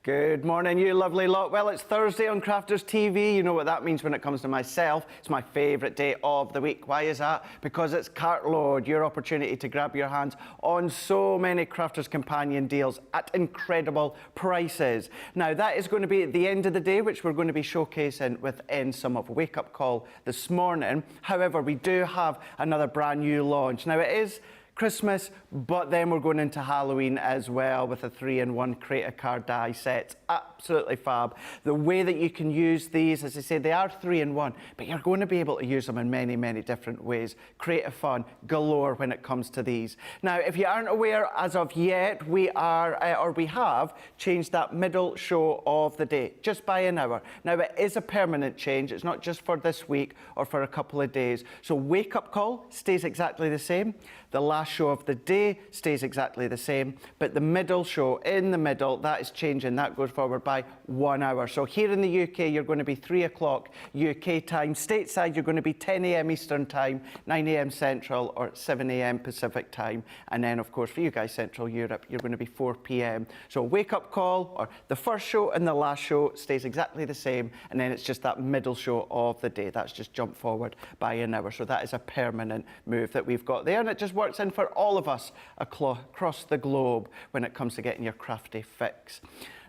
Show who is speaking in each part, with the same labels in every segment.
Speaker 1: Good morning, you lovely lot. Well, it's Thursday on Crafters TV. You know what that means when it comes to myself. It's my favourite day of the week. Why is that? Because it's Cartload, your opportunity to grab your hands on so many Crafters Companion deals at incredible prices. Now, that is going to be at the end of the day, which we're going to be showcasing within some of Wake Up Call this morning. However, we do have another brand new launch. Now, it is Christmas, but then we're going into Halloween as well with a 3-in-1 Create a Card die set. Absolutely fab. The way that you can use these, as I say, they are 3-in-1, but you're going to be able to use them in many, many different ways. Creative fun galore when it comes to these. Now, if you aren't aware as of yet, we have changed that middle show of the day just by an hour. Now, it is a permanent change. It's not just for this week or for a couple of days. So Wake Up Call stays exactly the same. The last show of the day stays exactly the same, but the middle show in the middle, that is changing. That goes forward by 1 hour. So here in the UK, you're going to be 3 o'clock UK time. Stateside, you're going to be 10 a.m. Eastern time, 9 a.m. Central, or 7 a.m. Pacific time. And then, of course, for you guys, Central Europe, you're going to be 4 p.m. So Wake Up Call, or the first show and the last show, stays exactly the same. And then it's just that middle show of the day. That's just jumped forward by an hour. So that is a permanent move that we've got there. And it just works in for all of us across the globe when it comes to getting your crafty fix.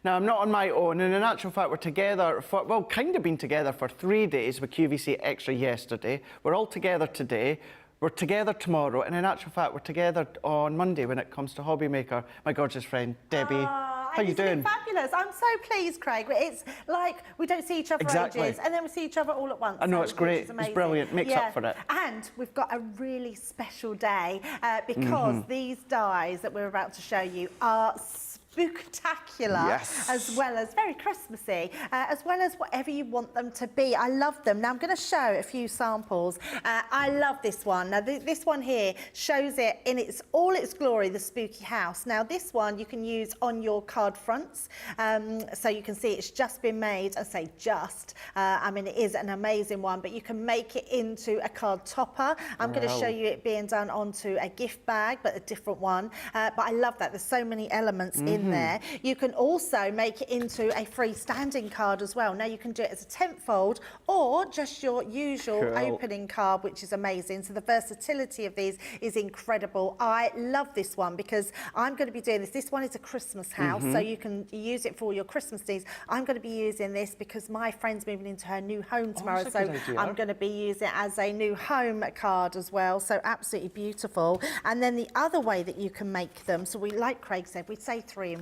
Speaker 1: Now, I'm not on my own, and in actual fact, we're together for, well, kind of been together for 3 days with QVC Extra yesterday. We're all together today. We're together tomorrow, and in actual fact, we're together on Monday when it comes to Hobby Maker. My gorgeous friend, Debbie. How you doing?
Speaker 2: Fabulous. I'm so pleased, Craig. It's like we don't see each other for ages, and then we see each other all at once.
Speaker 1: I know, it's great. It's brilliant. Makes up for it.
Speaker 2: And we've got a really special day because these dies that we're about to show you are spooktacular, as well as very Christmassy, as well as whatever you want them to be. I love them. Now I'm going to show a few samples. I love this one. Now this one here shows it in all its glory, the spooky house. Now this one you can use on your card fronts, so you can see it's just been made. I say just. I mean, it is an amazing one, but you can make it into a card topper. I'm going to show you it being done onto a gift bag, but a different one. But I love that. There's so many elements in there. You can also make it into a freestanding card as well. Now you can do it as a tent fold or just your usual opening card, which is amazing. So the versatility of these is incredible. I love this one because I'm going to be doing this. This one is a Christmas house, so you can use it for your Christmas needs. I'm going to be using this because my friend's moving into her new home tomorrow, so I'm going to be using it as a new home card as well. So absolutely beautiful. And then the other way that you can make them, so we, like Craig said, we'd say 3-in-1.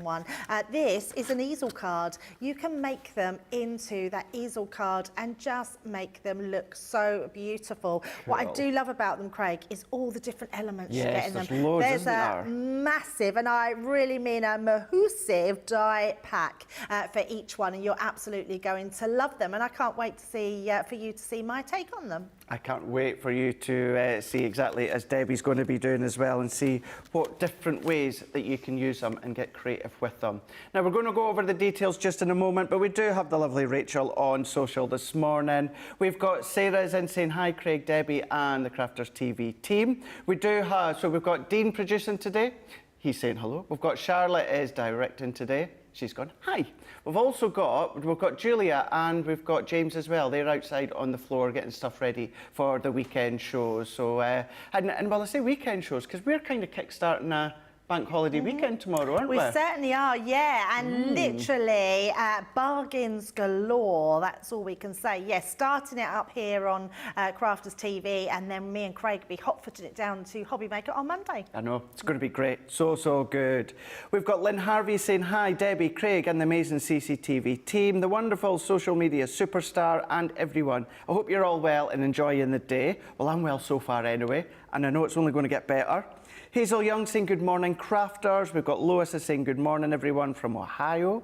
Speaker 2: This is an easel card. You can make them into that easel card and just make them look so beautiful. What I do love about them, Craig, is all the different elements you get in them.
Speaker 1: Loads,
Speaker 2: there's a massive, and I really mean a massive die pack for each one, and you're absolutely going to love them. And I can't wait to see for you to see my take on them.
Speaker 1: I can't wait for you to see exactly as Debbie's going to be doing as well, and see what different ways that you can use them and get creative with them. Now, we're going to go over the details just in a moment, but we do have the lovely Rachel on social this morning. We've got Sarah is in saying hi, Craig, Debbie, and the Crafters TV team. We do have, so we've got Dean producing today. He's saying hello. We've got Charlotte is directing today. She's gone, hi. We've got Julia and we've got James as well. They're outside on the floor getting stuff ready for the weekend shows. So, and well, I say weekend shows because we're kind of kickstarting a bank holiday weekend tomorrow, aren't we?
Speaker 2: We certainly are, yeah, and literally bargains galore, that's all we can say. Yes, starting it up here on Crafters TV, and then me and Craig will be hot-footing it down to Hobby Maker on Monday.
Speaker 1: I know, it's going to be great, so good. We've got Lynn Harvey saying hi, Debbie, Craig and the amazing CCTV team, the wonderful social media superstar and everyone. I hope you're all well and enjoying the day. Well, I'm well so far anyway, and I know it's only going to get better. Hazel Young saying good morning, Crafters. We've got Lois is saying good morning, everyone from Ohio.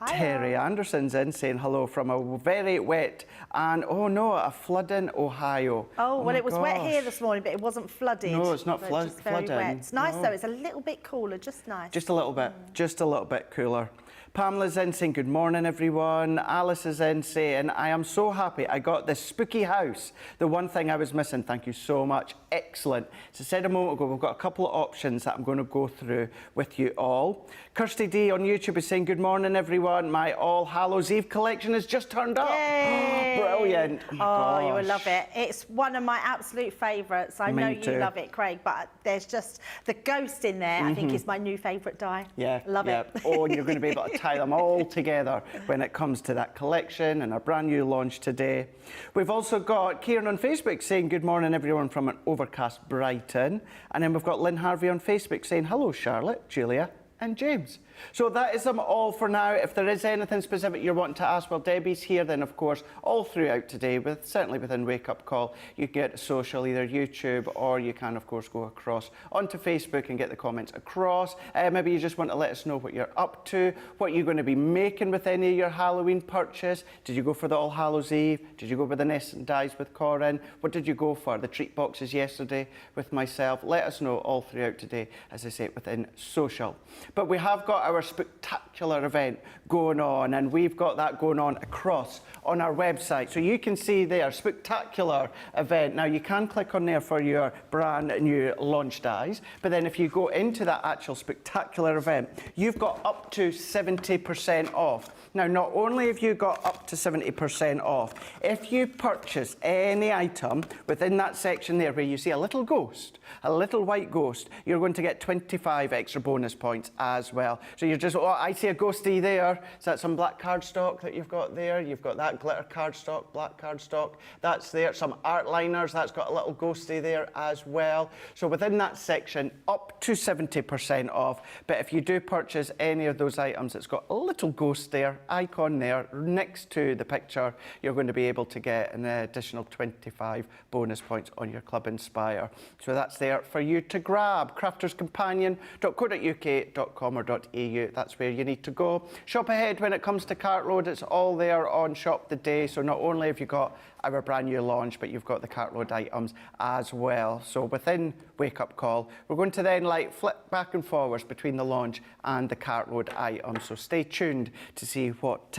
Speaker 1: Terry Anderson's in saying hello from a very wet and, oh no, a flooding Ohio.
Speaker 2: Oh, well, it was wet here this morning, but it wasn't flooded.
Speaker 1: No, it's not flooding.
Speaker 2: Very wet. It's nice though, it's a little bit cooler, just nice.
Speaker 1: Just a little bit, just a little bit cooler. Pamela's in saying, good morning, everyone. Alice is in saying, I am so happy I got this spooky house. The one thing I was missing. Thank you so much. Excellent. As I said a moment ago, we've got a couple of options that I'm going to go through with you all. Kirsty D on YouTube is saying, good morning, everyone. My All Hallows Eve collection has just turned up. Brilliant.
Speaker 2: Oh, you will love it. It's one of my absolute favourites. I know you love it, Craig, but there's just the ghost in there, I think is my new favourite die.
Speaker 1: Yeah.
Speaker 2: Love it.
Speaker 1: Oh, and you're going to be able to tie them all together when it comes to that collection and a brand new launch today. We've also got Kieran on Facebook saying, good morning, everyone from an overcast Brighton. And then we've got Lynn Harvey on Facebook saying, hello, Charlotte, Julia and James. So that is them all for now. If there is anything specific you're wanting to ask, well, Debbie's here, then of course, all throughout today, certainly within Wake Up Call, you can get social, either YouTube, or you can, of course, go across onto Facebook and get the comments across. Maybe you just want to let us know what you're up to, what you're going to be making with any of your Halloween purchase. Did you go for the All Hallows Eve? Did you go with the Nest and Dies with Corin? What did you go for? The treat boxes yesterday with myself? Let us know all throughout today, as I say, within social. But we have got our spectacular event going on, and we've got that going on across on our website. So you can see there, spectacular event. Now you can click on there for your brand new launch dies, but then if you go into that actual spectacular event, you've got up to 70% off. Now, not only have you got up to 70% off, if you purchase any item within that section there where you see a little ghost, a little white ghost, you're going to get 25 extra bonus points as well. So you're just, oh, I see a ghosty there. Is that some black cardstock that you've got there? You've got that glitter cardstock, black cardstock, that's there. Some art liners, that's got a little ghosty there as well. So within that section, up to 70% off. But if you do purchase any of those items, it's got a little ghost there, icon there, next to the picture, you're going to be able to get an additional 25 bonus points on your Club Inspire. So that's there for you to grab. crafterscompanion.co.uk.com or .au, that's where you need to go. Shop ahead when it comes to Cartload, it's all there on Shop the Day. So not only have you got our brand new launch, but you've got the Cartload items as well. So within Wake Up Call, we're going to then flip back and forwards between the launch and the Cartload items. So stay tuned to see what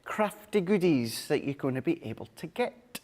Speaker 1: crafty goodies that you're going to be able to get.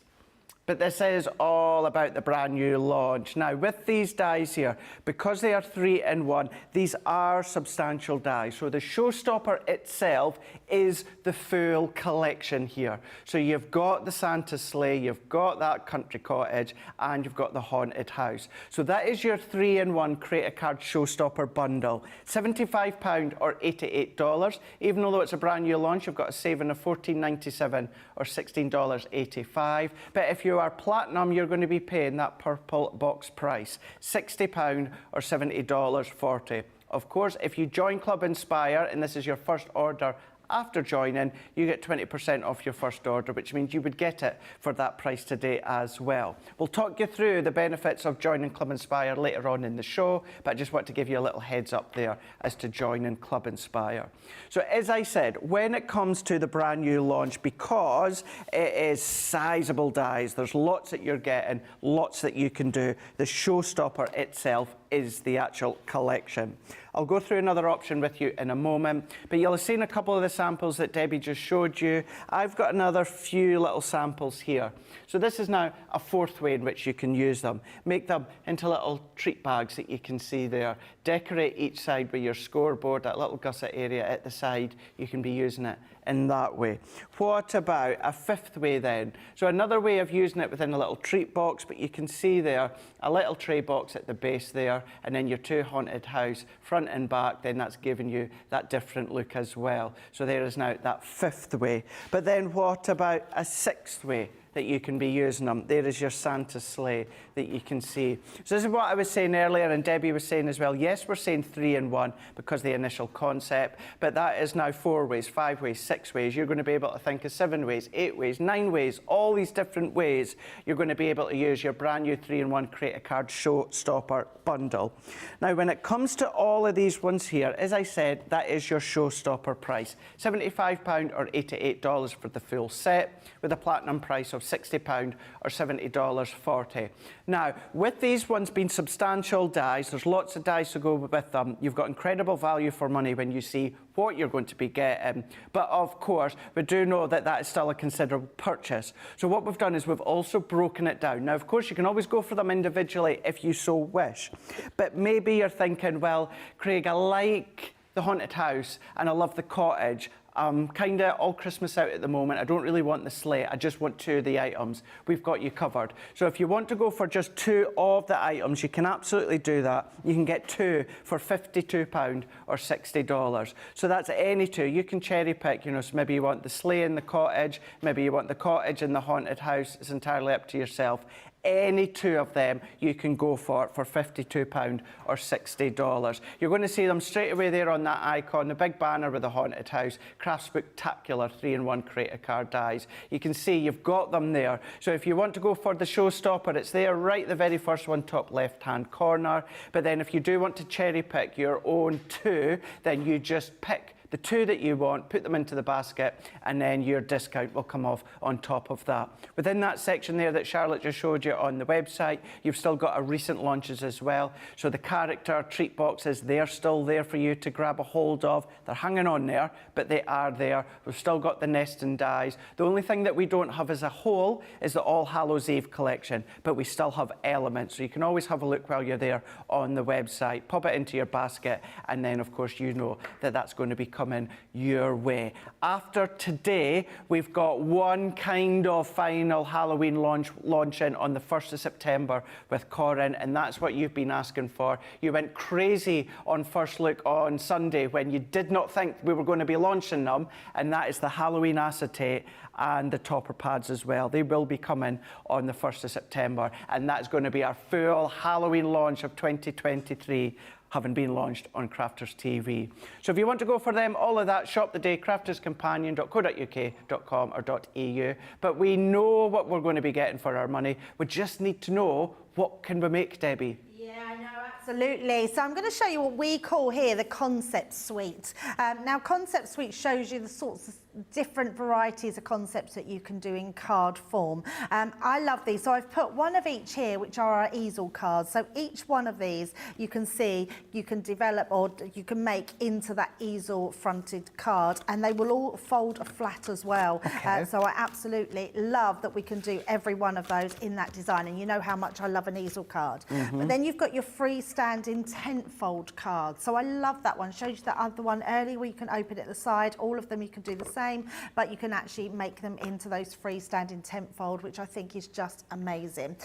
Speaker 1: But this is all about the brand new launch. Now, with these dies here, because they are 3-in-1, these are substantial dies. So the Showstopper itself is the full collection here. So you've got the Santa Sleigh, you've got that country cottage, and you've got the haunted house. So that is your 3-in-1 Create-A-Card Showstopper bundle. £75 or $88. Even though it's a brand new launch, you've got a saving of $14.97 or $16.85. But if you are platinum, you're going to be paying that purple box price, £60 or $70.40. Of course, if you join Club Inspire, and this is your first order after joining, you get 20% off your first order, which means you would get it for that price today as well. We'll talk you through the benefits of joining Club Inspire later on in the show, but I just want to give you a little heads up there as to joining Club Inspire. So as I said, when it comes to the brand new launch, because it is sizable dies, there's lots that you're getting, lots that you can do. The Showstopper itself is the actual collection. I'll go through another option with you in a moment, but you'll have seen a couple of the samples that Debbie just showed you. I've got another few little samples here. So this is now a fourth way in which you can use them. Make them into little treat bags that you can see there. Decorate each side with your scoreboard, that little gusset area at the side. You can be using it in that way. What about a fifth way then? So another way of using it within a little treat box, but you can see there a little tray box at the base there, and then your two haunted house front and back, then that's giving you that different look as well. So there is now that fifth way. But then what about a sixth way that you can be using them? There is your Santa Sleigh that you can see. So this is what I was saying earlier, and Debbie was saying as well. Yes, we're saying 3-in-1 because the initial concept, but that is now 4 ways, 5 ways, 6 ways. You're going to be able to think of 7 ways, 8 ways, 9 ways, all these different ways you're going to be able to use your brand new 3-in-1 Create-A-Card Showstopper bundle. Now, when it comes to all of these ones here, as I said, that is your Showstopper price. £75 or $88 for the full set, with a platinum price of £60 or $70.40. Now, with these ones being substantial dies, there's lots of dies to go with them. You've got incredible value for money when you see what you're going to be getting. But of course, we do know that that is still a considerable purchase. So what we've done is we've also broken it down. Now, of course, you can always go for them individually if you so wish. But maybe you're thinking, well, Craig, I like the haunted house and I love the cottage. I'm kind of all Christmas out at the moment. I don't really want the sleigh. I just want 2 of the items. We've got you covered. So if you want to go for just 2 of the items, you can absolutely do that. You can get 2 for £52 or $60. So that's any 2. You can cherry pick, you know, so maybe you want the sleigh and the cottage, maybe you want the cottage and the haunted house. It's entirely up to yourself. Any 2 of them you can go for £52 or $60. You're going to see them straight away there on that icon, the big banner with the haunted house, Craft Spooktacular 3-in-1 creator card dies. You can see you've got them there. So if you want to go for the Showstopper, it's there right the very first one, top left-hand corner. But then if you do want to cherry pick your own 2, then you just pick the 2 that you want, put them into the basket, and then your discount will come off on top of that. Within that section there that Charlotte just showed you on the website, you've still got our recent launches as well. So the character treat boxes, they're still there for you to grab a hold of. They're hanging on there, but they are there. We've still got the nest and dies. The only thing that we don't have as a whole is the All Hallows Eve collection, but we still have elements. So you can always have a look while you're there on the website. Pop it into your basket, and then of course you know that that's going to be coming your way. After today, we've got one kind of final Halloween launching on the 1st of September with Corin, and that's what you've been asking for. You went crazy on First Look on Sunday when you did not think we were going to be launching them, and that is the Halloween acetate and the topper pads as well. They will be coming on the 1st of September, and that's going to be our full Halloween launch of 2023. Having been launched on Crafters TV. So if you want to go for them, all of that, shop the day, crafterscompanion.co.uk.com or .eu. But we know what we're going to be getting for our money. We just need to know, what can we make, Debbie?
Speaker 2: Yeah, I know, absolutely. So I'm going to show you what we call here the concept suite. Now, concept suite shows you the sorts of different varieties of concepts that you can do in card form. I love these. So I've put one of each here, which are our easel cards. So each one of these, you can see, you can develop or you can make into that easel fronted card, and they will all fold flat as well.
Speaker 1: Okay.
Speaker 2: So I absolutely love that we can do every one of those in that design, and you know how much I love an easel card. But then you've got your freestanding tent fold card. So I love that one. Shows you that other one earlier where you can open it at the side. All of them you can do the same, but you can actually make them into those freestanding tent fold, which I think is just amazing.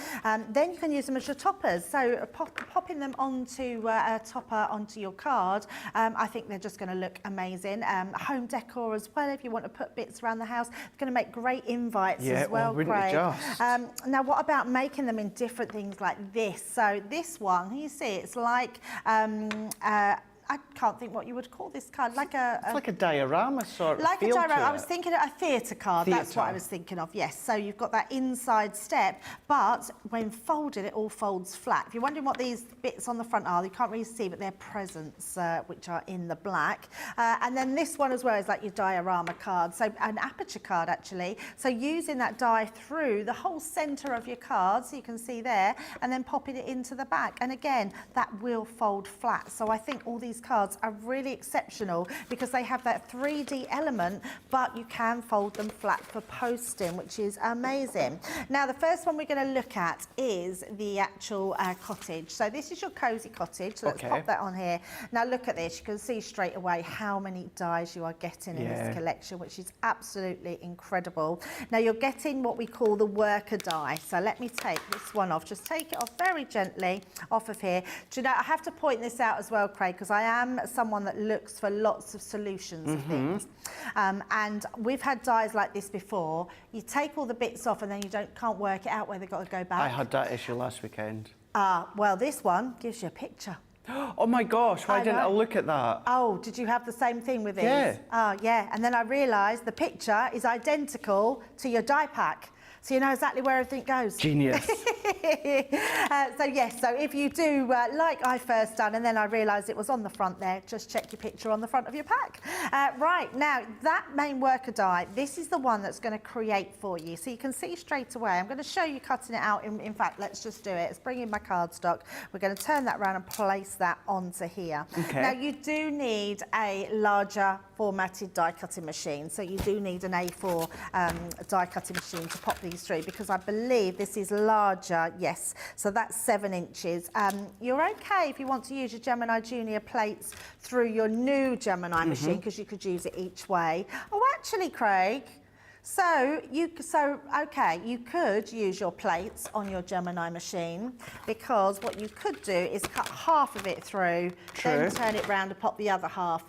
Speaker 2: Then you can use them as your toppers. So popping them onto a topper onto your card, I think they're just going to look amazing. Home decor as well, if you want to put bits around the house. It's going to make great invites as well, Craig. Now, what about making them in different things like this? So this one, you see, it's like I can't think what you would call this card. It's
Speaker 1: like a diorama sort of feel
Speaker 2: diorama.
Speaker 1: to it.
Speaker 2: I was thinking a theatre card. That's what I was thinking of, yes. So you've got that inside step, but when folded, it all folds flat. If you're wondering what these bits on the front are, you can't really see, but they're presents, which are in the black. And then this one as well is like your diorama card. So an aperture card, actually. So using that die through the whole centre of your card, so you can see there, and then popping it into the back. And again, that will fold flat. So I think all these cards are really exceptional because they have that 3D element, but you can fold them flat for posting, which is amazing. Now, the first one we're going to look at is the actual cottage. So this is your cozy cottage. So let's pop that on here. Now, look at this. You can see straight away how many dies you are getting in this collection, which is absolutely incredible. Now, you're getting what we call the worker die. So let me take this one off. Just take it off very gently off of here. Do you know, I have to point this out as well, Craig, because I am someone that looks for lots of solutions of things. And we've had dies like this before. You take all the bits off and then you can't work it out where they've got to go back.
Speaker 1: I had that issue last weekend.
Speaker 2: Well, this one gives you a picture.
Speaker 1: Oh my gosh, why didn't I look at that?
Speaker 2: Oh, did you have the same thing with these?
Speaker 1: Yeah.
Speaker 2: Oh, yeah. And then I realised the picture is identical to your die pack. So you know exactly where everything goes.
Speaker 1: Genius.
Speaker 2: So yes, so if you do like I first done and then I realised it was on the front there, just check your picture on the front of your pack. Right, now that main worker die, this is the one that's going to create for you. So you can see straight away, I'm going to show you cutting it out. In fact, let's just do it. Let's bring in my cardstock. We're going to turn that around and place that onto here.
Speaker 1: Okay.
Speaker 2: Now you do need a larger formatted die cutting machine. So you do need an A4 die cutting machine to pop these through, because I believe this is larger, yes. So that's 7 inches. You're okay if you want to use your Gemini Junior plates through your new Gemini machine, because you could use it each way. Oh, actually, Craig, okay, you could use your plates on your Gemini machine, because what you could do is cut half of it through, then turn it round and pop the other half.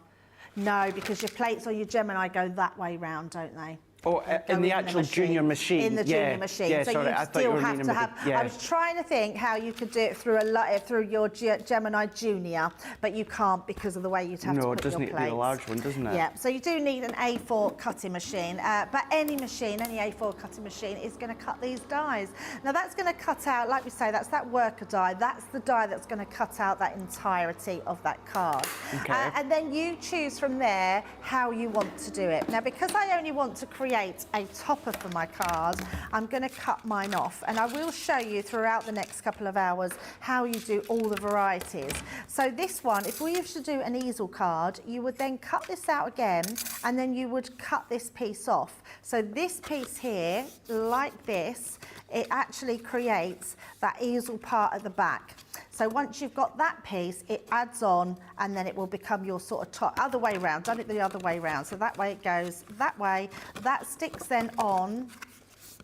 Speaker 2: No, because your plates on your Gemini go that way round, don't they?
Speaker 1: Oh, in the actual junior machine.
Speaker 2: In the junior machine.
Speaker 1: Yeah,
Speaker 2: so
Speaker 1: sorry,
Speaker 2: you
Speaker 1: I thought you
Speaker 2: still
Speaker 1: were
Speaker 2: have
Speaker 1: meaning
Speaker 2: to have.
Speaker 1: yeah.
Speaker 2: I was trying to think how you could do it through your Gemini Junior, but you can't because of the way you'd have to put your plates.
Speaker 1: No, it does need to be a large one, doesn't it?
Speaker 2: Yeah. So you do need an A4 cutting machine, but any machine, any A4 cutting machine is going to cut these dies. Now that's going to cut out, like we say, that's that worker die. That's the die that's going to cut out that entirety of that card.
Speaker 1: Okay.
Speaker 2: And then you choose from there how you want to do it. Now, because I only want to create a topper for my card, I'm going to cut mine off, and I will show you throughout the next couple of hours how you do all the varieties. So this one, if we used to do an easel card, you would then cut this out again, and then you would cut this piece off. So this piece here, like this, it actually creates that easel part at the back. So once you've got that piece, it adds on, and then it will become your sort of top. Other way round, done it the other way round. So that way it goes that way. That sticks then on.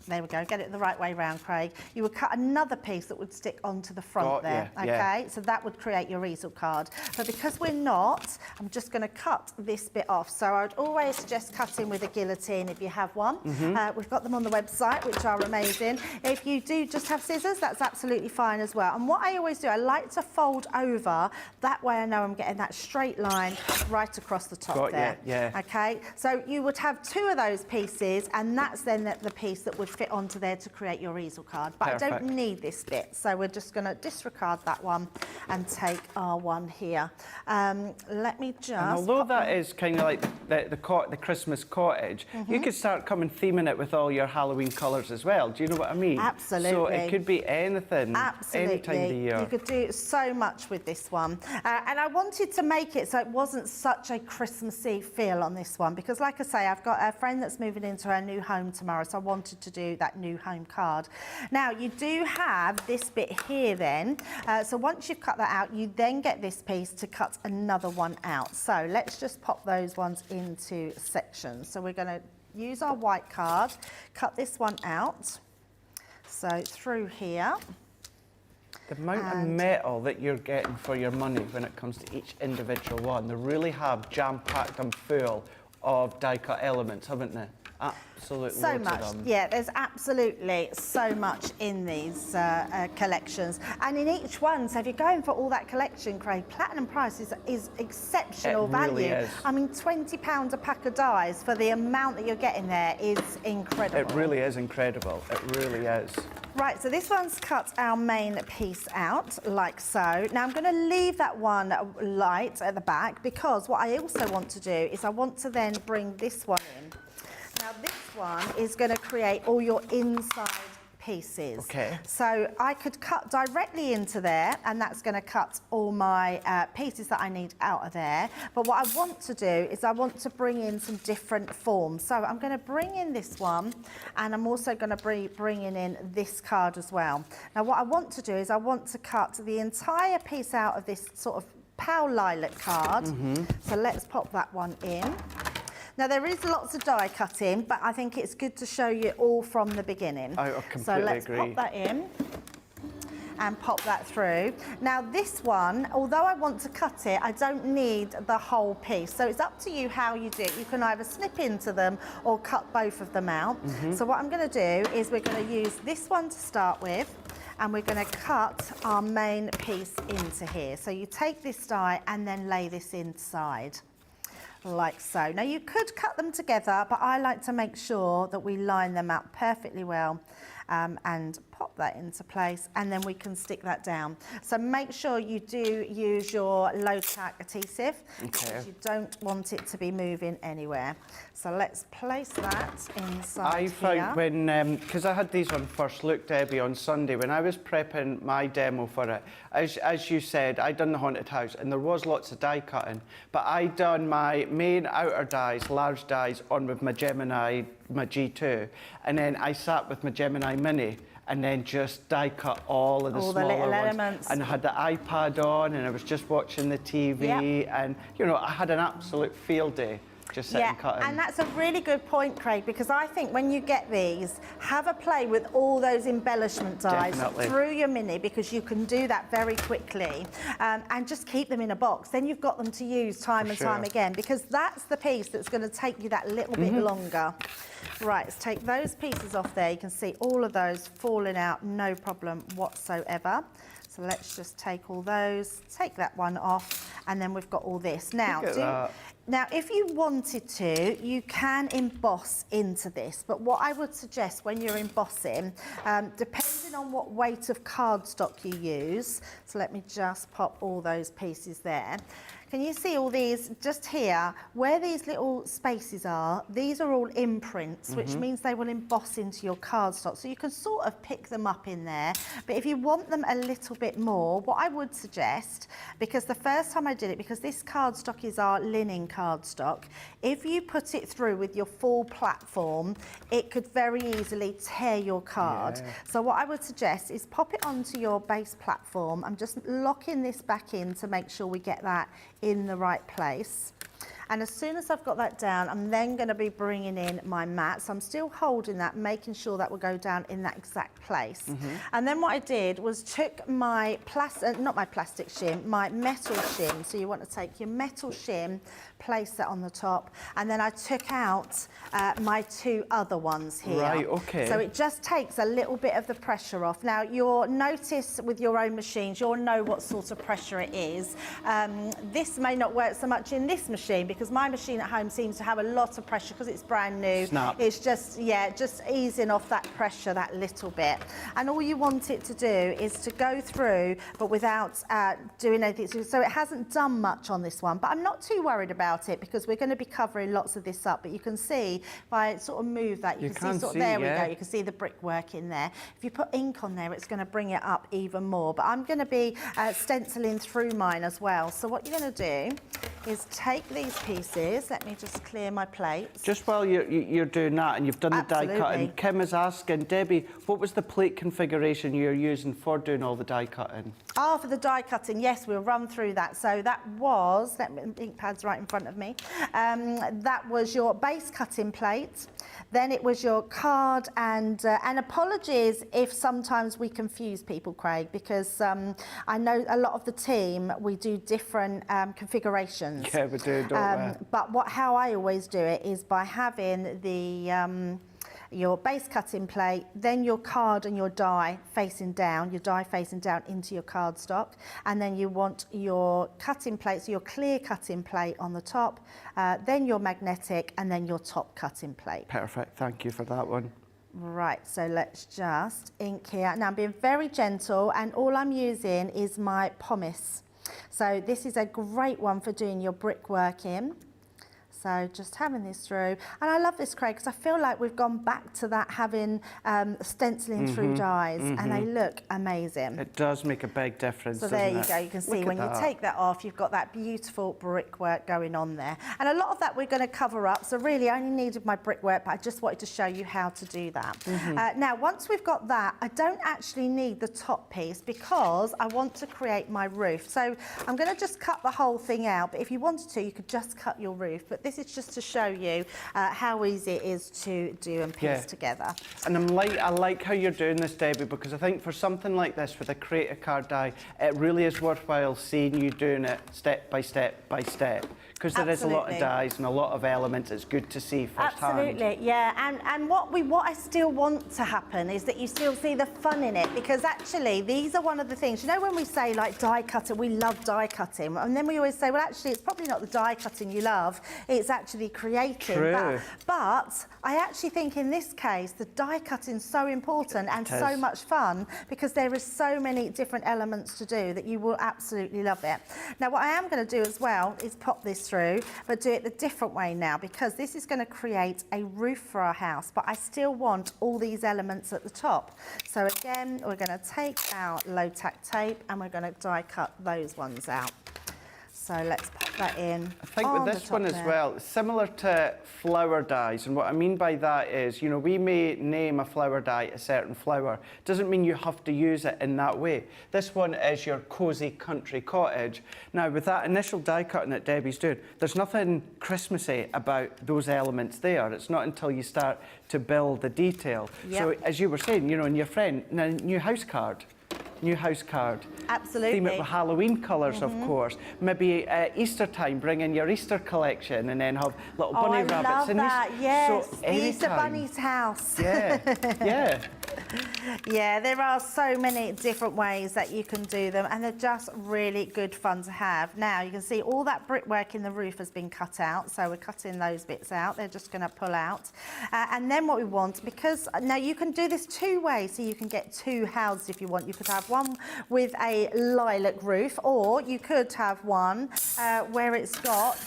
Speaker 2: There we go, get it the right way round, Craig. You would cut another piece that would stick onto the front there, okay? So that would create your easel card. But because we're not, I'm just going to cut this bit off. So I would always suggest cutting with a guillotine if you have one. We've got them on the website, which are amazing. If you do just have scissors, that's absolutely fine as well. And what I always do, I like to fold over. That way I know I'm getting that straight line right across the top there. Okay, so you would have 2 of those pieces, and that's then the piece that would fit onto there to create your easel card. But I don't need this bit, so we're just going to disregard that one and take our one here. Let me just...
Speaker 1: And although that is kind of like the Christmas cottage, you could start theming it with all your Halloween colours as well. Do you know what I mean?
Speaker 2: Absolutely.
Speaker 1: So it could be anything,
Speaker 2: absolutely,
Speaker 1: any time of the year.
Speaker 2: You could do so much with this one. And I wanted to make it so it wasn't such a Christmassy feel on this one, because like I say, I've got a friend that's moving into her new home tomorrow, so I wanted to do that new home card. Now you do have this bit here then, so once you've cut that out, you then get this piece to cut another one out. So let's just pop those ones into sections. So we're going to use our white card, cut this one out, so through here.
Speaker 1: The amount of metal that you're getting for your money when it comes to each individual one, they really have jam-packed them full of die-cut elements, haven't they? Absolutely
Speaker 2: so
Speaker 1: loads
Speaker 2: much,
Speaker 1: of them.
Speaker 2: yeah, there's absolutely so much in these collections, and in each one. So if you're going for all that collection, Craig, platinum price is exceptional value.
Speaker 1: Really is.
Speaker 2: I mean, £20 a pack of dies for the amount that you're getting there is incredible.
Speaker 1: It really is incredible. It really is.
Speaker 2: Right, so this one's cut our main piece out, like so. Now I'm going to leave that one light at the back, because what I also want to do is I want to then bring this one in. Now this one is going to create all your inside pieces.
Speaker 1: Okay.
Speaker 2: So I could cut directly into there, and that's going to cut all my pieces that I need out of there. But what I want to do is I want to bring in some different forms. So I'm going to bring in this one, and I'm also going to be bringing in this card as well. Now what I want to do is I want to cut the entire piece out of this sort of pale lilac card. So let's pop that one in. Now there is lots of die cutting, but I think it's good to show you all from the beginning.
Speaker 1: I completely
Speaker 2: so let's
Speaker 1: agree.
Speaker 2: pop that in and pop that through. Now this one, although I want to cut it, I don't need the whole piece. So it's up to you how you do it. You can either snip into them or cut both of them out. So what I'm going to do is we're going to use this one to start with, and we're going to cut our main piece into here. So you take this die and then lay this inside, like so. Now you could cut them together, but I like to make sure that we line them out perfectly well, and pop that into place, and then we can stick that down. So make sure you do use your low tack adhesive, because you don't want it to be moving anywhere. So let's place that inside
Speaker 1: I found when, because I had these on first look, Debbie, on Sunday, when I was prepping my demo for it, as you said, I'd done the haunted house and there was lots of die cutting, but I'd done my main outer dies, large dies, on with my Gemini, my G2, and then I sat with my Gemini Mini and then just die cut all of the smaller
Speaker 2: little
Speaker 1: ones.
Speaker 2: elements.
Speaker 1: And I had the iPad on and I was just watching the TV, and you know, I had an absolute field day. Just sitting cutting.
Speaker 2: And that's a really good point, Craig, because I think when you get these, have a play with all those embellishment dies through your Mini, because you can do that very quickly, and just keep them in a box. Then you've got them to use time and time again, because that's the piece that's going to take you that little bit longer. Right, let's take those pieces off there. You can see all of those falling out, no problem whatsoever. So let's just take all those, take that one off, and then we've got all this. Now, if you wanted to, you can emboss into this, but what I would suggest when you're embossing, depending on what weight of cardstock you use, so let me just pop all those pieces there. Can you see all these just here, where these little spaces are? These are all imprints, which means they will emboss into your cardstock. So you can sort of pick them up in there. But if you want them a little bit more, what I would suggest, because the first time I did it, because this cardstock is our linen cardstock, if you put it through with your full platform, it could very easily tear your card. So what I would suggest is pop it onto your base platform. I'm just locking this back in to make sure we get that in the right place. And as soon as I've got that down, I'm then going to be bringing in my mat. So I'm still holding that, making sure that will go down in that exact place. And then what I did was took my not my plastic shim, my metal shim. So you want to take your metal shim, place that on the top, and then I took out my two other ones here.
Speaker 1: Right, okay.
Speaker 2: So it just takes a little bit of the pressure off. Now, you'll notice with your own machines, you'll know what sort of pressure it is. This may not work so much in this machine, because my machine at home seems to have a lot of pressure because it's brand new.
Speaker 1: Snap.
Speaker 2: It's just, just easing off that pressure that little bit. And all you want it to do is to go through, but without doing anything. So it hasn't done much on this one, but I'm not too worried about it, because we're going to be covering lots of this up. But you can see, if I sort of move that, you can see sort of, there we go, you can see the brickwork in there. If you put ink on there, it's going to bring it up even more. But I'm going to be stenciling through mine as well. So what you're going to do is take these pieces. Let me just clear my plates.
Speaker 1: Just while you're doing that, and you've done the die cutting, Kim is asking, Debbie, what was the plate configuration you're using for doing all the die cutting?
Speaker 2: Oh, for the die cutting, yes, we'll run through that. So that was, ink pad's right in front of me. That was your base cutting plate. Then it was your card, and apologies if sometimes we confuse people, Craig, because I know a lot of the team, we do different configurations.
Speaker 1: Yeah, we do, don't we?
Speaker 2: But how I always do it is by having the your base cutting plate, then your card and your die facing down, into your cardstock, and then you want your cutting plate, so your clear cutting plate on the top, then your magnetic, and then your top cutting plate.
Speaker 1: Perfect, thank you for that one.
Speaker 2: Right, so let's just ink here. Now I'm being very gentle, and all I'm using is my pumice. So this is a great one for doing your brickwork in. So just having this through. And I love this, Craig, because I feel like we've gone back to that, having stenciling through dies, and they look amazing.
Speaker 1: It does make a big difference,
Speaker 2: so there you
Speaker 1: doesn't
Speaker 2: go.
Speaker 1: it?
Speaker 2: You can see when you take that off, you've got that beautiful brickwork going on there. And a lot of that we're going to cover up. So really, I only needed my brickwork, but I just wanted to show you how to do that. Now, once we've got that, I don't actually need the top piece, because I want to create my roof. So I'm going to just cut the whole thing out. But if you wanted to, you could just cut your roof. But this is just to show you how easy it is to do and piece together.
Speaker 1: And I like how you're doing this, Debbie, because I think for something like this with a create a card die, it really is worthwhile seeing you doing it step by step by step. because there is a lot of dyes and a lot of elements. It's good to see firsthand.
Speaker 2: Absolutely, yeah. And what I still want to happen is that you still see the fun in it, because actually these are one of the things, you know, when we say like die cutting, we love die cutting, and then we always say, well, actually it's probably not the die cutting you love, it's actually creating.
Speaker 1: True.
Speaker 2: But I actually think in this case the die cutting is so important and so much fun, because there is so many different elements to do that you will absolutely love it. Now what I am going to do as well is pop this through, but do it the different way now, because this is going to create a roof for our house, but I still want all these elements at the top. So again, we're going to take out low tack tape and we're going to die cut those ones out. So let's pop that in.
Speaker 1: I think with this one as well, similar to flower dyes, and what I mean by that is, you know, we may name a flower dye a certain flower. Doesn't mean you have to use it in that way. This one is your cosy country cottage. Now, with that initial die cutting that Debbie's doing, there's nothing Christmassy about those elements there. It's not until you start to build the detail.
Speaker 2: Yep.
Speaker 1: So, as you were saying, you know, and your friend, new house card.
Speaker 2: Absolutely.
Speaker 1: Theme it with Halloween colours, of course. Maybe Easter time, bring in your Easter collection and then have little bunny rabbits.
Speaker 2: I love that, yes.
Speaker 1: So
Speaker 2: the Easter Bunny's house.
Speaker 1: Yeah, yeah.
Speaker 2: Yeah, there are so many different ways that you can do them, and they're just really good fun to have. Now, you can see all that brickwork in the roof has been cut out, so we're cutting those bits out. They're just going to pull out. And then what we want, because now you can do this two ways, so you can get two houses if you want. You could have one with a lilac roof, or you could have one where it's got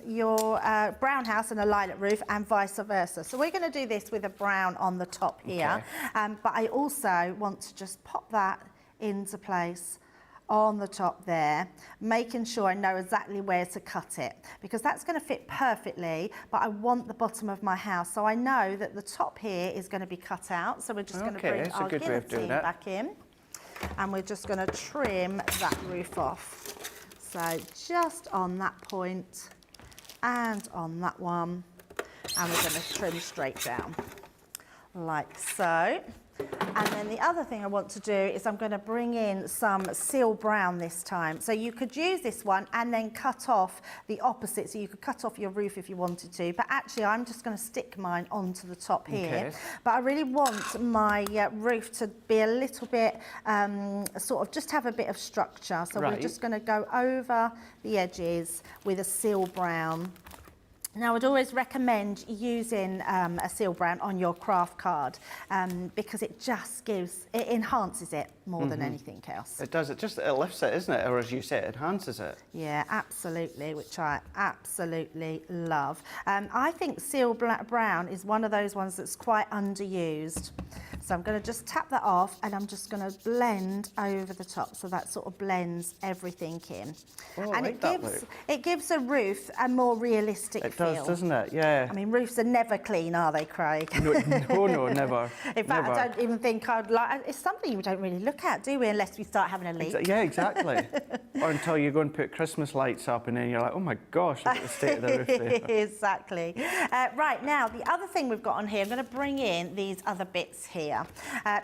Speaker 2: your brown house and a lilac roof, and vice versa. So we're going to do this with a brown on the top here. Okay. But I also want to just pop that into place on the top there, making sure I know exactly where to cut it, because that's going to fit perfectly, but I want the bottom of my house, so I know that the top here is going to be cut out. So we're just going to bring our guillotine back in, and we're just going to trim that roof off. So just on that point and on that one, and we're going to trim straight down like so. And then the other thing I want to do is I'm going to bring in some seal brown this time. So you could use this one and then cut off the opposite. So you could cut off your roof if you wanted to. But actually, I'm just going to stick mine onto the top here. Okay. But I really want my roof to be a little bit, sort of just have a bit of structure. So we're just going to go over the edges with a seal brown. Now, I'd always recommend using a seal brown on your craft card because it just enhances it more than anything else.
Speaker 1: It does, it lifts it, isn't it? Or as you say, it enhances it.
Speaker 2: Yeah, absolutely, which I absolutely love. I think seal brown is one of those ones that's quite underused. So I'm going to just tap that off, and I'm just going to blend over the top, so that sort of blends everything in.
Speaker 1: Oh,
Speaker 2: and it gives a roof a more realistic feel. It does,
Speaker 1: doesn't it? Yeah.
Speaker 2: I mean, roofs are never clean, are they, Craig?
Speaker 1: No, never.
Speaker 2: In fact, never. I don't even think I'd like. It's something we don't really look at, do we? Unless we start having a leak.
Speaker 1: Yeah, exactly. Or until you go and put Christmas lights up, and then you're like, oh my gosh, look at the state of the roof there.
Speaker 2: Exactly. Right, now, the other thing we've got on here, I'm going to bring in these other bits here.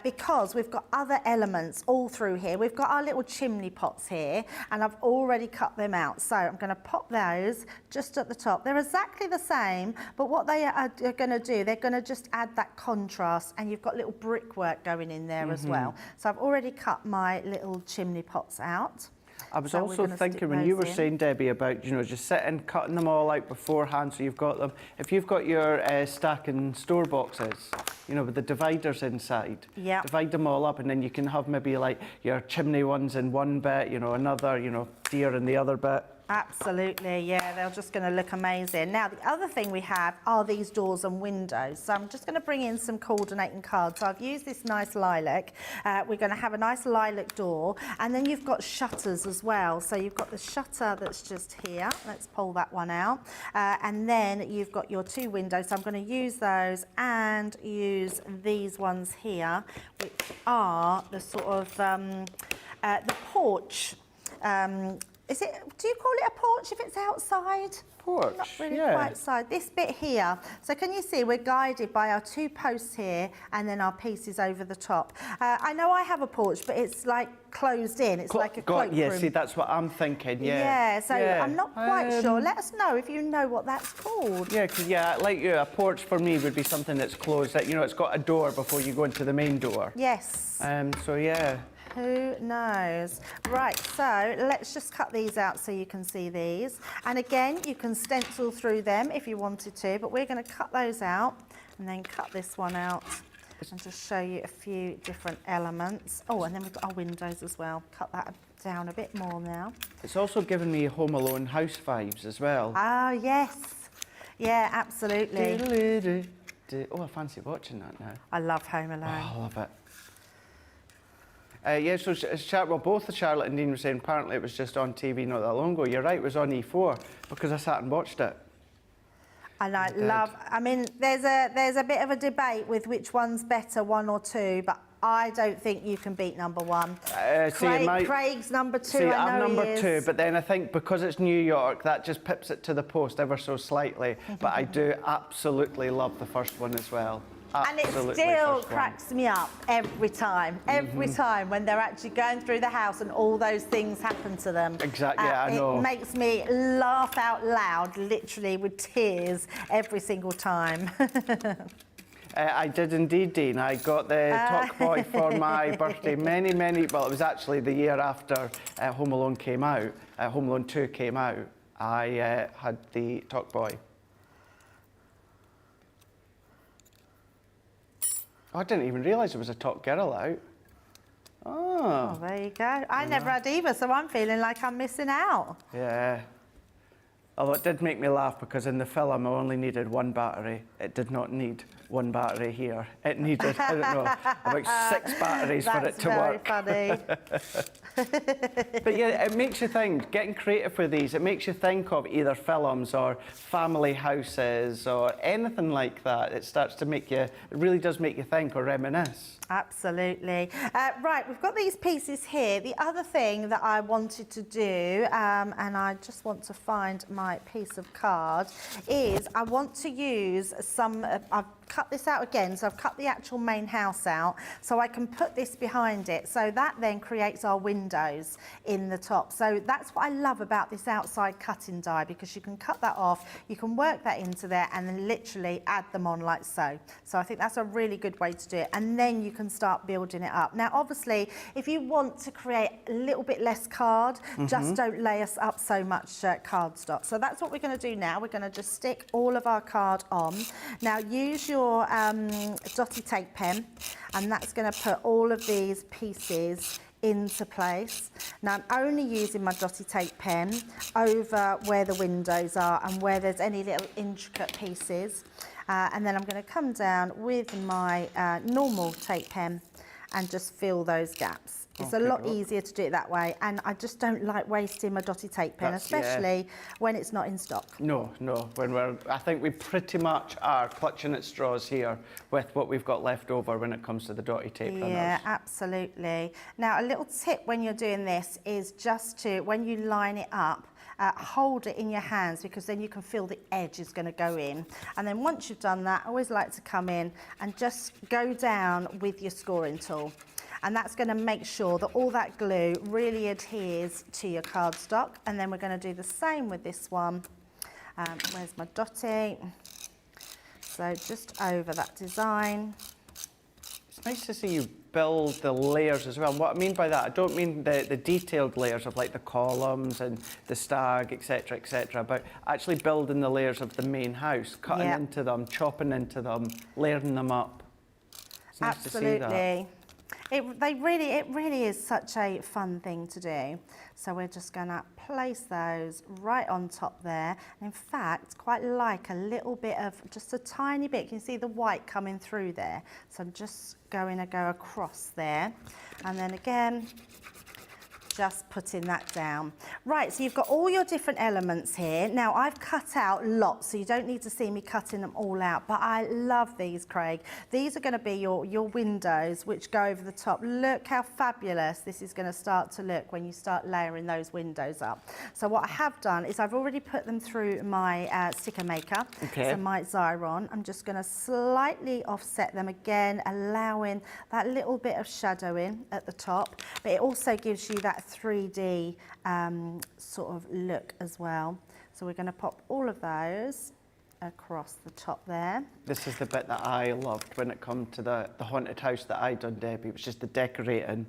Speaker 2: Because we've got other elements all through here. We've got our little chimney pots here, and I've already cut them out. So I'm going to pop those just at the top. They're exactly the same, but what they are going to do, they're going to just add that contrast, and you've got little brickwork going in there as well. So I've already cut my little chimney pots out.
Speaker 1: I was also thinking when you were saying, Debbie, about, you know, just sitting, cutting them all out beforehand so you've got them. If you've got your stack and store boxes, you know, with the dividers inside, divide them all up, and then you can have maybe like your chimney ones in one bit, you know, another, you know, deer in the other bit.
Speaker 2: Absolutely, yeah, they're just going to look amazing. Now, the other thing we have are these doors and windows. So I'm just going to bring in some coordinating cards. So I've used this nice lilac. We're going to have a nice lilac door, and then you've got shutters as well. So you've got the shutter that's just here. Let's pull that one out. And then you've got your two windows. So I'm going to use those and use these ones here, which are the sort of the porch do you call it a porch if it's outside?
Speaker 1: Porch,
Speaker 2: Not really
Speaker 1: yeah.
Speaker 2: quite outside. This bit here. So can you see we're guided by our 2 posts here and then our pieces over the top. I know I have a porch, but it's like closed in. It's like a cloakroom.
Speaker 1: Yeah, see, that's what I'm thinking, yeah.
Speaker 2: Yeah, so I'm not quite sure. Let us know if you know what that's called.
Speaker 1: Yeah, because, like you, a porch for me would be something that's closed, that, you know, it's got a door before you go into the main door.
Speaker 2: Yes.
Speaker 1: So, yeah.
Speaker 2: Who knows? Right, so let's just cut these out so you can see these. And again, you can stencil through them if you wanted to, but we're going to cut those out and then cut this one out and just show you a few different elements. Oh, and then we've got our windows as well. Cut that down a bit more now.
Speaker 1: It's also given me Home Alone house vibes as well.
Speaker 2: Ah, yes. Yeah, absolutely.
Speaker 1: Oh, I fancy watching that now.
Speaker 2: I love Home Alone.
Speaker 1: Oh, I love it. Yeah, so well, both Charlotte and Dean were saying apparently it was just on TV not that long ago. You're right, it was on E4 because I sat and watched it.
Speaker 2: And I mean, there's a bit of a debate with which one's better, 1 or 2, but I don't think you can beat number 1. Craig's number 2,
Speaker 1: see,
Speaker 2: I know
Speaker 1: I'm number
Speaker 2: he is.
Speaker 1: 2, but then I think because it's New York, that just pips it to the post ever so slightly. But I do absolutely love the first one as well.
Speaker 2: And it still cracks me up every time when they're actually going through the house and all those things happen to them.
Speaker 1: Exactly, I know.
Speaker 2: It makes me laugh out loud, literally with tears every single time.
Speaker 1: I did indeed, Dean. I got the Talk Boy for my birthday well, it was actually the year after Home Alone came out, Home Alone 2 came out. I had the Talk Boy. I didn't even realise there was a Top Girl out. Oh,
Speaker 2: there you go. I never had either, so I'm feeling like I'm missing out.
Speaker 1: Yeah. Although it did make me laugh because in the film I only needed 1 battery. It did not need 1 battery here. It needed, I don't know, about 6 batteries for it to work.
Speaker 2: That's very funny.
Speaker 1: But yeah, it makes you think, getting creative with these, it makes you think of either films or family houses or anything like that. It starts to make you, it really does make you think or reminisce.
Speaker 2: Absolutely. Right, we've got these pieces here. The other thing that I wanted to do, and I just want to find my piece of card, is I want to use some, I've cut this out again, so I've cut the actual main house out, so I can put this behind it. So that then creates our windows in the top. So that's what I love about this outside cutting die, because you can cut that off, you can work that into there, and then literally add them on like so. So I think that's a really good way to do it. And then you can start building it up. Now, obviously, if you want to create a little bit less card, just don't lay us up so much cardstock. So that's what we're going to do now. We're going to just stick all of our card on. Now, use your dotty tape pen, and that's going to put all of these pieces into place. Now I'm only using my dotty tape pen over where the windows are and where there's any little intricate pieces. And then I'm going to come down with my normal tape pen and just fill those gaps. It's a lot easier to do it that way, and I just don't like wasting my dotty tape pen, especially when it's not in stock.
Speaker 1: No, I think we pretty much are clutching at straws here with what we've got left over when it comes to the dotty tape pinners.
Speaker 2: Yeah, absolutely. Now, a little tip when you're doing this is just to, when you line it up, hold it in your hands, because then you can feel the edge is going to go in. And then once you've done that, I always like to come in and just go down with your scoring tool. And that's going to make sure that all that glue really adheres to your cardstock. And then we're going to do the same with this one. Where's my dotty? So just over that design.
Speaker 1: It's nice to see you build the layers as well. And what I mean by that, I don't mean the detailed layers of like the columns and the stag, etc., but actually building the layers of the main house, cutting into them, chopping into them, layering them up. It's nice to see that.
Speaker 2: It really is such a fun thing to do. So we're just going to place those right on top there. In fact, quite like a little bit of, just a tiny bit. You can see the white coming through there. So I'm just going to go across there. And then again, just putting that down. Right, so you've got all your different elements here. Now, I've cut out lots, so you don't need to see me cutting them all out, but I love these, Craig. These are going to be your windows, which go over the top. Look how fabulous this is going to start to look when you start layering those windows up. So what I have done is I've already put them through my sticker maker, so my Xyron. I'm just going to slightly offset them again, allowing that little bit of shadowing at the top, but it also gives you that 3D sort of look as well. So we're going to pop all of those across the top there.
Speaker 1: This is the bit that I loved when it come to the haunted house that I done, Debbie. It was just the decorating.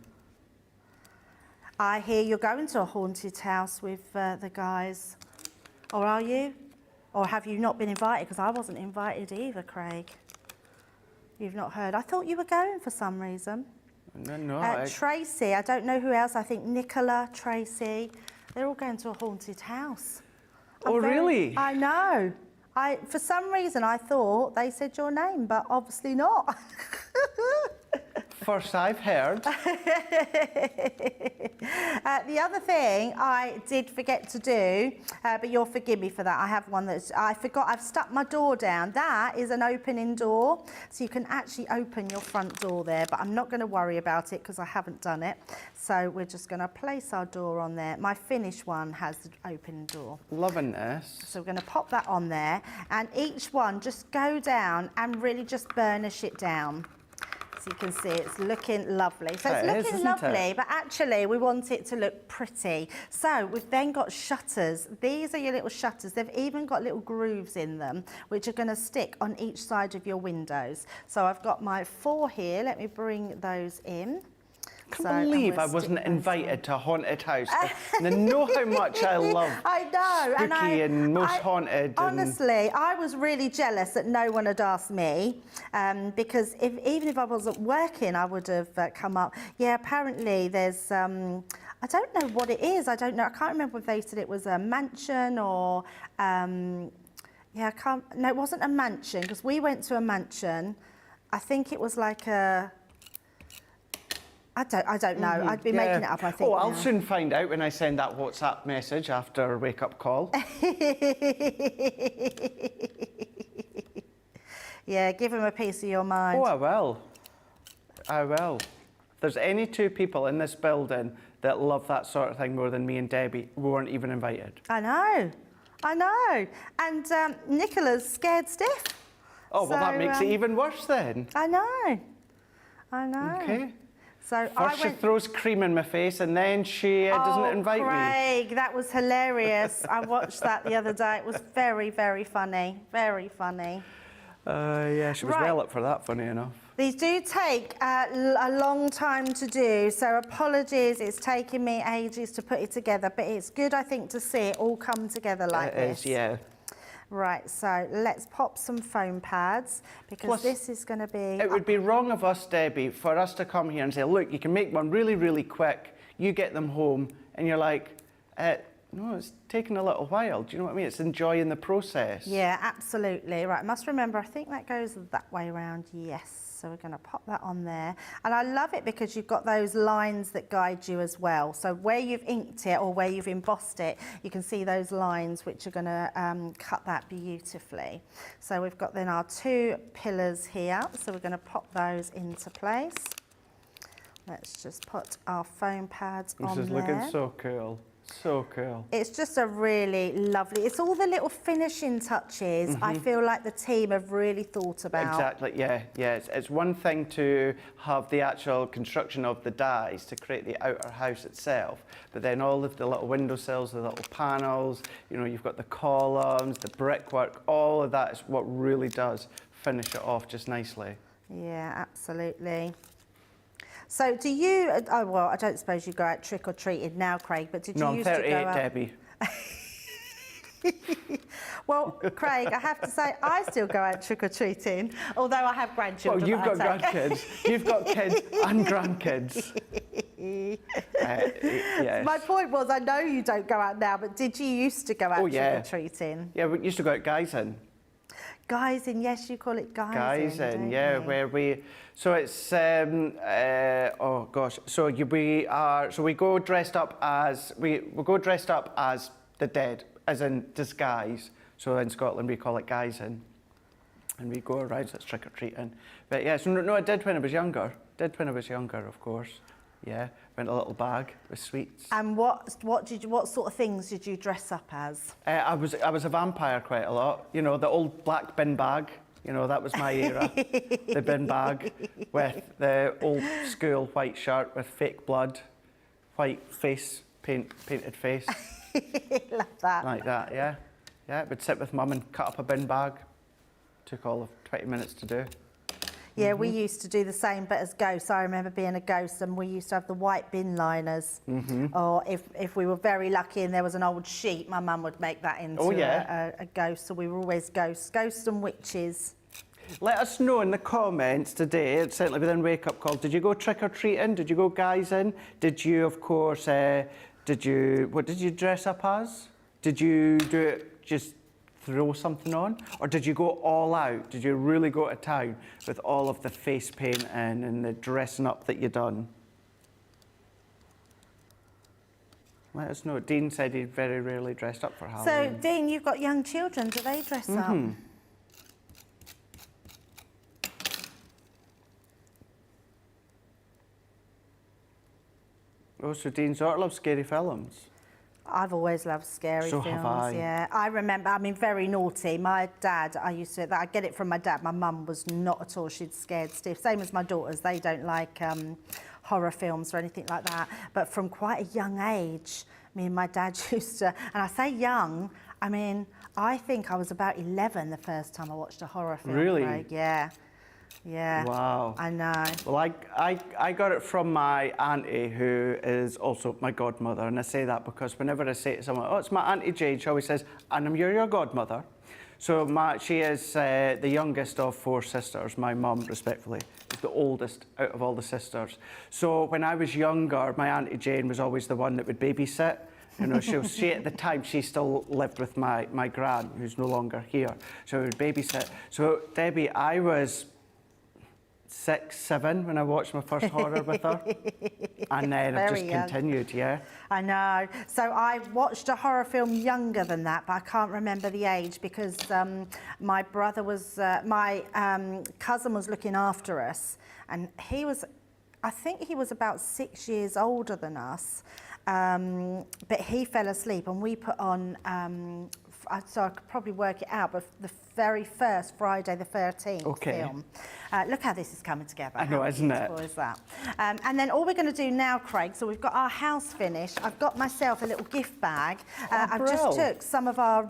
Speaker 2: I hear you're going to a haunted house with the guys, or are you? Or have you not been invited? Because I wasn't invited either, Craig. You've not heard. I thought you were going for some reason.
Speaker 1: No.
Speaker 2: Tracy, I don't know who else. I think Nicola, Tracy, they're all going to a haunted house.
Speaker 1: Really?
Speaker 2: I know. For some reason, I thought they said your name, but obviously not.
Speaker 1: First I've heard.
Speaker 2: The other thing I did forget to do, but you'll forgive me for that. I have one that I forgot. I've stuck my door down. That is an opening door, so you can actually open your front door there, but I'm not going to worry about it because I haven't done it. So we're just going to place our door on there. My finished one has the opening door.
Speaker 1: Loving this.
Speaker 2: So we're going to pop that on there, and each one just go down and really just burnish it down. So you can see it's looking lovely. So it's looking lovely, but actually we want it to look pretty. So we've then got shutters. These are your little shutters. They've even got little grooves in them, which are going to stick on each side of your windows. So I've got my 4 here. Let me bring those in.
Speaker 1: I can't believe I wasn't invited to a haunted house. And I know how much I love spooky and most haunted.
Speaker 2: Honestly, I was really jealous that no one had asked me, because even if I wasn't working, I would have come up. Yeah, apparently there's, I don't know what it is. I don't know. I can't remember if they said it was a mansion or, no, it wasn't a mansion, because we went to a mansion. I think it was like a... I don't know. I'd be making it up, I think.
Speaker 1: Oh, I'll soon find out when I send that WhatsApp message after our wake-up call.
Speaker 2: Yeah, give him a piece of your mind.
Speaker 1: Oh, I will. I will. If there's any 2 people in this building that love that sort of thing more than me and Debbie, we weren't even invited.
Speaker 2: I know. And Nicola's scared stiff.
Speaker 1: Oh, well, that makes it even worse then.
Speaker 2: I know.
Speaker 1: Okay.
Speaker 2: So
Speaker 1: First she throws cream in my face and then she doesn't invite me.
Speaker 2: Craig, that was hilarious. I watched that the other day. It was very, very funny. Very funny.
Speaker 1: Yeah, she was well up for that, funny enough.
Speaker 2: These do take a long time to do, so apologies, it's taken me ages to put it together, but it's good, I think, to see it all come together like this.
Speaker 1: It is, yeah.
Speaker 2: Right, so let's pop some foam pads, because plus, this is going to be...
Speaker 1: It would be wrong of us, Debbie, for us to come here and say, look, you can make one really, really quick, you get them home, and you're like, no, it's taking a little while. Do you know what I mean? It's enjoying the process.
Speaker 2: Yeah, absolutely. Right, I must remember, I think that goes that way around, yes. So we're going to pop that on there. And I love it because you've got those lines that guide you as well. So where you've inked it or where you've embossed it, you can see those lines which are going to cut that beautifully. So we've got then our 2 pillars here. So we're going to pop those into place. Let's just put our foam pads on there.
Speaker 1: This is looking so cool. So cool.
Speaker 2: It's just a really lovely, it's all the little finishing touches I feel like the team have really thought about.
Speaker 1: Exactly, yeah. It's one thing to have the actual construction of the dies to create the outer house itself, but then all of the little windowsills, the little panels, you know, you've got the columns, the brickwork, all of that is what really does finish it off just nicely.
Speaker 2: Yeah, absolutely. So do you, oh well, I don't suppose you go out trick-or-treating now, Craig, but did you used to go out?
Speaker 1: No, I'm 38,
Speaker 2: Debbie. Well, Craig, I have to say, I still go out trick-or-treating, although I have grandchildren.
Speaker 1: Oh, you've got grandkids. You've got kids and grandkids. Yes.
Speaker 2: My point was, I know you don't go out now, but did you used to go out trick-or-treating?
Speaker 1: Yeah, we used to go out guys in.
Speaker 2: Guys in, yes, you call it guys in, don't
Speaker 1: yeah,
Speaker 2: you?
Speaker 1: where we, so it's, oh gosh, so we go dressed up as, we go dressed up as the dead, as in disguise. So in Scotland we call it guys in, and we go around, so it's trick or treating. But yeah, so no, I did when I was younger. Of course. Yeah, went a little bag with sweets.
Speaker 2: And what sort of things did you dress up as?
Speaker 1: I was a vampire quite a lot. You know, the old black bin bag. You know, that was my era. The bin bag with the old school white shirt with fake blood, white face, painted face.
Speaker 2: Love that.
Speaker 1: Like that, yeah. Yeah, would sit with mum and cut up a bin bag. Took all of 20 minutes to do.
Speaker 2: Yeah, we used to do the same, but as ghosts. I remember being a ghost, and we used to have the white bin liners. Or if we were very lucky and there was an old sheet, my mum would make that into a ghost. So we were always ghosts and witches.
Speaker 1: Let us know in the comments today, certainly within Wake Up Call, did you go trick-or-treating? Did you go guys in? Did you, of course, what did you dress up as? Did you do it just throw something on? Or did you go all out? Did you really go to town with all of the face painting and the dressing up that you done? Let us know. Dean said he very rarely dressed up for Halloween.
Speaker 2: So, Dean, you've got young children. Do they dress up?
Speaker 1: Oh, so Dean sort of loves scary films.
Speaker 2: I've always loved scary
Speaker 1: So
Speaker 2: films.
Speaker 1: have I.
Speaker 2: Yeah, I remember. I mean, very naughty. My dad, I get it from my dad. My mum was not at all. She'd scared stiff. Same as my daughters. They don't like horror films or anything like that. But from quite a young age, me and my dad used to. And I say young. I mean, I think I was about 11 the first time I watched a horror film.
Speaker 1: Really?
Speaker 2: Craig. Yeah. Yeah.
Speaker 1: Wow.
Speaker 2: I know.
Speaker 1: Well, I got it from my auntie, who is also my godmother. And I say that because whenever I say to someone, oh, it's my Auntie Jane, she always says, and I'm your godmother. So she is the youngest of 4 sisters. My mum, respectfully, is the oldest out of all the sisters. So when I was younger, my Auntie Jane was always the one that would babysit. You know, she at the time, she still lived with my gran, who's no longer here. So I would babysit. So Debbie, I was 6, 7 when I watched my first horror with her. And then it just continued, yeah.
Speaker 2: I know. So I watched a horror film younger than that, but I can't remember the age because my brother was, my cousin was looking after us, and I think he was about 6 years older than us, but he fell asleep and we put on, so I could probably work it out, but the very first Friday the 13th film. Look how this is coming together.
Speaker 1: I know, isn't it?
Speaker 2: How beautiful is that? And then all we're going to do now, Craig, so we've got our house finished. I've got myself a little gift bag. I've just took some of our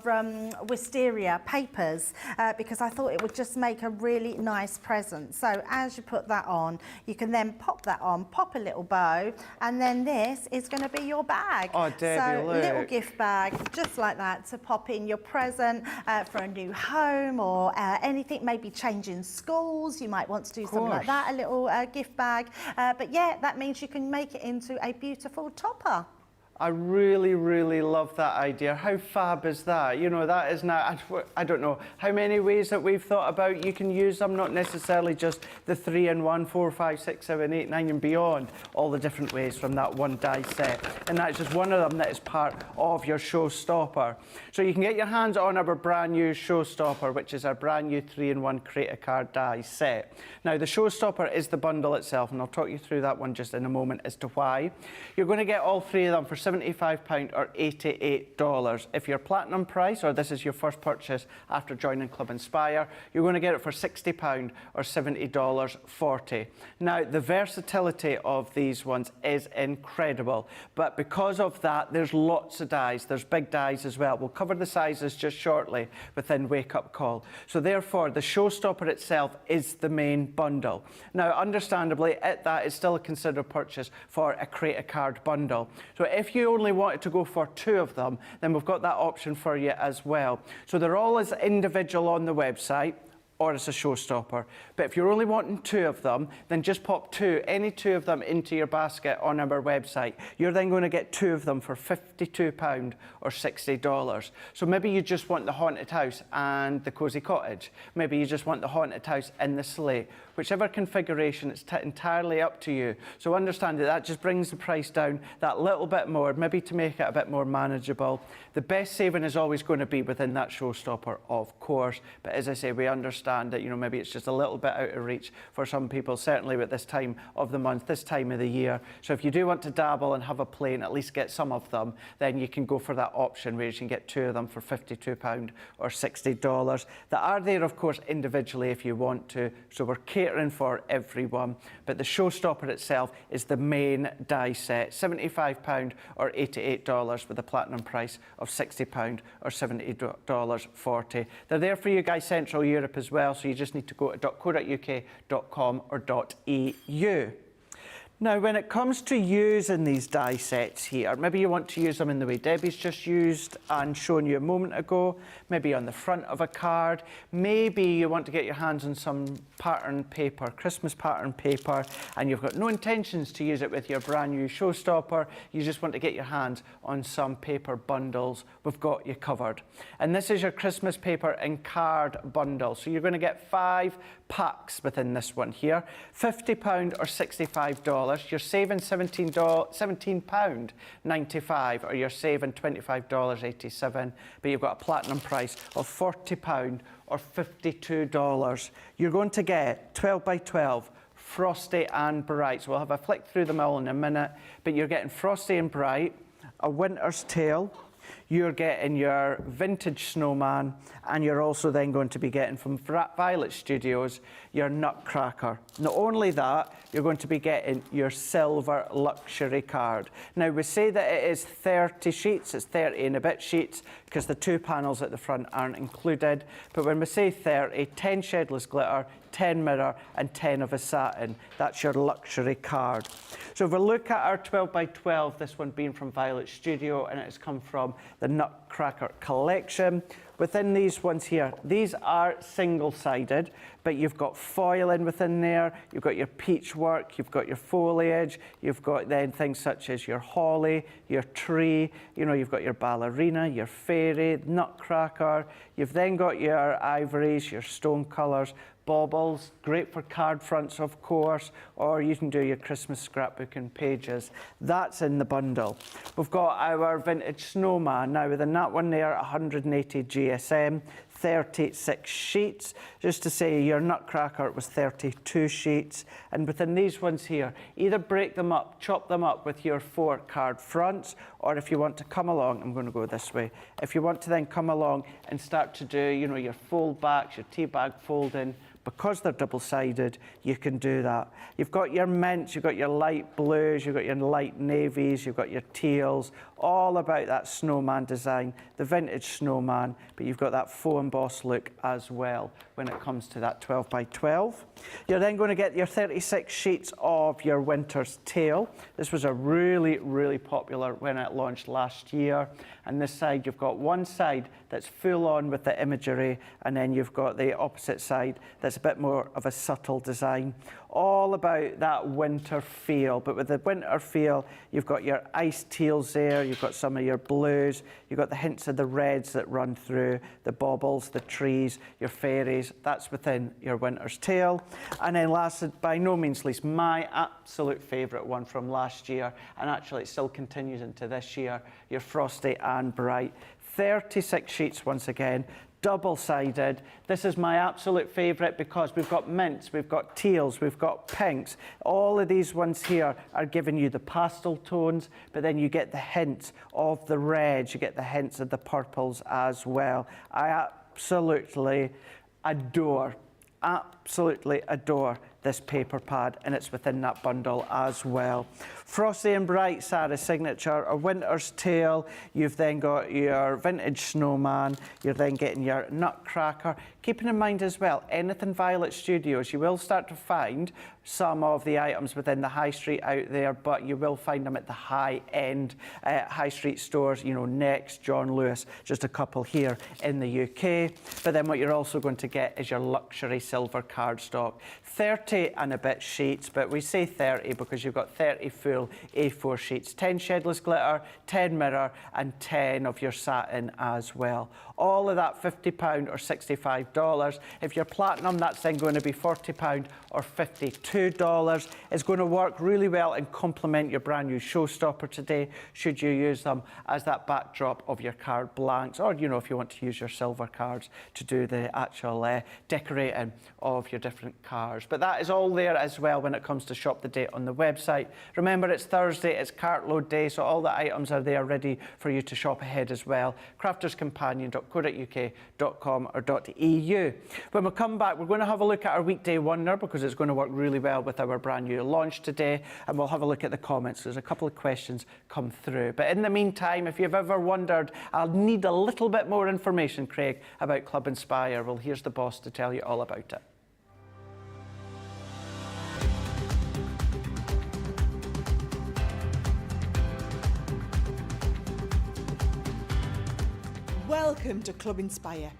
Speaker 2: wisteria papers because I thought it would just make a really nice present. So as you put that on, you can then pop that on, pop a little bow, and then this is going to be your bag.
Speaker 1: Oh, Debbie,
Speaker 2: so
Speaker 1: look.
Speaker 2: little gift bag, just like that, to pop in your present for a new home or anything, maybe changing schools. You might want to do something like that, a little gift bag. But yeah, that means you can make it into a beautiful topper.
Speaker 1: I really, really love that idea. How fab is that? You know, that is now, I don't know how many ways that we've thought about you can use them, not necessarily just the 3-in-1, 4, 5, 6, 7, 8, 9 and beyond, all the different ways from that one die set. And that's just one of them that is part of your Showstopper. So you can get your hands on our brand new Showstopper, which is our brand new 3-in-1 Create-A-Card die set. Now, the Showstopper is the bundle itself, and I'll talk you through that one just in a moment as to why. You're going to get all 3 of them for £75 or $88. If you're platinum price, or this is your first purchase after joining Club Inspire, you're going to get it for £60 or $70.40. Now, the versatility of these ones is incredible, but because of that, there's lots of dies. There's big dies as well. We'll cover the sizes just shortly within Wake Up Call. So therefore, the Showstopper itself is the main bundle. Now, understandably, that is still a considered purchase for a Create-A-Card bundle. So if you only wanted to go for 2 of them, then we've got that option for you as well. So they're all as individual on the website. or it's a Showstopper. But if you're only wanting 2 of them, then just pop any two of them into your basket on our website. You're then going to get 2 of them for £52 or $60. So maybe you just want the haunted house and the cozy cottage. Maybe you just want the haunted house and the sleigh. Whichever configuration, it's entirely up to you. So understand that just brings the price down that little bit more, maybe to make it a bit more manageable. The best saving is always going to be within that Showstopper, of course. But as I say, we understand that, maybe it's just a little bit out of reach for some people, certainly at this time of the month, this time of the year. So if you do want to dabble and have a play and at least get some of them, then you can go for that option where you can get 2 of them for £52 or $60. They are there, of course, individually if you want to. So we're catering for everyone. But the Showstopper itself is the main die set, £75 or $88 with a platinum price of £60 or $70.40. They're there for you guys Central Europe as well, so you just need to go to .co.uk.com or .eu. Now, when it comes to using these die sets here, maybe you want to use them in the way Debbie's just used and shown you a moment ago, maybe on the front of a card. Maybe you want to get your hands on some pattern paper, Christmas pattern paper, and you've got no intentions to use it with your brand new Showstopper. You just want to get your hands on some paper bundles. We've got you covered. And this is your Christmas paper and card bundle. So you're going to get 5 packs within this one here, £50 or $65. You're saving £17.95, or you're saving $25.87, but you've got a platinum price of £40 or $52. You're going to get 12 by 12, frosty and bright. So we'll have a flick through them all in a minute, but you're getting frosty and bright, a winter's tale, you're getting your vintage snowman, and you're also then going to be getting from Violet Studios your Nutcracker. Not only that, you're going to be getting your silver luxury card. Now, we say that it is 30 sheets, it's 30 and a bit sheets, because the 2 panels at the front aren't included. But when we say 30, 10 shedless glitter, 10 mirror, and 10 of a satin. That's your luxury card. So if we look at our 12 by 12, this one being from Violet Studio, and it's come from the Nutcracker collection. Within these ones here, these are single-sided, but you've got foiling within there, you've got your peach work, you've got your foliage, you've got then things such as your holly, your tree, you've got your ballerina, your fairy, Nutcracker, you've then got your ivories, your stone colours, baubles, great for card fronts, of course, or you can do your Christmas scrapbooking pages. That's in the bundle. We've got our vintage snowman. Now, within that one there, 180 GSM, 36 sheets. Just to say, your Nutcracker was 32 sheets. And within these ones here, either break them up, chop them up with your 4 card fronts, or if you want to come along, I'm going to go this way. If you want to then come along and start to do, your fold backs, your tea bag folding, because they're double-sided, you can do that. You've got your mints, you've got your light blues, you've got your light navies, you've got your teals, all about that snowman design, the vintage snowman, but you've got that faux embossed look as well when it comes to that 12 by 12. You're then going to get your 36 sheets of your winter's tale. This was a really, really popular when it launched last year. And this side, you've got one side that's full on with the imagery, and then you've got the opposite side that's a bit more of a subtle design. All about that winter feel, but with the winter feel, you've got your ice teals there, you've got some of your blues, you've got the hints of the reds that run through, the baubles, the trees, your fairies, that's within your winter's tale. And then last, by no means least, my absolute favourite one from last year, and actually it still continues into this year, your frosty and bright. 36 sheets once again, double-sided. This is my absolute favourite because we've got mints, we've got teals, we've got pinks. All of these ones here are giving you the pastel tones, but then you get the hints of the reds, you get the hints of the purples as well. I absolutely adore this paper pad, and it's within that bundle as well. Frosty and Bright, Sarah's signature, a Winter's Tale. You've then got your vintage snowman. You're then getting your nutcracker. Keeping in mind as well, anything Violet Studios, you will start to find some of the items within the high street out there, but you will find them at the high-end high street stores, you know, Next, John Lewis, just a couple here in the UK. But then what you're also going to get is your luxury silver cardstock. 30 and a bit sheets, but we say 30 because you've got 30 full A4 sheets, 10 shedless glitter, 10 mirror, and 10 of your satin as well. All of that £50 or $65. If you're platinum, that's then going to be £40 or $52. It's going to work really well and complement your brand new Showstopper today, should you use them as that backdrop of your card blanks, or, you know, if you want to use your silver cards to do the actual decorating of your different cards. But that is all there as well when it comes to shop the date on the website. Remember, it's Thursday, it's cartload day, so all the items are there ready for you to shop ahead as well. crafterscompanion.co.uk.com or .eu. When we come back, we're going to have a look at our weekday wonder because it's going to work really well with our brand new launch today, and we'll have a look at the comments. There's a couple of questions come through. But in the meantime, if you've ever wondered, I'll need a little bit more information, Craig, about Club Inspire. Well, here's the boss to tell you all about it.
Speaker 3: Welcome to Club Inspire,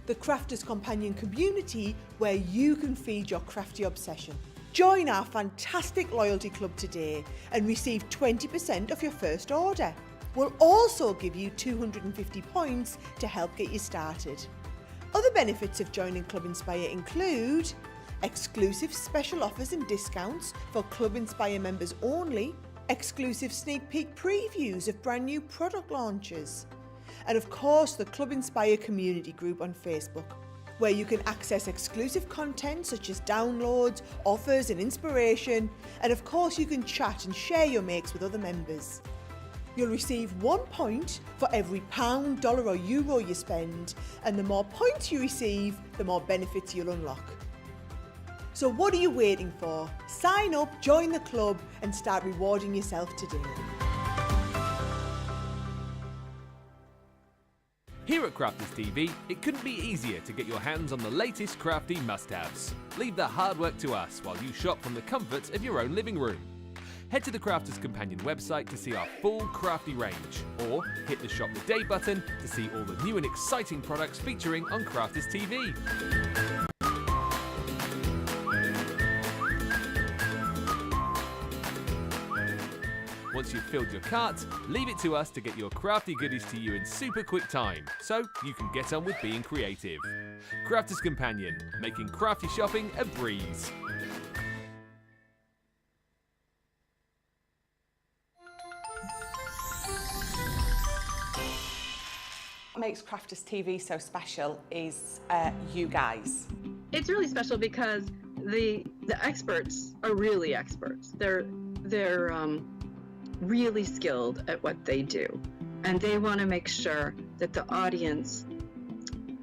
Speaker 3: the Crafters Companion community where you can feed your crafty obsession. Join our fantastic loyalty club today and receive 20% of your first order. We'll also give you 250 points to help get you started. Other benefits of joining Club Inspire include exclusive special offers and discounts for Club Inspire members only, exclusive sneak peek previews of brand new product launches, and of course the Club Inspire community group on Facebook, where you can access exclusive content such as downloads, offers and inspiration, and of course you can chat and share your makes with other members. You'll receive 1 point for every £1, dollar or euro you spend, and the more points you receive, the more benefits you'll unlock. So what are you waiting for? Sign up, join the club and start rewarding yourself today.
Speaker 4: Here at Crafters TV, it couldn't be easier to get your hands on the latest crafty must-haves. Leave the hard work to us while you shop from the comfort of your own living room. Head to the Crafters Companion website to see our full crafty range, or hit the Shop the Day button to see all the new and exciting products featuring on Crafters TV. Once you've filled your cart, leave it to us to get your crafty goodies to you in super quick time, so you can get on with being creative. Crafters Companion, making crafty shopping a breeze.
Speaker 5: What makes Crafters TV so special is you guys.
Speaker 6: It's really special because the experts are really experts. They're really skilled at what they do, and they want to make sure that the audience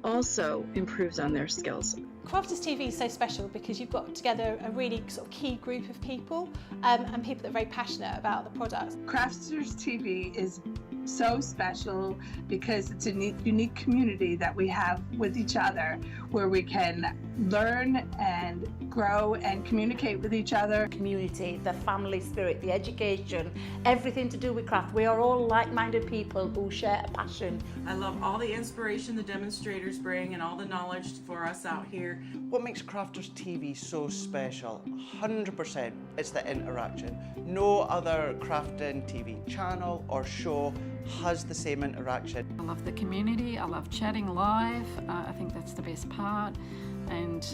Speaker 6: also improves on their skills.
Speaker 7: Crafters TV is so special because you've got together a really sort of key group of people and people that are very passionate about the product.
Speaker 8: Crafters TV is so special because it's a unique community that we have with each other, where we can learn and grow and communicate with each other.
Speaker 9: Community, the family spirit, the education, everything to do with craft. We are all like-minded people who share a passion.
Speaker 10: I love all the inspiration the demonstrators bring and all the knowledge for us out here.
Speaker 1: What makes Crafters TV so special? 100% it's the interaction. No other crafting TV channel or show has the same interaction.
Speaker 11: I love the community, I love chatting live, I think that's the best part, and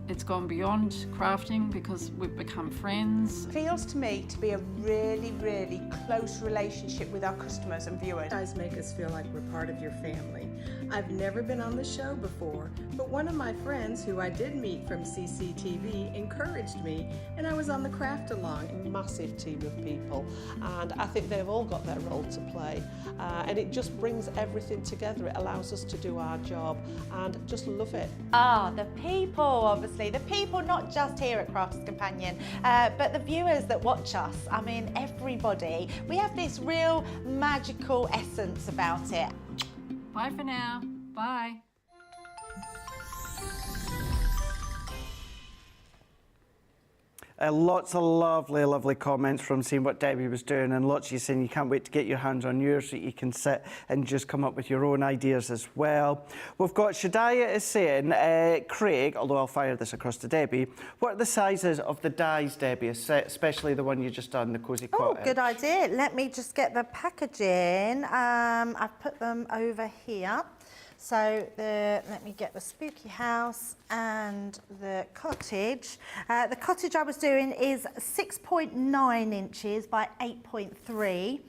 Speaker 11: it's gone beyond crafting because we've become friends.
Speaker 2: It feels to me to be a really, really close relationship with our customers and viewers.
Speaker 10: You guys make us feel like we're part of your family.
Speaker 12: I've never been on the show before, but one of my friends who I did meet from CCTV encouraged me, and I was on the craft along.
Speaker 13: Massive team of people, and I think they've all got their role to play, and it just brings everything together. It allows us to do our job and just love it.
Speaker 2: The people, obviously. The people not just here at Crafts Companion, but the viewers that watch us. I mean, everybody. We have this real magical essence about it.
Speaker 11: Bye for now. Bye.
Speaker 1: Lots of lovely comments from seeing what Debbie was doing, and lots of you saying you can't wait to get your hands on yours so you can sit and just come up with your own ideas as well. We've got Shadiah is saying, Craig, although I'll fire this across to Debbie, what are the sizes of the dies, Debbie, especially the one you just done, the Cosy Cottage?
Speaker 2: Oh, good idea. Let me just get the packaging. I've put them over here. So let me get the spooky house and the cottage. The cottage I was doing is 6.9 inches by 8.3.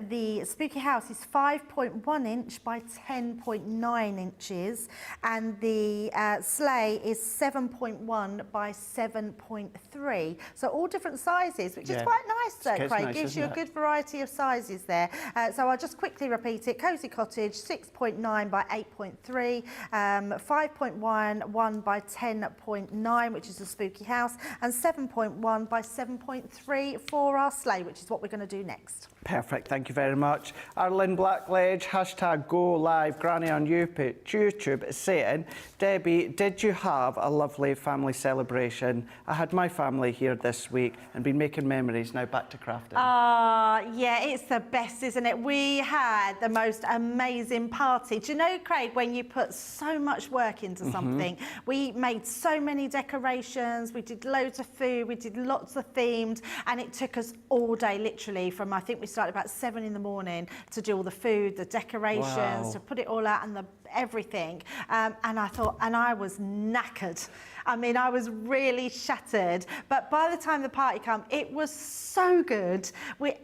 Speaker 2: The spooky house is 5.1 inch by 10.9 inches. And the sleigh is 7.1 by 7.3. So all different sizes, which is quite nice, Craig.
Speaker 1: Nice,
Speaker 2: gives you a good variety of sizes there. So I'll just quickly repeat it. Cosy Cottage, 6.9 by 8.3, 5.1 by 10.9, which is the spooky house, and 7.1 by 7.3 for our sleigh, which is what we're going to do next.
Speaker 1: Perfect, thank you very much. Arlene Blackledge, hashtag go live, Granny on YouTube is saying, Debbie, did you have a lovely family celebration? I had my family here this week and been making memories. Now back to crafting.
Speaker 2: Yeah, it's the best, isn't it? We had the most amazing party. Do you know, Craig, when you put so much work into something, we made so many decorations, we did loads of food, we did lots of themed, and it took us all day, literally, from I think we started about 7 in the morning to do all the food, the decorations, to put it all out and everything. And I thought, and I was knackered. I mean, I was really shattered. But by the time the party came, it was so good.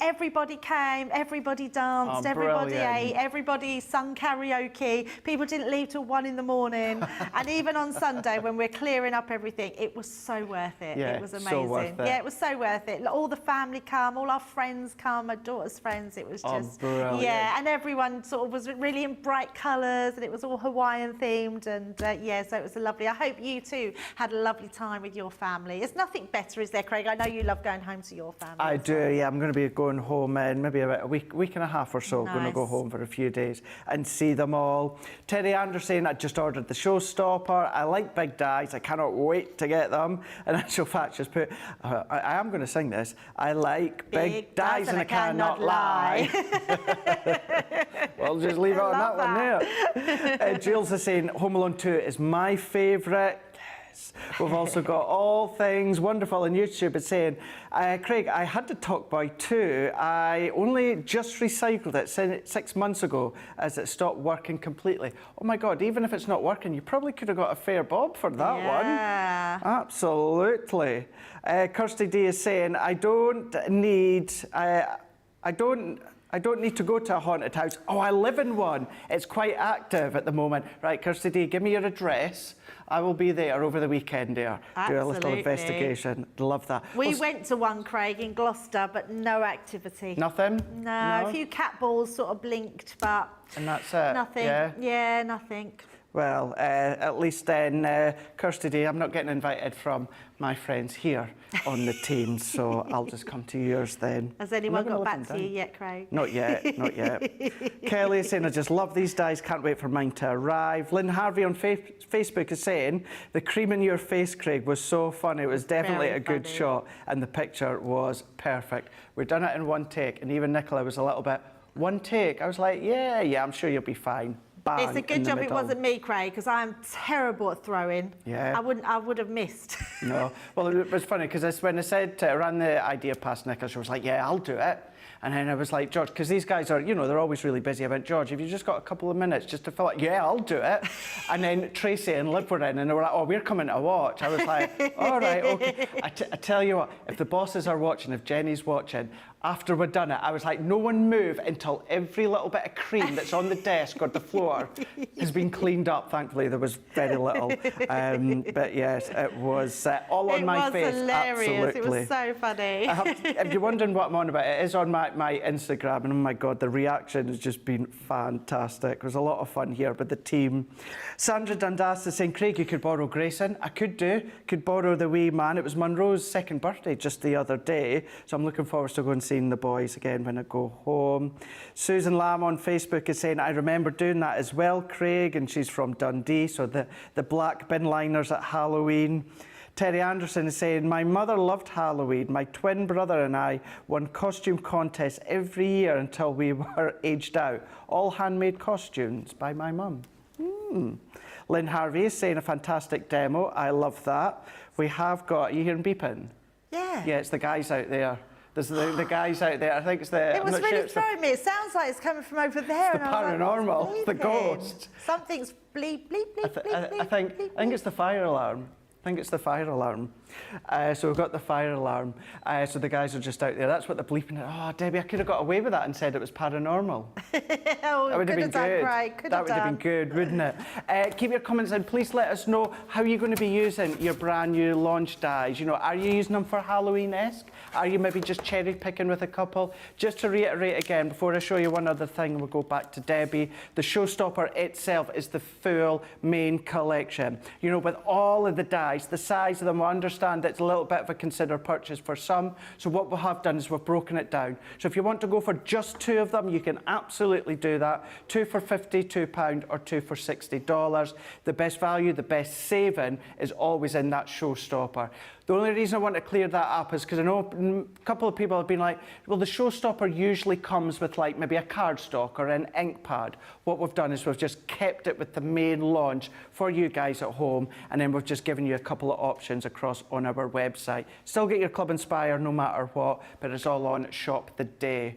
Speaker 2: Everybody came, everybody danced, everybody ate, everybody sung karaoke. People didn't leave till 1 in the morning. And even on Sunday, when we're clearing up everything, it was so worth it.
Speaker 1: Yeah,
Speaker 2: it was amazing.
Speaker 1: so worth it.
Speaker 2: Yeah, it was so worth it. All the family come, all our friends come, my daughter's friends. It was just, yeah, and everyone sort of was really in bright colours, and it was all Hawaiian themed, and yeah, so it was lovely. I hope you too had a lovely time with your family. There's nothing better, is there, Craig? I know you love going home to your family.
Speaker 1: I do, yeah. I'm going to be going home in maybe about a week and a half or so.
Speaker 2: Nice.
Speaker 1: Going to go home for a few days and see them all. Terry Anderson, I just ordered the Showstopper. I like big dies. I cannot wait to get them. And actual fact, just put, I am going to sing this. I like big dies and I cannot lie. Well, just leave it on that one there. Jules is saying Home Alone 2 is my favourite. We've also got All Things Wonderful on YouTube. It's saying, Craig, I had the Talk Boy 2. I only just recycled it 6 months ago as it stopped working completely. Oh my God, even if it's not working, you probably could have got a fair bob for that one. Absolutely. Kirsty D is saying, I don't need to go to a haunted house. Oh, I live in one. It's quite active at the moment. Right, Kirsty D, give me your address. I will be there over the weekend there.
Speaker 2: Absolutely.
Speaker 1: Do a little investigation. Love that.
Speaker 2: We went to one, Craig, in Gloucester, but no activity.
Speaker 1: Nothing?
Speaker 2: No, a few cat balls sort of blinked, but...
Speaker 1: And that's it?
Speaker 2: Nothing. Yeah, nothing.
Speaker 1: Well, at least then, Kirsty D, I'm not getting invited from my friends here on the team, so I'll just come to yours then.
Speaker 2: Has anyone got back to you yet, Craig?
Speaker 1: Not yet, not yet. Kelly is saying, I just love these dies, can't wait for mine to arrive. Lynn Harvey on Facebook is saying, the cream in your face, Craig, was so funny. It was definitely a good shot, and the picture was perfect. We've done it in one take, and even Nicola was a little bit, one take. I was like, yeah, I'm sure you'll be fine.
Speaker 2: It's a good job it wasn't me, Craig, because I'm terrible at throwing.
Speaker 1: Yeah.
Speaker 2: I would have missed.
Speaker 1: No. Well, it was funny because when I said, ran the idea past Nicola, she was like, yeah, I'll do it. And then I was like, George, because these guys are, they're always really busy. I went, George, have you just got a couple of minutes just to fill it? Yeah, I'll do it. And then Tracy and Liv were in and they were like, oh, we're coming to watch. I was like, all right, okay. I tell you what, if the bosses are watching, if Jenny's watching, after we'd done it, I was like, no one move until every little bit of cream that's on the desk or the floor has been cleaned up. Thankfully, there was very little. But yes, it was all on my face.
Speaker 2: It was hilarious.
Speaker 1: Absolutely.
Speaker 2: It was so funny.
Speaker 1: If you're wondering what I'm on about, it is on my Instagram, and oh my God, the reaction has just been fantastic. It was a lot of fun here with the team. Sandra Dundas is saying, Craig, you could borrow Grayson. I could borrow the wee man. It was Monroe's second birthday just the other day, so I'm looking forward to going seeing the boys again when I go home. Susan Lamb on Facebook is saying, I remember doing that as well, Craig, and she's from Dundee, so the black bin liners at Halloween. Terry Anderson is saying, my mother loved Halloween. My twin brother and I won costume contests every year until we were aged out. All handmade costumes by my mum. Lynn Harvey is saying, a fantastic demo. I love that. We have got, are you hearing beeping?
Speaker 2: Yeah.
Speaker 1: Yeah, it's the guys out there. There's the guys out there. I think it's the...
Speaker 2: It was really throwing me. It sounds like it's coming from over there.
Speaker 1: It's the paranormal. It's the ghost.
Speaker 2: Something's bleep, bleep, bleep, bleep, bleep.
Speaker 1: I think it's the fire alarm. So we've got the fire alarm. So the guys are just out there. That's what they're bleeping at. Oh, Debbie, I could have got away with that and said it was paranormal.
Speaker 2: Oh,
Speaker 1: that would have been good.
Speaker 2: That
Speaker 1: would have been good, wouldn't it? Keep your comments in. Please let us know how you're going to be using your brand new launch dies. You know, are you using them for Halloween-esque? Are you maybe just cherry picking with a couple? Just to reiterate again, before I show you one other thing, we'll go back to Debbie. The Showstopper itself is the full main collection. You know, with all of the dies, the size of them, we understand it's a little bit of a considered purchase for some. So what we have done is we've broken it down. So if you want to go for just 2 of them, you can absolutely do that. 2 for £52 or 2 for $60. The best value, the best saving is always in that Showstopper. The only reason I want to clear that up is because I know a couple of people have been like, well, the Showstopper usually comes with like maybe a cardstock or an ink pad. What we've done is we've just kept it with the main launch for you guys at home, and then we've just given you a couple of options across on our website. Still get your Club Inspire no matter what, but it's all on Shop the Day.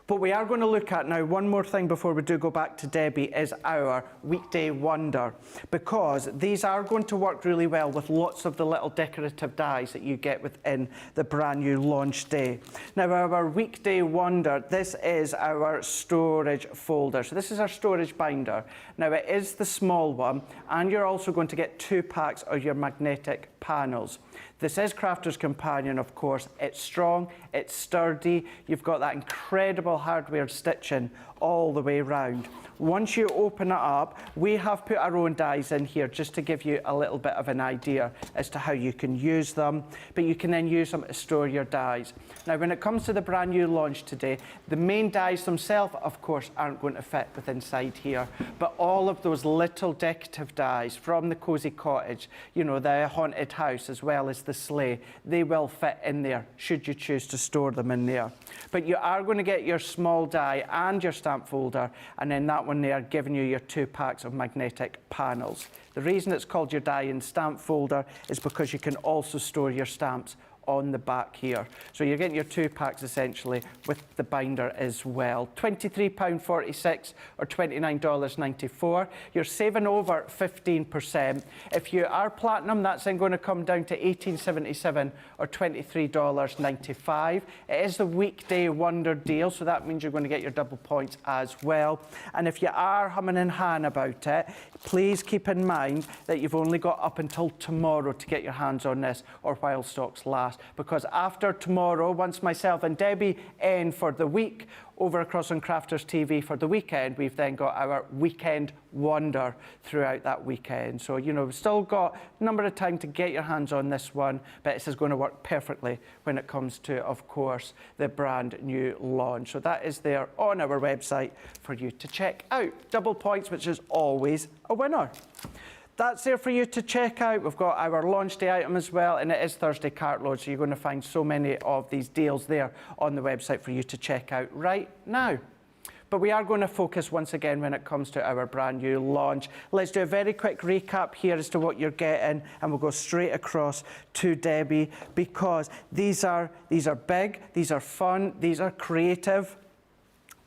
Speaker 1: But we are going to look at now, one more thing before we do go back to Debbie, is our Weekday Wonder, because these are going to work really well with lots of the little decorative dies that you get within the brand new launch day. Now, our Weekday Wonder, this is our storage folder. So this is our storage binder. Now, it is the small one, and you're also going to get 2 packs of your magnetic panels. This is Crafter's Companion, of course. It's strong, it's sturdy. You've got that incredible hardware stitching all the way around. Once you open it up, we have put our own dies in here just to give you a little bit of an idea as to how you can use them, but you can then use them to store your dies. Now, when it comes to the brand new launch today, the main dies themselves, of course, aren't going to fit with inside here, but all of those little decorative dies from the Cozy Cottage, you know, the haunted house, as well as the sleigh, they will fit in there, should you choose to store them in there. But you are going to get your small die and your stamp folder, and then that one there giving you your 2 packs of magnetic panels. The reason it's called your die and stamp folder is because you can also store your stamps on the back here. So you're getting your 2 packs essentially with the binder as well. £23.46 or $29.94. You're saving over 15%. If you are platinum, that's then going to come down to $18.77 or $23.95. It is the Weekday Wonder deal, so that means you're going to get your double points as well. And if you are humming and hawing about it, please keep in mind that you've only got up until tomorrow to get your hands on this, or while stocks last. Because after tomorrow, once myself and Debbie end for the week, over across on Crafters TV for the weekend, we've then got our Weekend Wonder throughout that weekend. So, you know, we've still got a number of time to get your hands on this one, but this is going to work perfectly when it comes to, of course, the brand new launch. So that is there on our website for you to check out. Double points, which is always a winner. That's there for you to check out. We've got our launch day item as well, and it is Thursday Cartload, so you're going to find so many of these deals there on the website for you to check out right now. But we are going to focus once again when it comes to our brand new launch. Let's do a very quick recap here as to what you're getting, and we'll go straight across to Debbie, because these are big, these are fun, these are creative.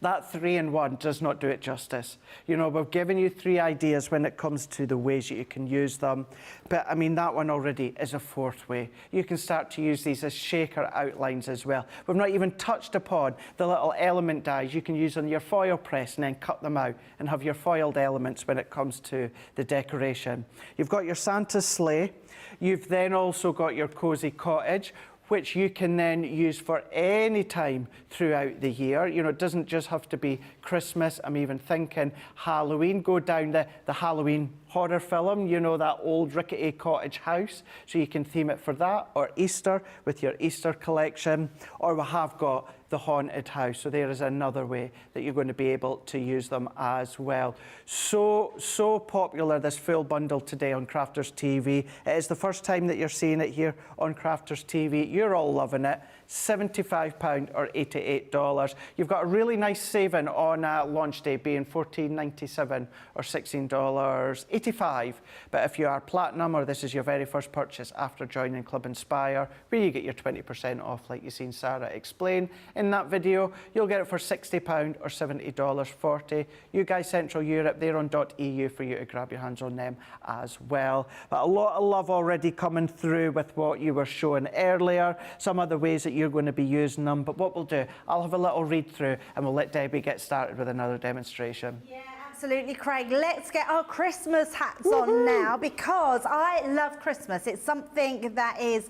Speaker 1: That 3-in-1 does not do it justice. You know, we've given you 3 ideas when it comes to the ways that you can use them. But I mean, that one already is a 4th way. You can start to use these as shaker outlines as well. We've not even touched upon the little element dies you can use on your foil press and then cut them out and have your foiled elements when it comes to the decoration. You've got your Santa's sleigh. You've then also got your cozy cottage, which you can then use for any time throughout the year. You know, it doesn't just have to be Christmas. I'm even thinking Halloween. Go down the Halloween horror film, you know, that old rickety cottage house. So you can theme it for that, or Easter with your Easter collection. Or we have got the haunted house. So there is another way that you're going to be able to use them as well. So popular, this full bundle today on Crafters TV. It is the first time that you're seeing it here on Crafters TV. You're all loving it. £75 or $88. You've got a really nice saving on launch day, being $14.97 or $16.85. But if you are platinum or this is your very first purchase after joining Club Inspire, where you get your 20% off, like you've seen Sarah explain in that video, you'll get it for £60 or $70.40. You guys, Central Europe, they're on .eu for you to grab your hands on them as well. But a lot of love already coming through with what you were showing earlier, some of the ways that you're going to be using them. But what we'll do, I'll have a little read through and we'll let Debbie get started with another demonstration.
Speaker 2: Yeah. Absolutely, Craig. Let's get our Christmas hats on now, because I love Christmas. It's something that is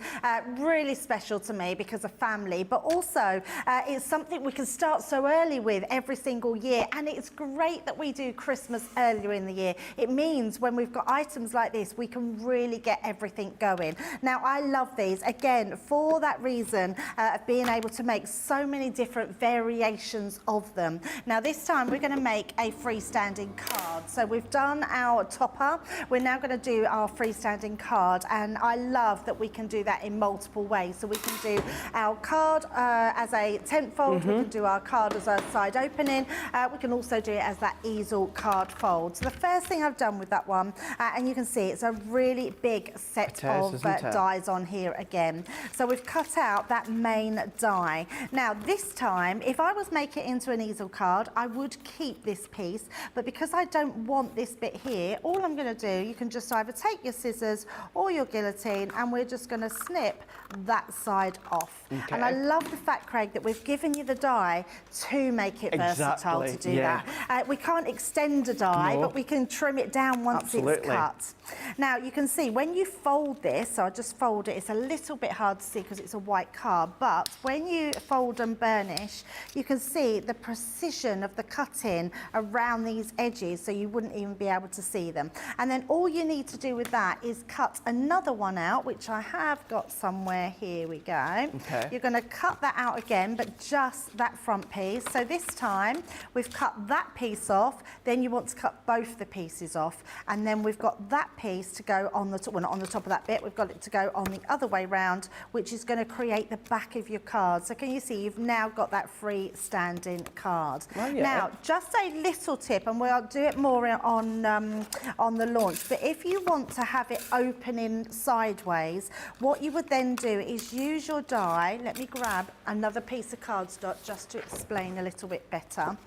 Speaker 2: really special to me because of family, but also it's something we can start so early with every single year, and it's great that we do Christmas earlier in the year. It means when we've got items like this, we can really get everything going. Now, I love these, again, for that reason of being able to make so many different variations of them. Now, this time we're going to make a freestanding card. So we've done our topper. We're now going to do our freestanding card, and I love that we can do that in multiple ways. So we can do our card as a tent fold. We can do our card as a side opening. We can also do it as that easel card fold. So the first thing I've done with that one, and you can see it's a really big set of dies on here again. So we've cut out that main die. Now this time, if I was making it into an easel card, I would keep this piece, but because I don't want this bit here, all I'm going to do, you can just either take your scissors or your guillotine, and we're just going to snip that side off. Okay. And I love the fact, Craig, that we've given you the die to make it versatile to do that. We can't extend a die, but we can trim it down once it's cut. Now you can see when you fold this, so I just fold it, it's a little bit hard to see because it's a white card, but when you fold and burnish, you can see the precision of the cutting around these edges, so you wouldn't even be able to see them. And then all you need to do with that is cut another one out, which I have got somewhere. Here we go. Okay. You're going to cut that out again, but just that front piece. So this time we've cut that piece off, then you want to cut both the pieces off, and then we've got that piece to go on the top, well, not on the top of that bit, we've got it to go on the other way round, which is going to create the back of your card. So can you see you've now got that freestanding card. Oh, yeah. Now, just a little tip, and we'll do it more on the launch, but if you want to have it opening sideways, what you would then do is use your die. Let me grab another piece of cardstock just to explain a little bit better.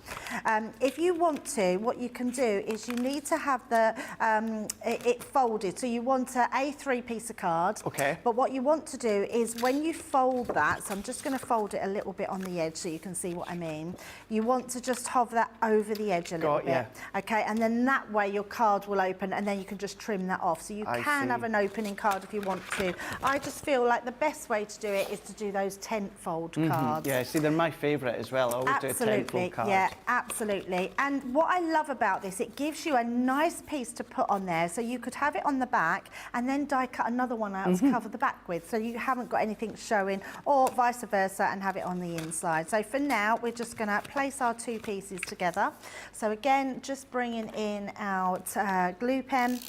Speaker 2: If you want to, what you can do is you need to have the it folded. So you want an A3 piece of card. Okay. But what you want to do is when you fold that, so I'm just going to fold it a little bit on the edge so you can see what I mean. You want to just hover that over the edge a little bit. Okay, and then that way your card will open, and then you can just trim that off. So you can have an opening card if you want to. I just feel like the best way to do it is to do those tent fold cards.
Speaker 1: Yeah, see, they're my favourite as well. I always do a tent fold card.
Speaker 2: Yeah, absolutely. And what I love about this, it gives you a nice piece to put on there. So you could have it on the back and then die cut another one out to cover the back with, so you haven't got anything showing, or vice versa, and have it on the inside. So for now, we're just going to place our two pieces together. So again, just bringing in our glue pen,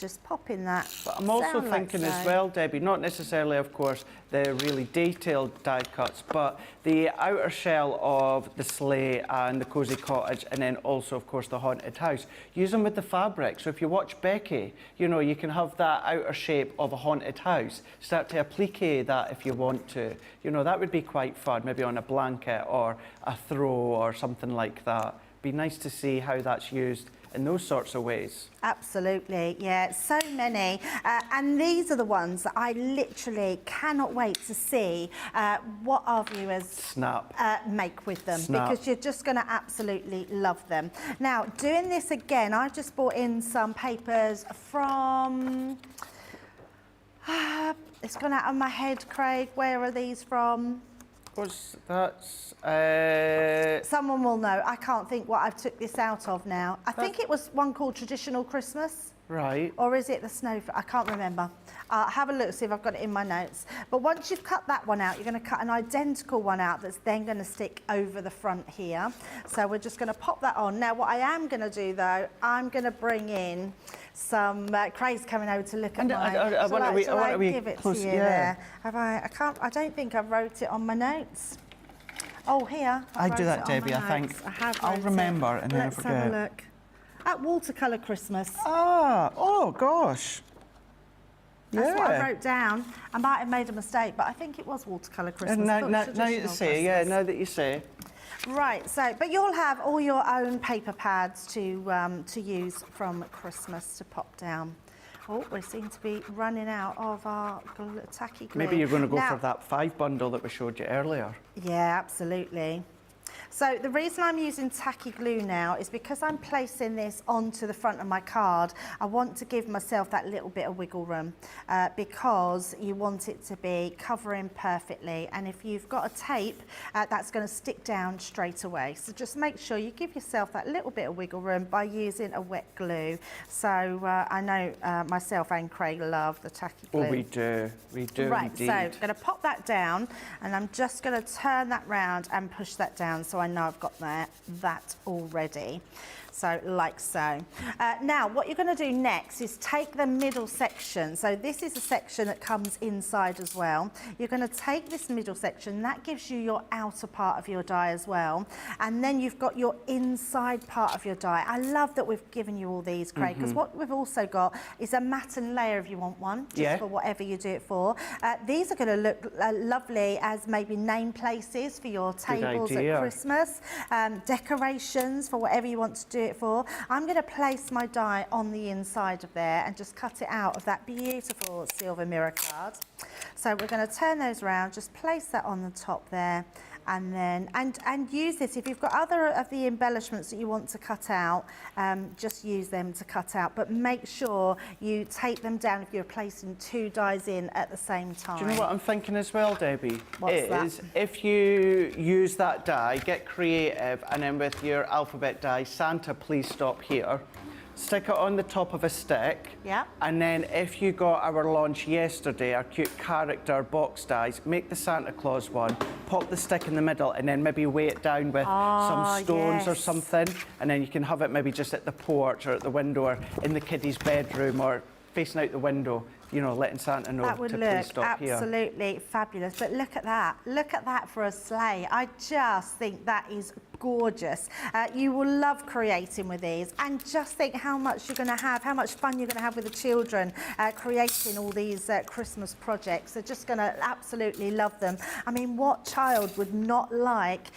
Speaker 2: just popping that.
Speaker 1: But I'm also
Speaker 2: down like
Speaker 1: thinking as
Speaker 2: so.
Speaker 1: well, Debbie, not necessarily, of course, the really detailed die cuts, but the outer shell of the sleigh and the cosy cottage, and then also, of course, the haunted house. Use them with the fabric. So if you watch Becky, you know, you can have that outer shape of a haunted house. Start to applique that if you want to. You know, that would be quite fun, maybe on a blanket or a throw or something like that. Be nice to see how that's used in those sorts of ways.
Speaker 2: Absolutely, yeah, so many. And these are the ones that I literally cannot wait to see what our viewers make with them. Because you're just going to absolutely love them. Now, doing this again, I just brought in some papers from... it's gone out of my head, Craig. Where are these from? Someone will know. I can't think what I've took this out of now. I think it was one called Traditional Christmas.
Speaker 1: Right.
Speaker 2: Or is it the Snow? I can't remember. Have a look, see if I've got it in my notes. But once you've cut that one out, you're going to cut an identical one out that's then going to stick over the front here. So we're just going to pop that on. Now, what I am going to do, though, I'm going to bring in some... Craig's coming over to look at mine.
Speaker 1: I want to
Speaker 2: give it
Speaker 1: close,
Speaker 2: to you there. Have I can't... I don't think I've wrote it on my notes. Oh, here.
Speaker 1: I do that, Debbie, I think. I'll remember and then I forget.
Speaker 2: Let's have a look. At Watercolour Christmas.
Speaker 1: Ah, oh gosh.
Speaker 2: That's what I wrote down. I might have made a mistake, but I think it was Watercolour Christmas.
Speaker 1: Now you say, yeah, now that you say.
Speaker 2: Right, so, but you'll have all your own paper pads to use from Christmas to pop down. Oh, we seem to be running out of our tacky glue.
Speaker 1: Maybe you're going to go for that 5 bundle that we showed you earlier.
Speaker 2: Yeah, absolutely. So the reason I'm using tacky glue now is because I'm placing this onto the front of my card. I want to give myself that little bit of wiggle room because you want it to be covering perfectly. And if you've got a tape, that's going to stick down straight away. So just make sure you give yourself that little bit of wiggle room by using a wet glue. So I know myself and Craig love the tacky glue.
Speaker 1: Oh, we do
Speaker 2: right,
Speaker 1: indeed.
Speaker 2: So I'm going to pop that down and I'm just going to turn that round and push that down so I know I've got that already. So like so. Now what you're going to do next is take the middle section. So this is a section that comes inside as well. You're going to take this middle section, that gives you your outer part of your die as well. And then you've got your inside part of your die. I love that we've given you all these, Craig, because what we've also got is a matte and layer if you want one, just for whatever you do it for. These are going to look lovely as maybe name places for your tables at Christmas, decorations for whatever you want to do it for. I'm going to place my die on the inside of there and just cut it out of that beautiful silver mirror card. So we're going to turn those around, just place that on the top there, and then and use this. If you've got other of the embellishments that you want to cut out, just use them to cut out, but make sure you take them down if you're placing 2 dies in at the same time.
Speaker 1: Do you know what I'm thinking as well, Debbie?
Speaker 2: What's that?
Speaker 1: If you use that die, get creative, and then with your alphabet die, Santa, please stop here. Stick it on the top of a stick.
Speaker 2: Yeah.
Speaker 1: And then if you got our launch yesterday, our cute character box dies, make the Santa Claus one, pop the stick in the middle, and then maybe weigh it down with some stones or something. And then you can have it maybe just at the porch or at the window or in the kiddies' bedroom or facing out the window, you know, letting Santa know to please stop here.
Speaker 2: That would look absolutely fabulous. But look at that. Look at that for a sleigh. I just think that is gorgeous. You will love creating with these, and just think how much you're going to have, how much fun you're going to have with the children creating all these Christmas projects. They're just going to absolutely love them. I mean, what child would not like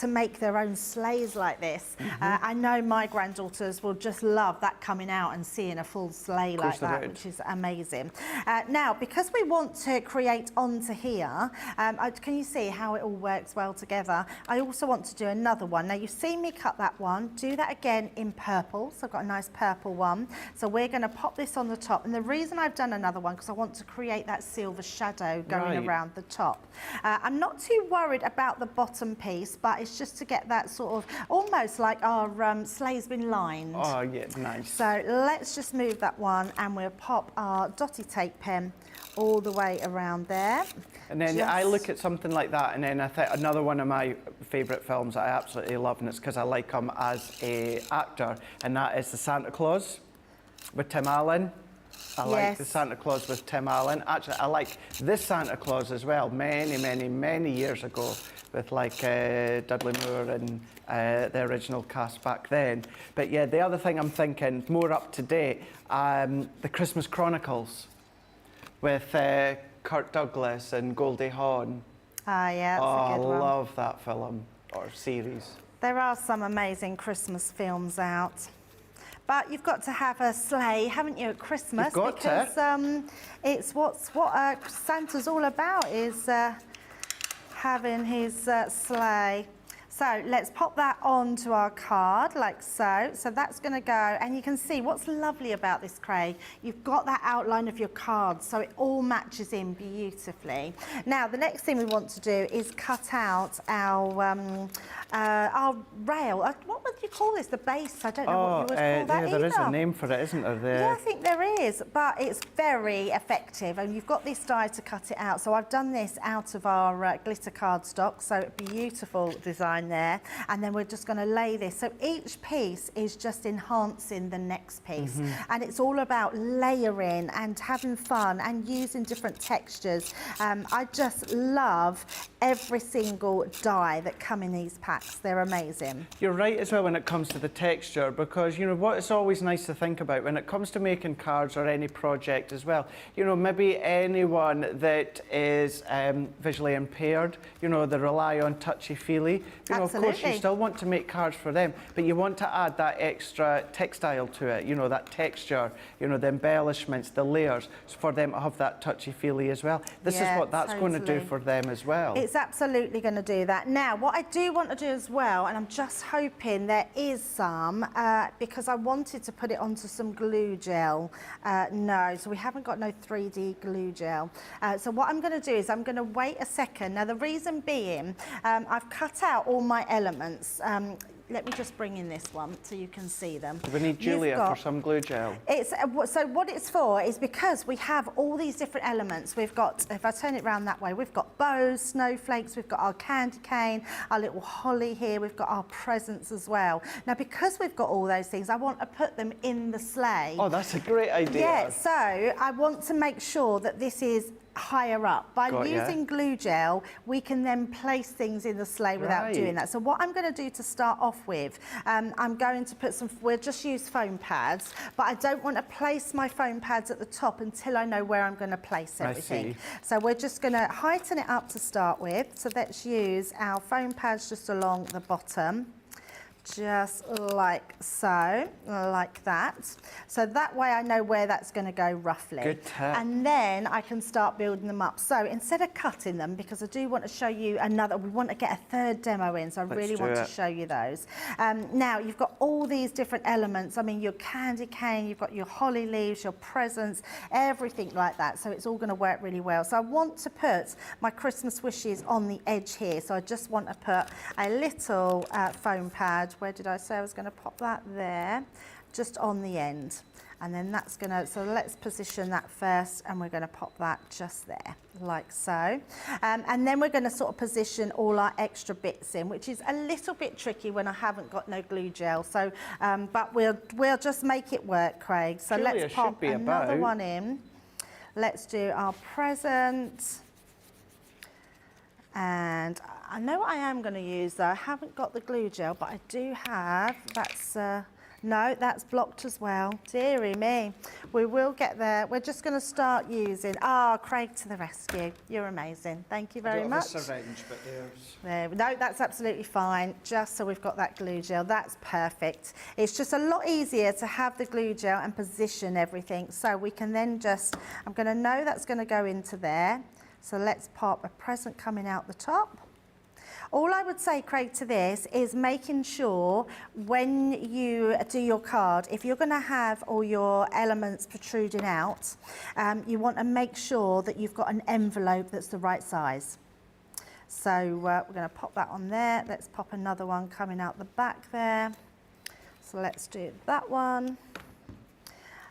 Speaker 2: to make their own sleighs like this? I know my granddaughters will just love that coming out and seeing a full sleigh like that, which is amazing. Now, because we want to create onto here, can you see how it all works well together? I also want to do another one. Now, you've seen me cut that one. Do that again in purple. So I've got a nice purple one. So we're going to pop this on the top. And the reason I've done another one, because I want to create that silver shadow going around the top. I'm not too worried about the bottom piece, but it's just to get that sort of, almost like our sleigh's been lined.
Speaker 1: Oh, yeah, nice.
Speaker 2: So let's just move that one and we'll pop our dotty tape pen all the way around there.
Speaker 1: And then I look at something like that, and then I think another one of my favourite films that I absolutely love, and it's because I like him as an actor, and that is The Santa Claus with Tim Allen. I like the Santa Claus with Tim Allen. Actually, I like this Santa Claus as well, many years ago, with like Dudley Moore and the original cast back then. But yeah, the other thing I'm thinking, more up to date, the Christmas Chronicles with Kirk Douglas and Goldie Hawn.
Speaker 2: Ah, yeah, that's a good one.
Speaker 1: I love that film or series.
Speaker 2: There are some amazing Christmas films out. But you've got to have a sleigh, haven't you, at Christmas?
Speaker 1: You've got
Speaker 2: because it's what Santa's all about, is having his sleigh. So let's pop that onto our card like so. So that's going to go, and you can see what's lovely about this, Craig. You've got that outline of your card, so it all matches in beautifully. Now, the next thing we want to do is cut out our rail. What would you call this? The base? I don't know what you would call that either.
Speaker 1: There is a name for it, isn't there?
Speaker 2: Yeah, I think there is, but it's very effective, and you've got this die to cut it out. So I've done this out of our glitter cardstock, so beautiful design there, and then we're just going to lay this. So each piece is just enhancing the next piece, and it's all about layering and having fun and using different textures. I just love every single die that come in these packs. They're amazing.
Speaker 1: You're right as well when it comes to the texture, because you know what, it's always nice to think about when it comes to making cards or any project as well. You know, maybe anyone that is visually impaired, you know, they rely on touchy-feely. You know, of course, you still want to make cards for them, but you want to add that extra textile to it, you know, that texture, you know, the embellishments, the layers, for them to have that touchy-feely as well. This is what that's going to do for them as well.
Speaker 2: It's absolutely going to do that. Now, what I do want to do as well, and I'm just hoping there is some, because I wanted to put it onto some glue gel. No, so we haven't got no 3D glue gel. So what I'm going to do is I'm going to wait a second. Now, the reason being, I've cut out all my elements. Let me just bring in this one so you can see them.
Speaker 1: We need Julia for some glue gel.
Speaker 2: So what it's for is because we have all these different elements. We've got, if I turn it around that way, we've got bows, snowflakes, we've got our candy cane, our little holly here, we've got our presents as well. Now, because we've got all those things, I want to put them in the sleigh.
Speaker 1: Oh, that's a great idea.
Speaker 2: Yeah, so I want to make sure that this is higher up. By using glue gel, we can then place things in the sleigh without doing that. So what I'm going to do to start off with, I'm going to put some, we'll just use foam pads, but I don't want to place my foam pads at the top until I know where I'm going to place everything. So we're just going to heighten it up to start with. So let's use our foam pads just along the bottom. Just like so, like that. So that way I know where that's going to go roughly.
Speaker 1: Good tip.
Speaker 2: And then I can start building them up. So instead of cutting them, because I do want to show you another, we want to get a third demo in, so I really want to show you those. Now, you've got all these different elements. I mean, your candy cane, you've got your holly leaves, your presents, everything like that. So it's all going to work really well. So I want to put my Christmas wishes on the edge here. So I just want to put a little foam pad. Where did I say I was going to pop that? There, just on the end. And then that's going to, so let's position that first, and we're going to pop that just there, like so. And then we're going to sort of position all our extra bits in, which is a little bit tricky when I haven't got no glue gel. So, but we'll just make it work, Craig. So
Speaker 1: Julia,
Speaker 2: let's pop another one in. Let's do our present. And I know what I am going to use though. I haven't got the glue gel, but I do have, that's, no, that's blocked as well. Dearie me. We will get there. We're just going to start using, Craig to the rescue. You're amazing. Thank you very much. No, that's absolutely fine. Just so we've got that glue gel. That's perfect. It's just a lot easier to have the glue gel and position everything. So we can then just, I'm going to know that's going to go into there. So let's pop a present coming out the top. All I would say, Craig, to this is making sure when you do your card, if you're going to have all your elements protruding out, you want to make sure that you've got an envelope that's the right size. So we're going to pop that on there. Let's pop another one coming out the back there. So let's do that one.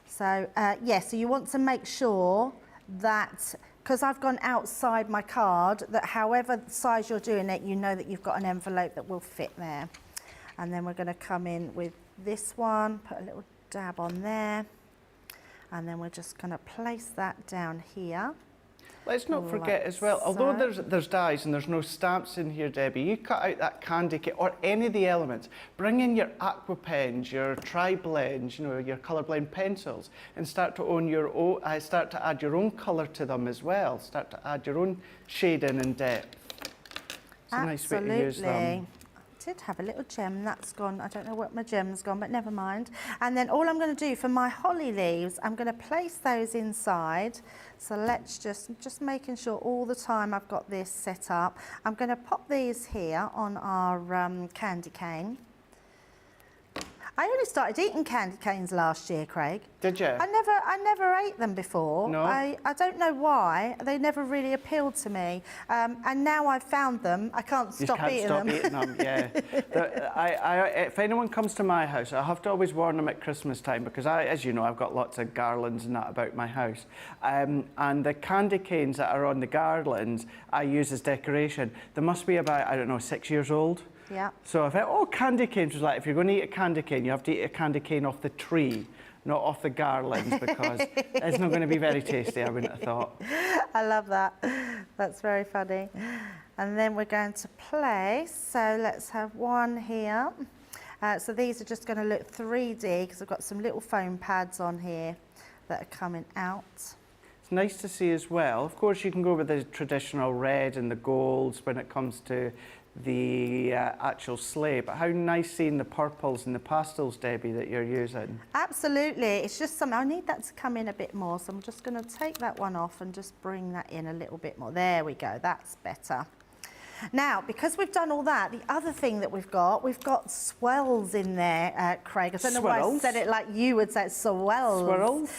Speaker 2: So, so you want to make sure that, because I've gone outside my card, that however size you're doing it, you know that you've got an envelope that will fit there. And then we're going to come in with this one, put a little dab on there. And then we're just going to place that down here.
Speaker 1: Let's not forget as well, although there's dies and there's no stamps in here, Debbie, you cut out that candy cane or any of the elements. Bring in your aqua pens, your tri-blends, you know, your colour blend pencils, and start to own your own, start to add your own colour to them as well. Start to add your own shading and depth. It's a nice way to use them.
Speaker 2: I did have a little gem, that's gone. I don't know what my gem's gone, but never mind. And then all I'm going to do for my holly leaves, I'm going to place those inside. So let's just making sure all the time I've got this set up. I'm going to pop these here on our candy cane. I only started eating candy canes last year, Craig.
Speaker 1: Did you?
Speaker 2: I never ate them before.
Speaker 1: No?
Speaker 2: I don't know why. They never really appealed to me. And now I've found them, I can't stop eating them.
Speaker 1: You can't stop eating them, yeah. If anyone comes to my house, I have to always warn them at Christmas time because, as you know, I've got lots of garlands and that about my house. And the candy canes that are on the garlands, I use as decoration. They must be about, I don't know, 6 years old.
Speaker 2: Yeah.
Speaker 1: So if candy canes was like, if you're going to eat a candy cane, you have to eat a candy cane off the tree, not off the garlands, because it's not going to be very tasty, I wouldn't have thought.
Speaker 2: I love that. That's very funny. And then we're going to place, so let's have one here. So these are just going to look 3D because I've got some little foam pads on here that are coming out.
Speaker 1: It's nice to see as well. Of course, you can go with the traditional red and the golds when it comes to the actual sleigh, but how nice seeing the purples and the pastels, Debbie, that you're using.
Speaker 2: Absolutely, it's just something, I need that to come in a bit more, so I'm just going to take that one off and just bring that in a little bit more. There we go, that's better. Now, because we've done all that, the other thing that we've got swells in there, Craig. I don't know why I said it like you would say, swells.
Speaker 1: Swirls?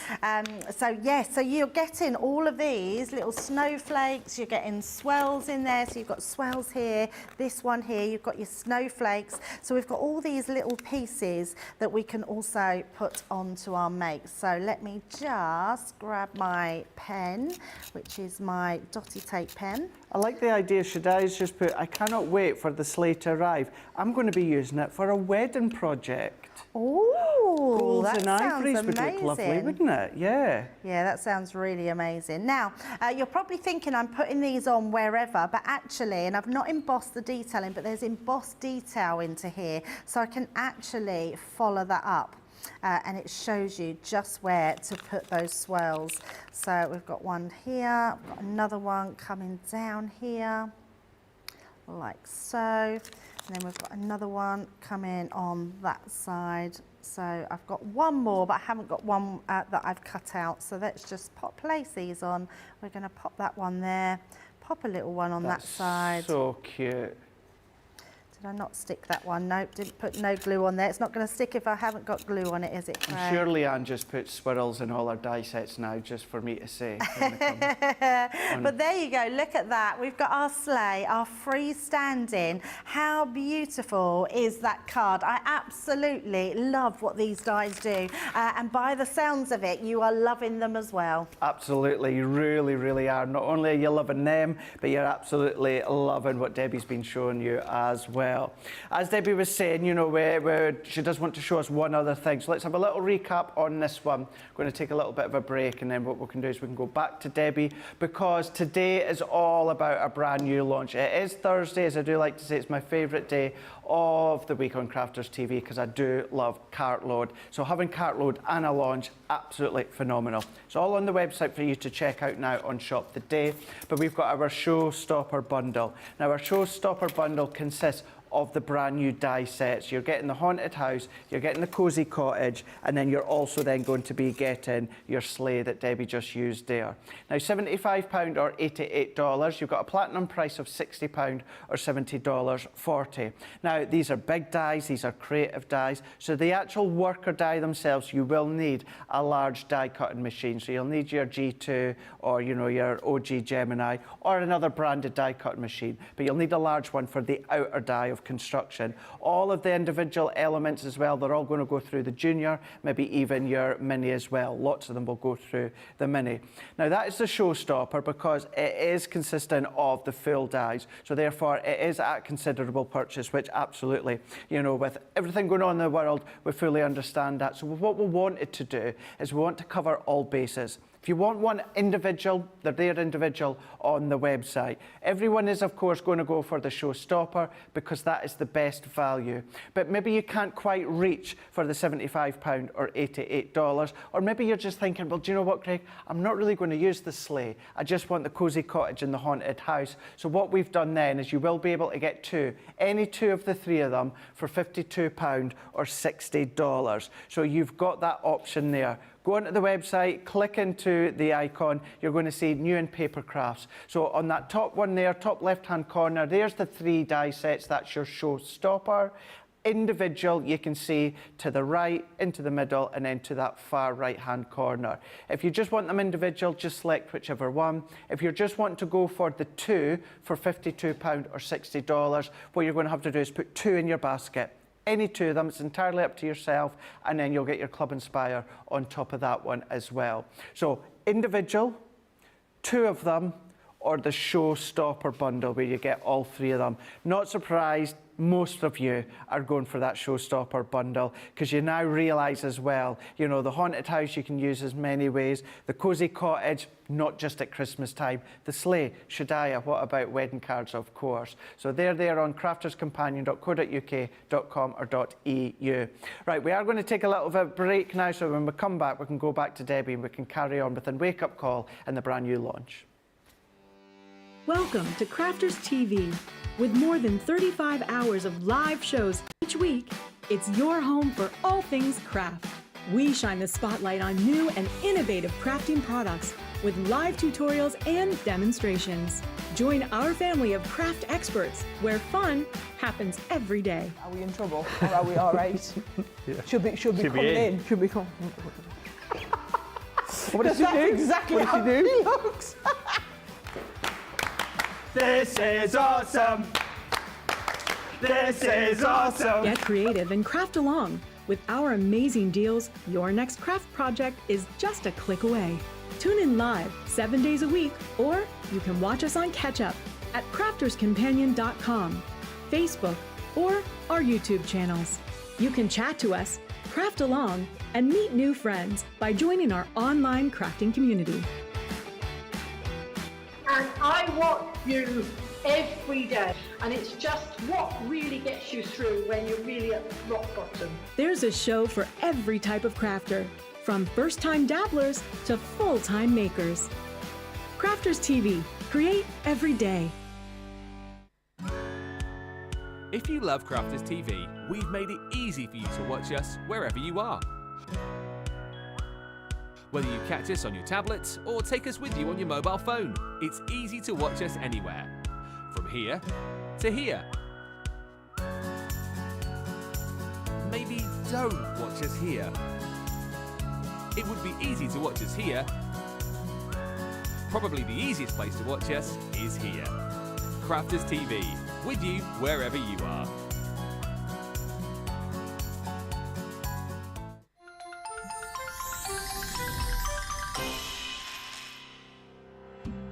Speaker 2: So you're getting all of these little snowflakes, you're getting swells in there, so you've got swells here, this one here, you've got your snowflakes. So we've got all these little pieces that we can also put onto our make. So let me just grab my pen, which is my dotty tape pen.
Speaker 1: I like the idea, Shadai's just put, I cannot wait for the sleigh to arrive. I'm going to be using it for a wedding project.
Speaker 2: Oh,
Speaker 1: Golds
Speaker 2: that
Speaker 1: and
Speaker 2: sounds
Speaker 1: ivories
Speaker 2: amazing.
Speaker 1: would look lovely, wouldn't it? Yeah.
Speaker 2: Yeah, that sounds really amazing. Now, you're probably thinking I'm putting these on wherever, but actually, and I've not embossed the detailing, but there's embossed detail into here, so I can actually follow that up. And it shows you just where to put those swirls. So we've got one here, we've got another one coming down here, like so. And then we've got another one coming on that side. So I've got one more, but I haven't got one that I've cut out. So let's just place these on. We're going to pop that one there, pop a little one on that side.
Speaker 1: So cute.
Speaker 2: Did I not stick that one? Nope, didn't put no glue on there. It's not going to stick if I haven't got glue on it, is it, Craig?
Speaker 1: I'm sure Leanne just put swirls in all her die sets now, just for me to say.
Speaker 2: But there you go, look at that. We've got our sleigh, our freestanding. How beautiful is that card? I absolutely love what these dies do. And by the sounds of it, you are loving them as well.
Speaker 1: Absolutely, you really, really are. Not only are you loving them, but you're absolutely loving what Debbie's been showing you as well. As Debbie was saying, you know, she does want to show us one other thing. So let's have a little recap on this one. We're going to take a little bit of a break, and then what we can do is we can go back to Debbie, because today is all about a brand new launch. It is Thursday, as I do like to say. It's my favourite day of the week on Crafters TV because I do love Cartload. So having Cartload and a launch, absolutely phenomenal. It's all on the website for you to check out now on Shop the Day. But we've got our Showstopper bundle. Now, our Showstopper bundle consists of the brand new die sets. You're getting the haunted house, you're getting the cozy cottage, and then you're also then going to be getting your sleigh that Debbie just used there. Now, £75 or $88. You've got a platinum price of £60 or $70.40. Now, these are big dies, these are creative dies. So the actual worker die themselves, you will need a large die cutting machine. So you'll need your G2 or, you know, your OG Gemini or another branded die cutting machine. But you'll need a large one for the outer die, of massive construction. All of the individual elements as well, they're all going to go through the junior, maybe even your mini as well. Lots of them will go through the mini. Now that is the Showstopper because it is consistent of the full dies, so therefore it is at considerable purchase, which absolutely, you know, with everything going on in the world, we fully understand that. So what we wanted to do is we want to cover all bases. If you want one individual, they're there individual on the website. Everyone is, of course, going to go for the Showstopper because that is the best value. But maybe you can't quite reach for the £75 or $88. Or maybe you're just thinking, well, do you know what, Craig? I'm not really going to use the Sleigh. I just want the cosy cottage and the haunted house. So what we've done then is you will be able to get two, any two of the three of them for £52 or $60. So you've got that option there. Go onto the website, click into the icon, you're going to see new and paper crafts. So on that top one there, top left-hand corner, there's the 3 die sets, that's your Showstopper. Individual, you can see to the right, into the middle, and then to that far right-hand corner. If you just want them individual, just select whichever one. If you're just wanting to go for the 2 for £52 or $60, what you're going to have to do is put 2 in your basket. Any 2 of them, it's entirely up to yourself, and then you'll get your Club Inspire on top of that one as well. So individual, 2 of them, or the Showstopper bundle where you get all 3 of them. Not surprised, most of you are going for that Showstopper bundle because you now realise as well, you know, the haunted house you can use as many ways, the cosy cottage, not just at Christmas time, the Sleigh, Shadaya, what about wedding cards, of course. So they're there on crafterscompanion.co.uk.com or .eu. Right, we are going to take a little bit of break now, so when we come back, we can go back to Debbie and we can carry on with the wake-up call and the brand new launch.
Speaker 14: Welcome to Crafters TV. With more than 35 hours of live shows each week, it's your home for all things craft. We shine the spotlight on new and innovative crafting products with live tutorials and demonstrations. Join our family of craft experts where fun happens every day.
Speaker 3: Are we in trouble or are we all right? Yeah. Should be coming in. Should be coming. What does she do? Exactly how he looks.
Speaker 1: This is awesome! This is awesome!
Speaker 14: Get creative and craft along. With our amazing deals, your next craft project is just a click away. Tune in live 7 days a week, or you can watch us on Catch Up at crafterscompanion.com, Facebook, or our YouTube channels. You can chat to us, craft along, and meet new friends by joining our online crafting community.
Speaker 9: And I watch you every day, and it's just what really gets you through when you're really at rock bottom.
Speaker 14: There's a show for every type of crafter, from first-time dabblers to full-time makers. Crafters TV, create every day.
Speaker 4: If you love Crafters TV, we've made it easy for you to watch us wherever you are. Whether you catch us on your tablet or take us with you on your mobile phone, it's easy to watch us anywhere. From here to here. Maybe don't watch us here. It would be easy to watch us here. Probably the easiest place to watch us is here. Crafters TV, with you wherever you are.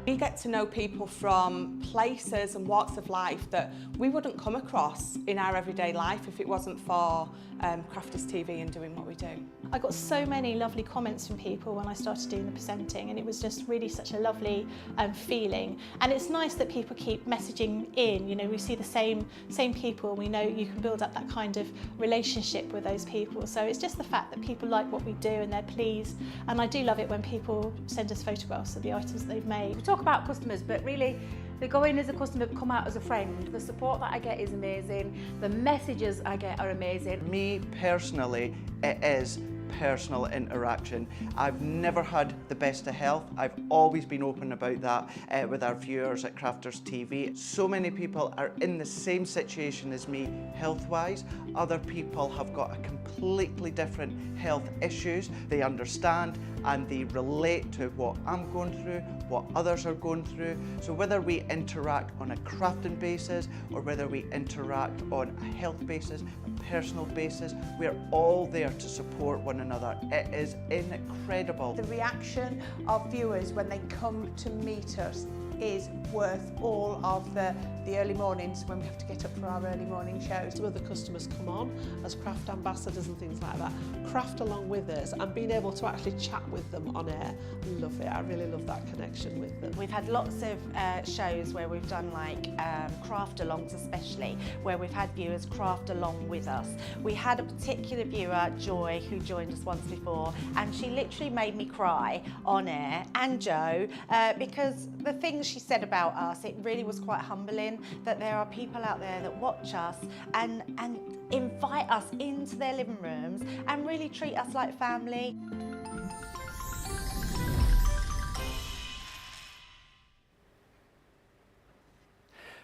Speaker 5: We get to know people from places and walks of life that we wouldn't come across in our everyday life if it wasn't for Crafters TV and doing what we do.
Speaker 7: I got so many lovely comments from people when I started doing the presenting, and it was just really such a lovely feeling. And it's nice that people keep messaging in. You know, we see the same people. We know you can build up that kind of relationship with those people. So it's just the fact that people like what we do and they're pleased. And I do love it when people send us photographs of the items that they've made.
Speaker 9: We talk about customers, but really they go in as a customer, come out as a friend. The support that I get is amazing. The messages I get are amazing.
Speaker 1: Me personally, it is personal interaction. I've never had the best of health. I've always been open about that with our viewers at Crafters TV. So many people are in the same situation as me health-wise. Other people have got a completely different health issues. They understand and they relate to what I'm going through, what others are going through. So whether we interact on a crafting basis or whether we interact on a health basis, a personal basis, we're all there to support one another. It is incredible.
Speaker 5: The reaction of viewers when they come to meet us is worth all of the early mornings when we have to get up for our early morning shows.
Speaker 13: Some of the customers come on as craft ambassadors and things like that, craft along with us, and being able to actually chat with them on air. I love it. I really love that connection with them.
Speaker 2: We've had lots of shows where we've done like craft alongs, especially where we've had viewers craft along with us. We had a particular viewer, Joy, who joined us once before, and she literally made me cry on air, and Joe, because the things she said about us, it really was quite humbling that there are people out there that watch us and invite us into their living rooms and really treat us like family.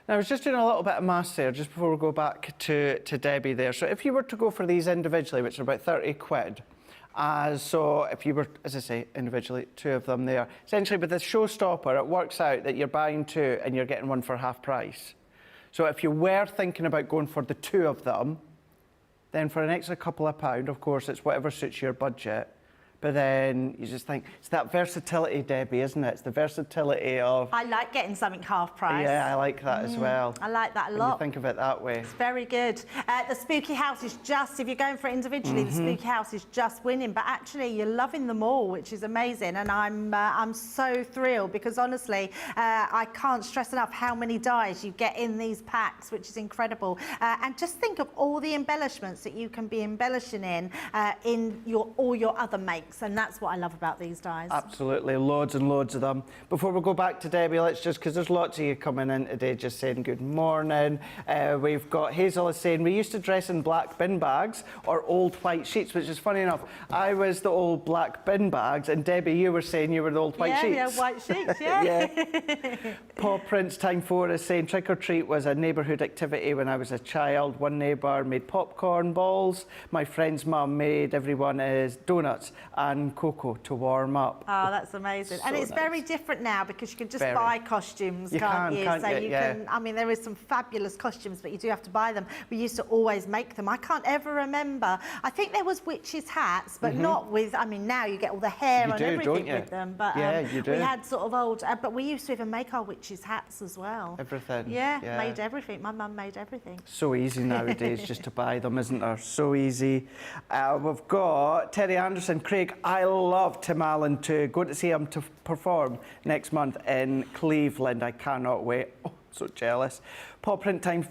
Speaker 1: Now, I was just doing a little bit of maths there just before we go back to Debbie there. So if you were to go for these individually, which are about 30 quid, so if you were, as I say, individually, 2 of them there, essentially with the Showstopper, it works out that you're buying 2 and you're getting 1 for half price. So if you were thinking about going for the 2 of them, then for an extra couple of pound, of course, it's whatever suits your budget. But then you just think, it's that versatility, Debbie, isn't it? It's the versatility of...
Speaker 2: I like getting something half price.
Speaker 1: Yeah, I like that as well.
Speaker 2: I like that a
Speaker 1: when
Speaker 2: lot.
Speaker 1: you think of it that way.
Speaker 2: It's very good. The Spooky House is just, if you're going for it individually, the Spooky House is just winning. But actually, you're loving them all, which is amazing. And I'm so thrilled because honestly, I can't stress enough how many dies you get in these packs, which is incredible. And just think of all the embellishments that you can be embellishing in all your other makes. And that's what I love about these dies.
Speaker 1: Absolutely, loads and loads of them. Before we go back to Debbie, let's just, because there's lots of you coming in today just saying good morning. We've got Hazel is saying, we used to dress in black bin bags or old white sheets, which is funny enough. I was the old black bin bags, and Debbie, you were saying you were the old white sheets.
Speaker 2: Yeah, white sheets, yeah.
Speaker 1: Yeah. Paul Prince Time 4 is saying, trick or treat was a neighbourhood activity when I was a child. One neighbour made popcorn balls. My friend's mum made everyone donuts and cocoa to warm up.
Speaker 2: Oh, that's amazing.
Speaker 1: So
Speaker 2: and it's
Speaker 1: nice.
Speaker 2: very different now because you can just buy costumes, can't you?
Speaker 1: Can't you?
Speaker 2: Can, I mean, there is some fabulous costumes, but you do have to buy them. We used to always make them. I can't ever remember. I think there was witches' hats, but not with, I mean, now you get all the hair and everything with them. But
Speaker 1: yeah, you do.
Speaker 2: We had sort of old, but we used to even make our witches' hats as well.
Speaker 1: Everything.
Speaker 2: Yeah, made everything. My mum made everything.
Speaker 1: So easy nowadays just to buy them, isn't there? So easy. We've got Terry Anderson. Craig, I love Tim Allen too. Going to see him to perform next month in Cleveland. I cannot wait. Oh, so jealous. Paul Print Time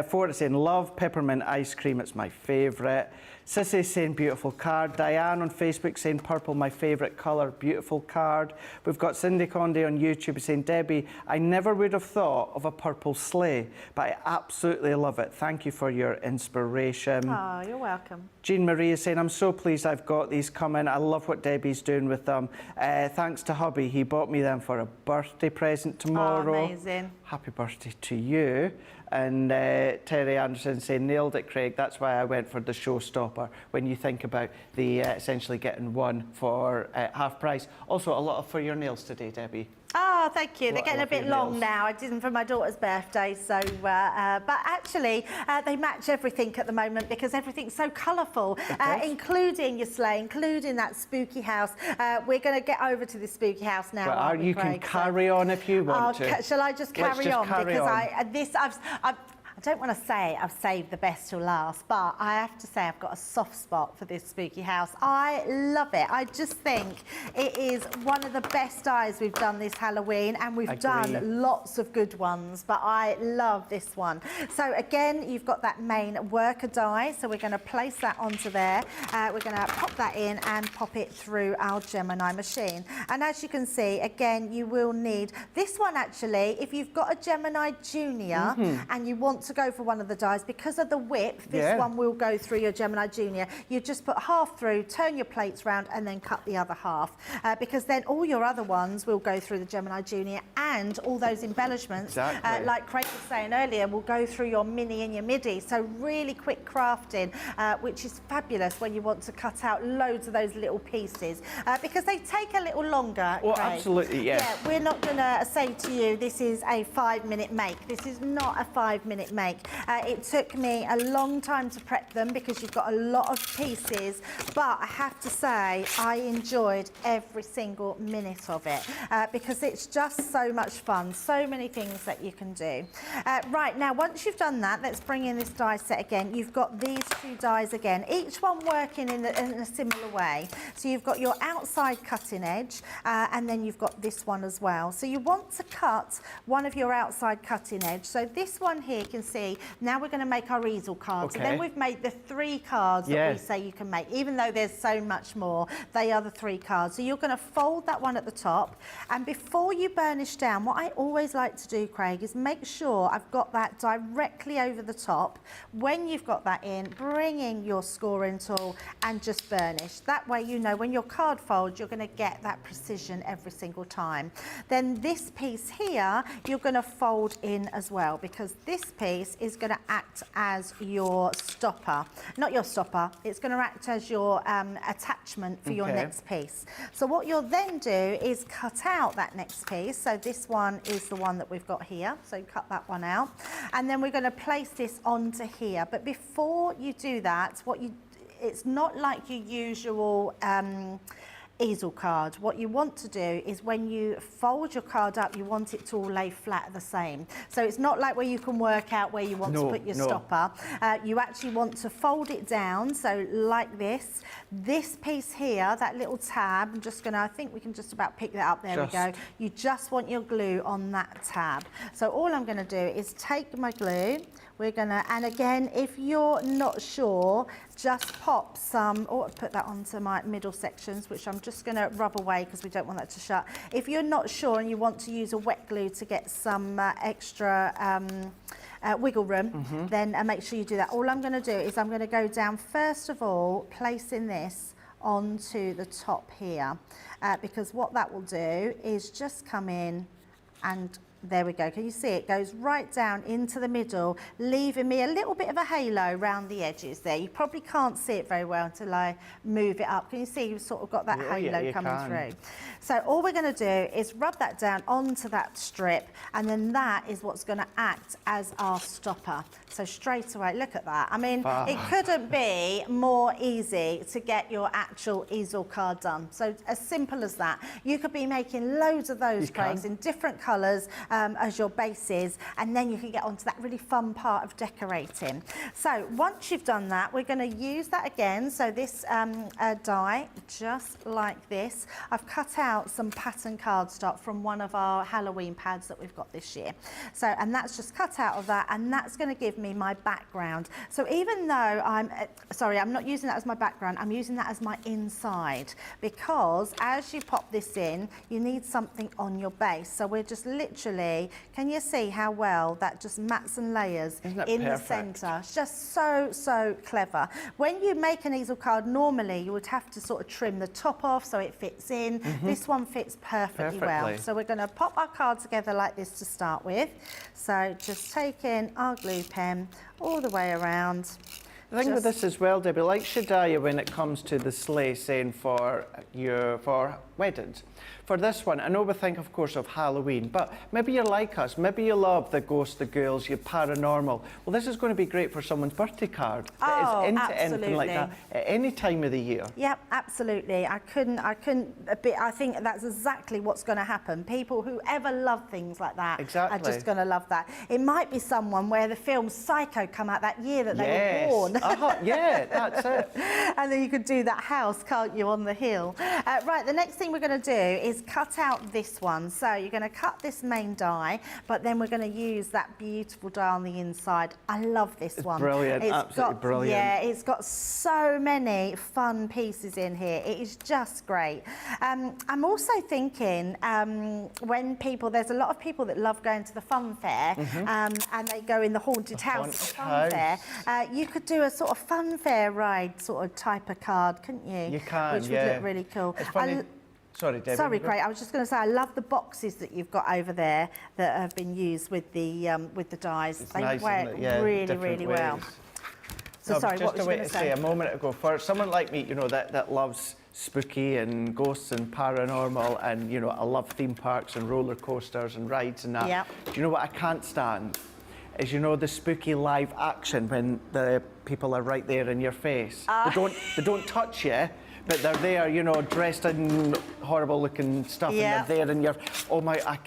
Speaker 1: 4 is saying, love peppermint ice cream. It's my favourite. Sissy saying beautiful card. Diane on Facebook saying purple, my favourite colour, beautiful card. We've got Cindy Conde on YouTube saying, Debbie, I never would have thought of a purple sleigh, but I absolutely love it. Thank you for your inspiration.
Speaker 2: Oh, you're welcome.
Speaker 1: Jean Marie is saying, I'm so pleased I've got these coming. I love what Debbie's doing with them. Thanks to hubby, he bought me them for a birthday present tomorrow.
Speaker 2: Oh, amazing.
Speaker 1: Happy birthday to you. And Terry Anderson saying, nailed it, Craig. That's why I went for the Showstopper. When you think about the essentially getting 1 for half price. Also, a lot for your nails today, Debbie.
Speaker 2: Oh, thank you. They're getting a bit long now. I did them for my daughter's birthday, so but actually they match everything at the moment because everything's so colourful, including your sleigh, including that spooky house. We're going to get over to the spooky house now.
Speaker 1: Well, you can carry on if you want to.
Speaker 2: Shall I just carry on? Because I don't want to say I've saved the best till last, but I have to say I've got a soft spot for this spooky house. I love it. I just think it is one of the best dies we've done this Halloween, and we've done lots of good ones, but I love this one. So again, you've got that main worker die, so we're going to place that onto there. We're going to pop that in and pop it through our Gemini machine. And as you can see, again, you will need this one actually. If you've got a Gemini Junior and you want to go for one of the dies, because of the width, this one will go through your Gemini Junior. You just put half through, turn your plates round, and then cut the other half, because then all your other ones will go through the Gemini Junior, and all those embellishments, like Craig was saying earlier, will go through your mini and your midi. So really quick crafting, which is fabulous when you want to cut out loads of those little pieces, because they take a little longer.
Speaker 1: Oh,
Speaker 2: Craig.
Speaker 1: absolutely, yes.
Speaker 2: Yeah, we're not going to say to you this is a 5-minute make. This is not a 5-minute make. It took me a long time to prep them because you've got a lot of pieces, but I have to say I enjoyed every single minute of it, because it's just so much fun, so many things that you can do. Right, now once you've done that, let's bring in this die set again. You've got these two dies again, each one working in a similar way. So you've got your outside cutting edge, and then you've got this one as well. So you want to cut one of your outside cutting edge. So this one here, you can see, now we're going to make our easel cards.
Speaker 1: Okay.
Speaker 2: So then we've made the 3 cards that we say you can make, even though there's so much more, they are the 3 cards. So you're going to fold that one at the top, and before you burnish down, what I always like to do, Craig, is make sure I've got that directly over the top. When you've got that in, bring in your scoring tool and just burnish. That way you know when your card folds, you're going to get that precision every single time. Then this piece here, you're going to fold in as well, because this piece is going to act as your stopper. Not your stopper, it's going to act as your attachment for your next piece. So what you'll then do is cut out that next piece. So this one is the one that we've got here. So cut that one out. And then we're going to place this onto here. But before you do that, it's not like your usual easel card. What you want to do is when you fold your card up, you want it to all lay flat the same. So it's not like where you can work out where you want to put your stopper. You actually want to fold it down, so like this. This piece here, that little tab, I'm just gonna, I think we can just about pick that up, there we go. You just want your glue on that tab. So all I'm gonna do is take my glue, we're gonna, and again, if you're not sure, just pop some, or put that onto my middle sections, which I'm just gonna rub away because we don't want that to shut. If you're not sure and you want to use a wet glue to get some extra wiggle room, then make sure you do that. All I'm gonna do is I'm gonna go down, first of all, placing this onto the top here, because what that will do is just come in and there we go. Can you see it goes right down into the middle, leaving me a little bit of a halo around the edges there. You probably can't see it very well until I move it up. Can you see you've sort of got that halo coming through? So all we're going to do is rub that down onto that strip, and then that is what's going to act as our stopper. So straight away, look at that. I mean, it couldn't be more easy to get your actual easel card done. So as simple as that. You could be making loads of those, Craigs, in different colours, as your bases, and then you can get onto that really fun part of decorating. So once you've done that, we're going to use that again. So this die, just like this. I've cut out some pattern cardstock from one of our Halloween pads that we've got this year. So, and that's just cut out of that, and that's going to give me my background. So even though I'm not using that as my background, I'm using that as my inside, because as you pop this in, you need something on your base. So we're just literally, can you see how well that just mats and layers in the centre? It's just so clever. When you make an easel card, normally you would have to sort of trim the top off so it fits in. This one fits perfectly well. So we're going to pop our card together like this to start with. So just take in our glue pen all the way around.
Speaker 1: The thing with this as well, Debbie, like Shadiah when it comes to the sleigh saying for weddings. For this one, I know we think, of course, of Halloween, but maybe you're like us. Maybe you love the ghosts, the ghouls, your paranormal. Well, this is going to be great for someone's birthday card that is into anything like that at any time of the year.
Speaker 2: Yep, absolutely. I think that's exactly what's going to happen. People who ever love things like that are just going to love that. It might be someone where the film Psycho come out that year that they were born.
Speaker 1: Yeah, that's it.
Speaker 2: And then you could do that house, can't you, on the hill? Right, the next thing we're going to do is cut out this one. So you're going to cut this main die, but then we're going to use that beautiful die on the inside. I love this one.
Speaker 1: Brilliant, absolutely brilliant.
Speaker 2: Yeah, it's got so many fun pieces in here. It is just great. I'm also thinking when people, there's a lot of people that love going to the fun fair and they go in the haunted house fun fair. You could do a sort of fun fair ride sort of type of card, couldn't you?
Speaker 1: You can,
Speaker 2: which would look really cool.
Speaker 1: It's funny. Sorry, Debbie.
Speaker 2: Sorry, Craig. I was just going to say I love the boxes that you've got over there that have been used with the dies.
Speaker 1: It's
Speaker 2: they
Speaker 1: nice,
Speaker 2: work
Speaker 1: isn't it? Yeah,
Speaker 2: really,
Speaker 1: different
Speaker 2: really
Speaker 1: ways.
Speaker 2: well. So
Speaker 1: No,
Speaker 2: sorry,
Speaker 1: just
Speaker 2: what was
Speaker 1: a
Speaker 2: you
Speaker 1: way
Speaker 2: going
Speaker 1: to
Speaker 2: to say?
Speaker 1: a moment ago, for someone like me, you know, that loves spooky and ghosts and paranormal, and you know, I love theme parks and roller coasters and rides and that.
Speaker 2: Yep.
Speaker 1: Do you know what I can't stand? Is, you know, the spooky live action when the people are right there in your face. They don't touch you, but they're there, you know, dressed in horrible looking stuff, and they're there and you're, oh my, I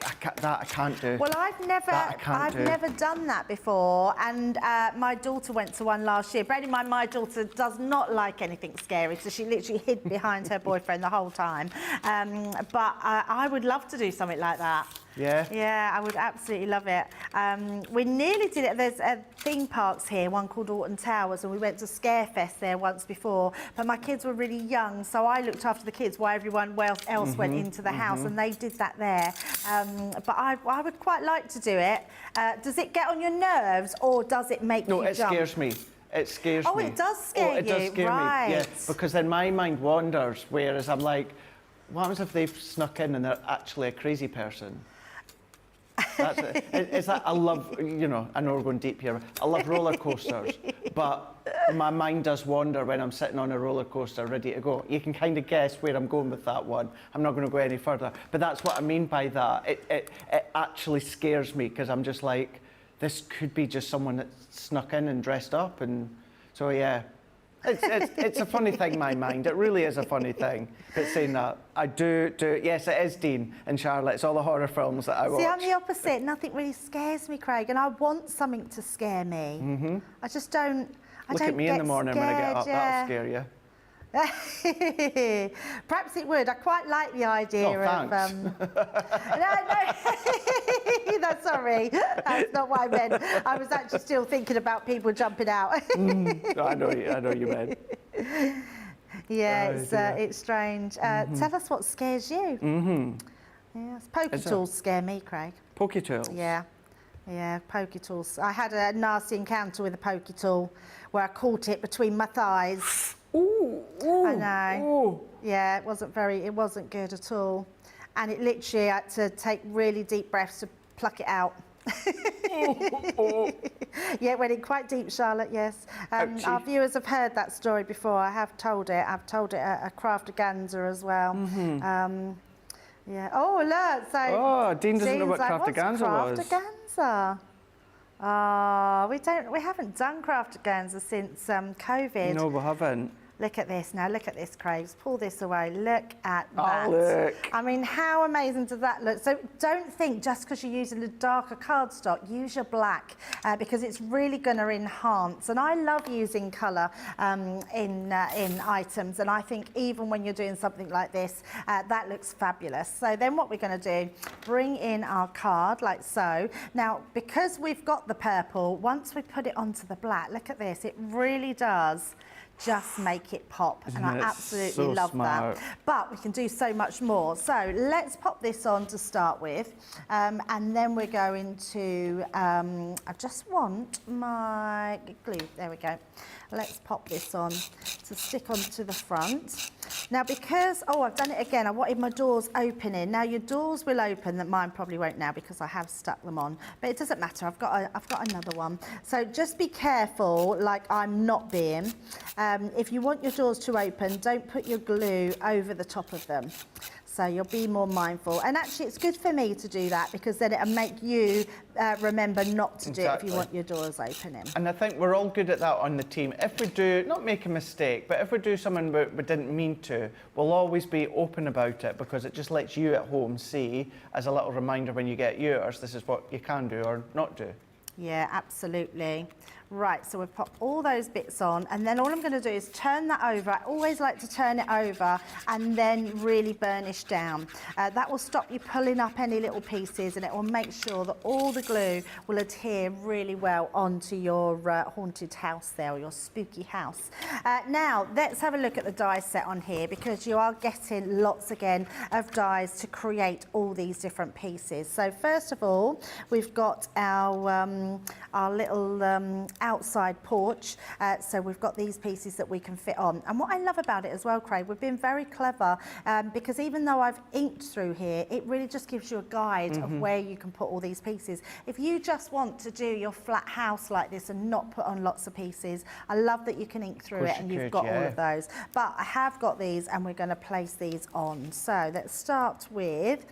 Speaker 1: can't do.
Speaker 2: Well, I've never done that before, and my daughter went to one last year. Bearing in mind, my daughter does not like anything scary, so she literally hid behind her boyfriend the whole time. But I would love to do something like that.
Speaker 1: Yeah?
Speaker 2: Yeah, I would absolutely love it. We nearly did it. There's theme parks here, one called Alton Towers, and we went to Scarefest there once before, but my kids were really young, so I looked after the kids while everyone else went into the house, and they did that there. But I would quite like to do it. Does it get on your nerves, or does it make you jump?
Speaker 1: No, it scares me. It scares me.
Speaker 2: Oh, it does scare you,
Speaker 1: it does scare
Speaker 2: right.
Speaker 1: me, yeah, because then my mind wanders, whereas I'm like, what happens if they've snuck in and they're actually a crazy person? That's it. It's that I love, you know, I know we're going deep here. I love roller coasters, but my mind does wander when I'm sitting on a roller coaster ready to go. You can kind of guess where I'm going with that one. I'm not going to go any further, but that's what I mean by that. It actually scares me, because I'm just like, this could be just someone that snuck in and dressed up, and so yeah. It's a funny thing, my mind. It really is a funny thing. But saying that, I do. Yes, it is Dean and Charlotte. It's all the horror films that I watch.
Speaker 2: See, I'm the opposite. Nothing really scares me, Craig, and I want something to scare me. I just don't.
Speaker 1: Look at me in the morning when I get up. That'll scare you.
Speaker 2: Perhaps it would. I quite like the idea of. No, sorry, that's not what I meant. I was actually still thinking about people jumping out.
Speaker 1: I know you meant.
Speaker 2: Yeah, it's strange. Tell us what scares you. Yes, poker tools scare me, Craig.
Speaker 1: Poker tools.
Speaker 2: Yeah, poker tools. I had a nasty encounter with a poker tool where I caught it between my thighs.
Speaker 1: Ooh,
Speaker 2: I know.
Speaker 1: Ooh.
Speaker 2: Yeah, it wasn't good at all. And it literally had to take really deep breaths to pluck it out. Yeah, it went in quite deep, Charlotte, yes. Our viewers have heard that story before. I have told it. I've told it at a craftaganza as well. Yeah. Oh, look. So
Speaker 1: Dean doesn't know what craftaganza was.
Speaker 2: Craftaganza? Oh, we haven't done craftaganza since COVID.
Speaker 1: No, we haven't.
Speaker 2: Look at this now. Look at this, Craig. Pull this away. Look at that.
Speaker 1: Oh, look.
Speaker 2: I mean, how amazing does that look? So don't think just because you're using the darker cardstock, use your black because it's really going to enhance. And I love using colour in items. And I think even when you're doing something like this, that looks fabulous. So then what we're going to do, bring in our card like so. Now, because we've got the purple, once we put it onto the black, look at this. It really does just make it pop.
Speaker 1: Isn't
Speaker 2: and I
Speaker 1: it
Speaker 2: absolutely
Speaker 1: so
Speaker 2: love
Speaker 1: smart?
Speaker 2: that. But we can do so much more. So let's pop this on to start with. And then we're going to, I just want my glue. There we go. Let's pop this on to stick onto the front. Now because, I've done it again. I wanted my doors opening. Now your doors will open, that mine probably won't now because I have stuck them on. But it doesn't matter, I've got another one. So just be careful, like I'm not being. If you want your doors to open, don't put your glue over the top of them. So you'll be more mindful. And actually it's good for me to do that because then it'll make you remember not to do it if you want your doors opening.
Speaker 1: And I think we're all good at that on the team. If we do, not make a mistake, but if we do something we didn't mean to, we'll always be open about it because it just lets you at home see, as a little reminder when you get yours, this is what you can do or not do.
Speaker 2: Yeah, absolutely. Right, so we've popped all those bits on, and then all I'm going to do is turn that over. I always like to turn it over and then really burnish down. That will stop you pulling up any little pieces, and it will make sure that all the glue will adhere really well onto your haunted house there, or your spooky house. Now, let's have a look at the die set on here, because you are getting lots again of dies to create all these different pieces. So first of all, we've got our little outside porch. So we've got these pieces that we can fit on. And what I love about it as well, Craig, we've been very clever, because even though I've inked through here, it really just gives you a guide of where you can put all these pieces. If you just want to do your flat house like this and not put on lots of pieces, I love that you can ink through it, and you've got all of those. But I have got these, and we're going to place these on. So let's start with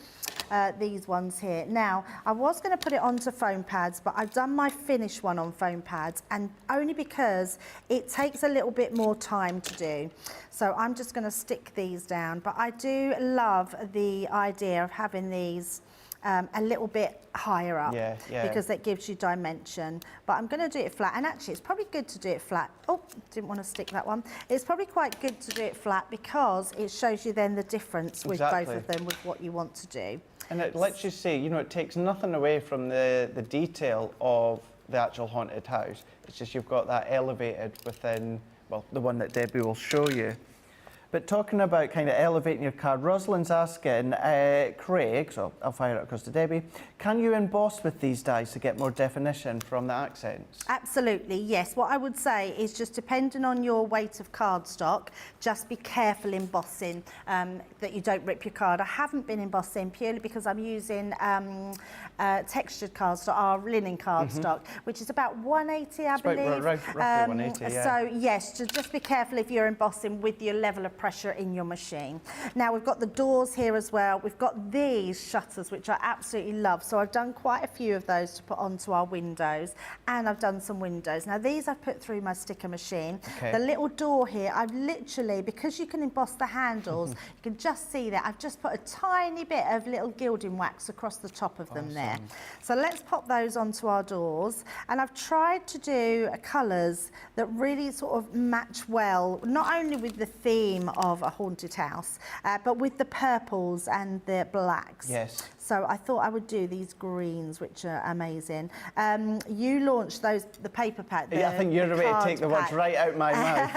Speaker 2: these ones here. Now, I was going to put it onto foam pads, but I've done my finish one on foam pads, and only because it takes a little bit more time to do. So I'm just going to stick these down. But I do love the idea of having these a little bit higher up, because that gives you dimension. But I'm going to do it flat, and actually it's probably good to do it flat. Oh, didn't want to stick that one. It's probably quite good to do it flat, because it shows you then the difference with both of them, with what you want to do.
Speaker 1: And it lets you see, you know, it takes nothing away from the detail of the actual haunted house. It's just you've got that elevated within, well, the one that Debbie will show you. But talking about kind of elevating your card, Rosalind's asking, Craig, so I'll fire it across to Debbie, can you emboss with these dies to get more definition from the accents?
Speaker 2: Absolutely, yes. What I would say is, just depending on your weight of cardstock, just be careful embossing, that you don't rip your card. I haven't been embossing purely because I'm using textured cardstock, our linen cardstock, which is about 180, I believe.
Speaker 1: Roughly 180, yeah.
Speaker 2: So yes, just be careful if you're embossing with your level of pressure in your machine. Now we've got the doors here as well. We've got these shutters, which I absolutely love. So I've done quite a few of those to put onto our windows, and I've done some windows. Now these I've put through my sticker machine.
Speaker 1: Okay.
Speaker 2: The little door here, I've literally, because you can emboss the handles, you can just see that I've just put a tiny bit of little gilding wax across the top of them there. So let's pop those onto our doors, and I've tried to do colours that really sort of match well, not only with the theme of a haunted house, but with the purples and the blacks.
Speaker 1: Yes.
Speaker 2: So I thought I would do these greens, which are amazing. You launched those, the paper pack.
Speaker 1: Yeah, I think you're ready to take the words right out my mouth.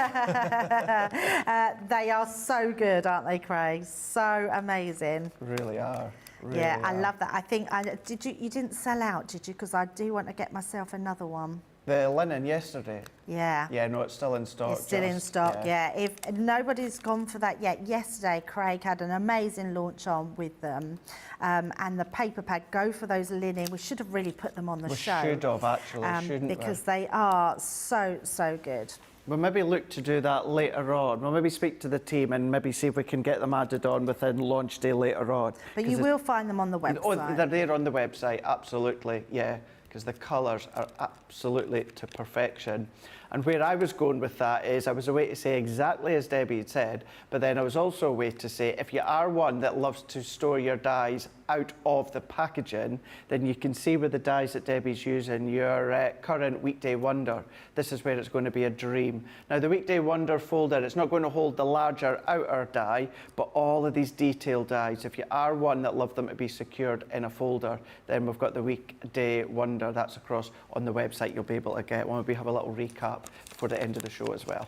Speaker 2: They are so good, aren't they, Craig? So amazing.
Speaker 1: Really are. Really
Speaker 2: yeah,
Speaker 1: are.
Speaker 2: I love that. I think, you didn't sell out, did you? Because I do want to get myself another one.
Speaker 1: The linen yesterday.
Speaker 2: Yeah.
Speaker 1: Yeah, no, it's still in stock.
Speaker 2: It's still in stock, yeah. If nobody's gone for that yet, yesterday Craig had an amazing launch on with them, and the paper pad. Go for those linen. We should have really put them on the show.
Speaker 1: We should have, actually, shouldn't we?
Speaker 2: Because they are so, so good.
Speaker 1: We'll maybe look to do that later on. We'll maybe speak to the team and maybe see if we can get them added on within launch day later on.
Speaker 2: But you will find them on the website.
Speaker 1: Oh, they're there on the website, absolutely, yeah. Because the colours are absolutely to perfection. And where I was going with that is I was a way to say exactly as Debbie had said, but then I was also a way to say if you are one that loves to store your dies out of the packaging, then you can see with the dies that Debbie's using your current Weekday Wonder. This is where it's going to be a dream. Now the Weekday Wonder folder, it's not going to hold the larger outer die, but all of these detailed dies. If you are one that loves them to be secured in a folder, then we've got the Weekday Wonder. That's across on the website you'll be able to get. We'll maybe have a little recap before the end of the show as well.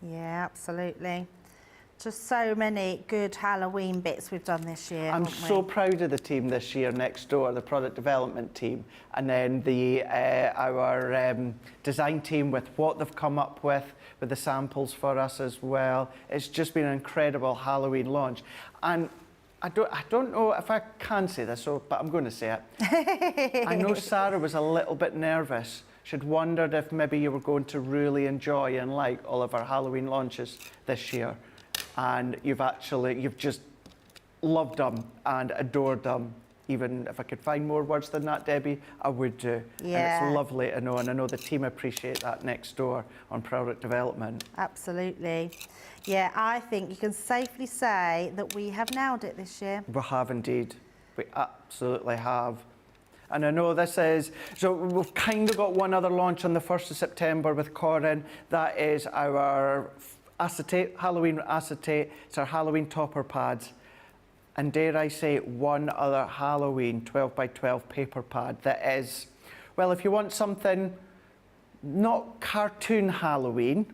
Speaker 2: Yeah, absolutely. Just so many good Halloween bits we've done this year.
Speaker 1: I'm so proud of the team this year next door, the product development team, and then our design team with what they've come up with the samples for us as well. It's just been an incredible Halloween launch. And I don't know if I can say this, but I'm going to say it. I know Sarah was a little bit nervous. She'd wondered if maybe you were going to really enjoy and like all of our Halloween launches this year. And you've just loved them and adored them. Even if I could find more words than that, Debbie, I would do.
Speaker 2: Yeah.
Speaker 1: And it's lovely to know, and I know the team appreciate that next door on product development.
Speaker 2: Absolutely. Yeah, I think you can safely say that we have nailed it this year.
Speaker 1: We have indeed. We absolutely have. And I know this is, so we've kind of got one other launch on the 1st of September with Corin. That is our acetate, Halloween acetate. It's our Halloween topper pads. And dare I say, one other Halloween 12 by 12 paper pad that is, well, if you want something not cartoon Halloween,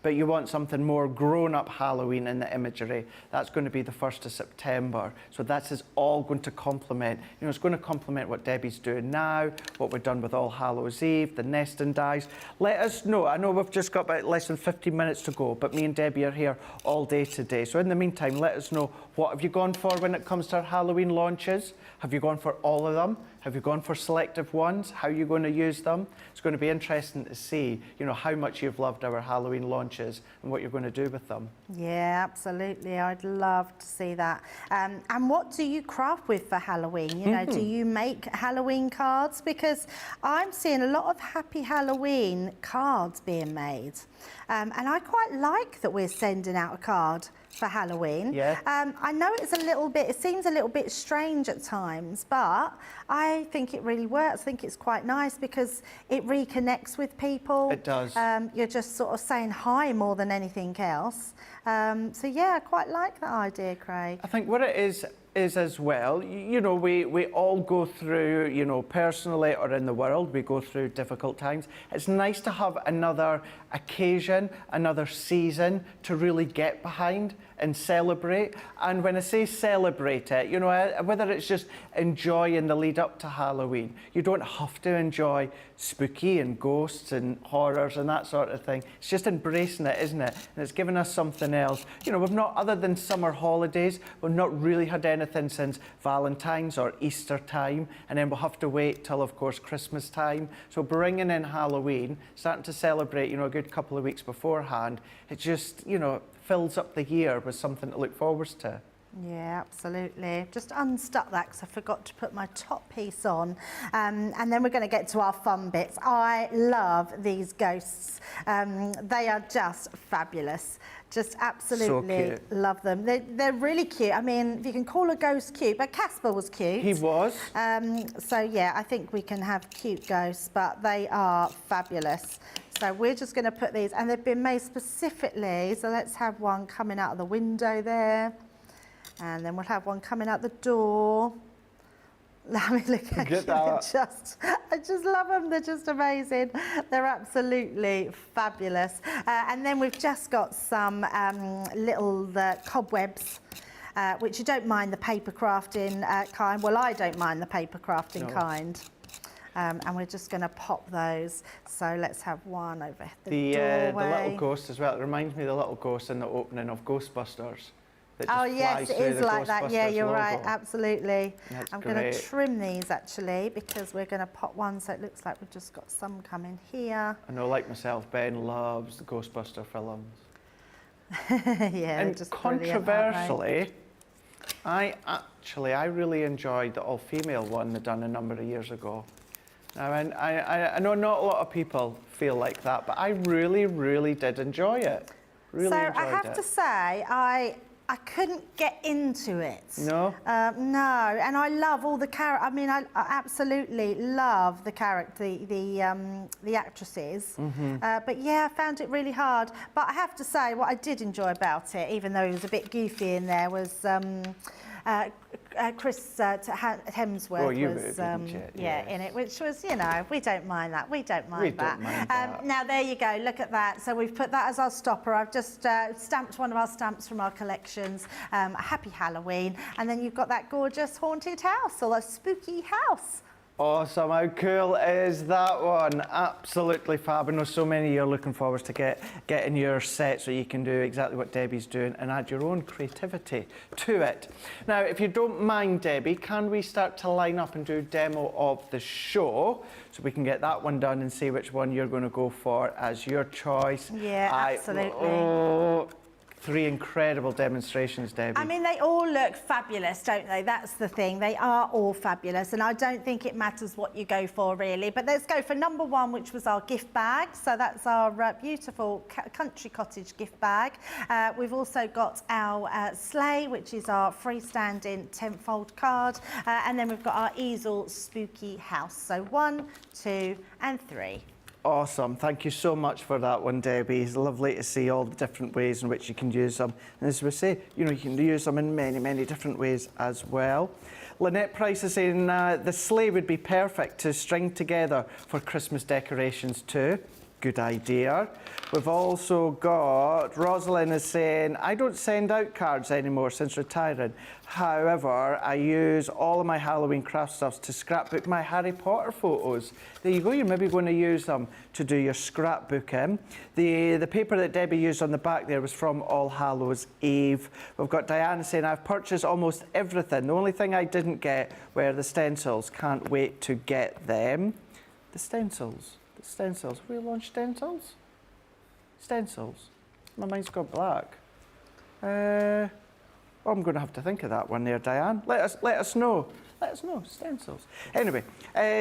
Speaker 1: but you want something more grown-up Halloween in the imagery, that's going to be the 1st of September. So that is all going to complement, you know, it's going to complement what Debbie's doing now, what we've done with All Hallows Eve, the nesting dies. Let us know. I know we've just got about less than 15 minutes to go, but me and Debbie are here all day today. So in the meantime, let us know, what have you gone for when it comes to our Halloween launches? Have you gone for all of them? Have you gone for selective ones? How are you going to use them? It's going to be interesting to see, you know, how much you've loved our Halloween launches and what you're going to do with them.
Speaker 2: Yeah, absolutely. I'd love to see that. And what do you craft with for Halloween? You know, do you make Halloween cards? Because I'm seeing a lot of Happy Halloween cards being made. And I quite like that we're sending out a card for Halloween.
Speaker 1: Yeah.
Speaker 2: I know it's a little bit, it seems a little bit strange at times, but I think it really works. I think it's quite nice because it reconnects with people.
Speaker 1: It does.
Speaker 2: You're just sort of saying hi more than anything else. So yeah, I quite like that idea, Craig.
Speaker 1: I think what it is as well, you know, we all go through, you know, personally or in the world, we go through difficult times. It's nice to have another occasion, another season to really get behind and celebrate. And when I say celebrate it, you know, whether it's just enjoying the lead up to Halloween, you don't have to enjoy spooky and ghosts and horrors and that sort of thing. It's just embracing it, isn't it? And it's given us something else. You know, we've not, other than summer holidays, we've not really had anything since Valentine's or Easter time, and then we'll have to wait till, of course, Christmas time. So bringing in Halloween, starting to celebrate, you know, a good couple of weeks beforehand, it just, you know, fills up the year with something to look forward to.
Speaker 2: Yeah, absolutely. Just unstuck that because I forgot to put my top piece on. And then we're going to get to our fun bits. I love these ghosts. They are just fabulous. Just absolutely
Speaker 1: so
Speaker 2: love them. They're really cute. I mean, if you can call a ghost cute, but Casper was cute.
Speaker 1: He was.
Speaker 2: So yeah, I think we can have cute ghosts, but they are fabulous. So we're just going to put these, and they've been made specifically. So let's have one coming out of the window there. And then we'll have one coming out the door. Let me look at
Speaker 1: Get that.
Speaker 2: I just love them. They're just amazing. They're absolutely fabulous. And then we've just got some little cobwebs, which you don't mind the paper crafting kind. Well, I don't mind the paper crafting kind. And we're just going to pop those. So let's have one over the doorway.
Speaker 1: The little ghost as well. It reminds me of the little ghost in the opening of Ghostbusters.
Speaker 2: Oh yes, it is like that. Yeah, you're right.
Speaker 1: Logo.
Speaker 2: Absolutely.
Speaker 1: That's
Speaker 2: I'm going to trim these actually because we're going to pop one so it looks like we've just got some coming here.
Speaker 1: I know, like myself, Ben loves the Ghostbuster films.
Speaker 2: Yeah,
Speaker 1: and
Speaker 2: just
Speaker 1: controversially, I really enjoyed the all-female one they done a number of years ago. Now, I know not a lot of people feel like that, but I really, really did enjoy it. Really enjoyed it.
Speaker 2: So I have to say, I couldn't get into it.
Speaker 1: No?
Speaker 2: No, and I love all the characters. I mean, I absolutely love the character, the actresses. But yeah, I found it really hard. But I have to say, what I did enjoy about it, even though it was a bit goofy in there, was Chris Hemsworth was in it, which was, you know, we don't mind that. We don't mind that. Now there you go. Look at that. So we've put that as our stopper. I've just stamped one of our stamps from our collections. Happy Halloween, and then you've got that gorgeous haunted house or a spooky house.
Speaker 1: Awesome. How cool is that one? Absolutely fab. I know so many of you are looking forward to getting your set so you can do exactly what Debbie's doing and add your own creativity to it. Now, if you don't mind, Debbie, can we start to line up and do a demo of the show so we can get that one done and see which one you're going to go for as your choice?
Speaker 2: Yeah, absolutely.
Speaker 1: 3 incredible demonstrations, Debbie.
Speaker 2: I mean, they all look fabulous, don't they? That's the thing. They are all fabulous, and I don't think it matters what you go for, really. But let's go for number 1, which was our gift bag. So that's our beautiful country cottage gift bag. We've also got our Sleigh, which is our freestanding 10-fold card. And then we've got our easel spooky house. So 1, 2 and 3.
Speaker 1: Awesome. Thank you so much for that one, Debbie. It's lovely to see all the different ways in which you can use them. And as we say, you know, you can use them in many, many different ways as well. Lynette Price is saying the sleigh would be perfect to string together for Christmas decorations too. Good idea. We've also got Rosalind is saying, I don't send out cards anymore since retiring. However, I use all of my Halloween craft stuffs to scrapbook my Harry Potter photos. There you go, you're maybe going to use them to do your scrapbooking. The paper that Debbie used on the back there was from All Hallows Eve. We've got Diana saying, I've purchased almost everything. The only thing I didn't get were the stencils. Can't wait to get them. The stencils. Stencils. Have we launched stencils? Stencils. My mind's gone black. I'm going to have to think of that one there, Diane. Let us know. Let us know. Stencils. Anyway,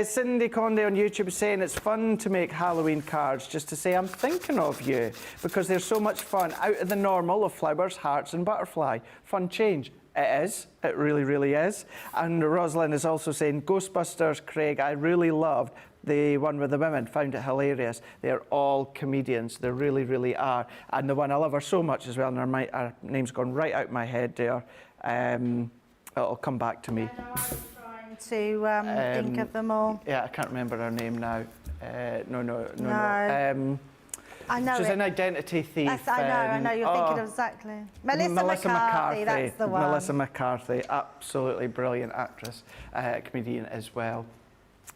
Speaker 1: Cindy Conde on YouTube is saying it's fun to make Halloween cards just to say I'm thinking of you because they're so much fun. Out of the normal of flowers, hearts and butterfly. Fun change. It is. It really, really is. And Rosalind is also saying, Ghostbusters, Craig, I really loved the one with the women, found it hilarious. They're all comedians. They really, really are. And the one I love her so much as well, and her name's gone right out my head there. It'll come back to me.
Speaker 2: Trying to think of them all.
Speaker 1: Yeah, I can't remember her name now. No.
Speaker 2: I know
Speaker 1: She's
Speaker 2: it.
Speaker 1: an identity thief.
Speaker 2: I know, you're thinking of exactly. Melissa McCarthy, that's the one.
Speaker 1: Melissa McCarthy, absolutely brilliant actress, comedian as well.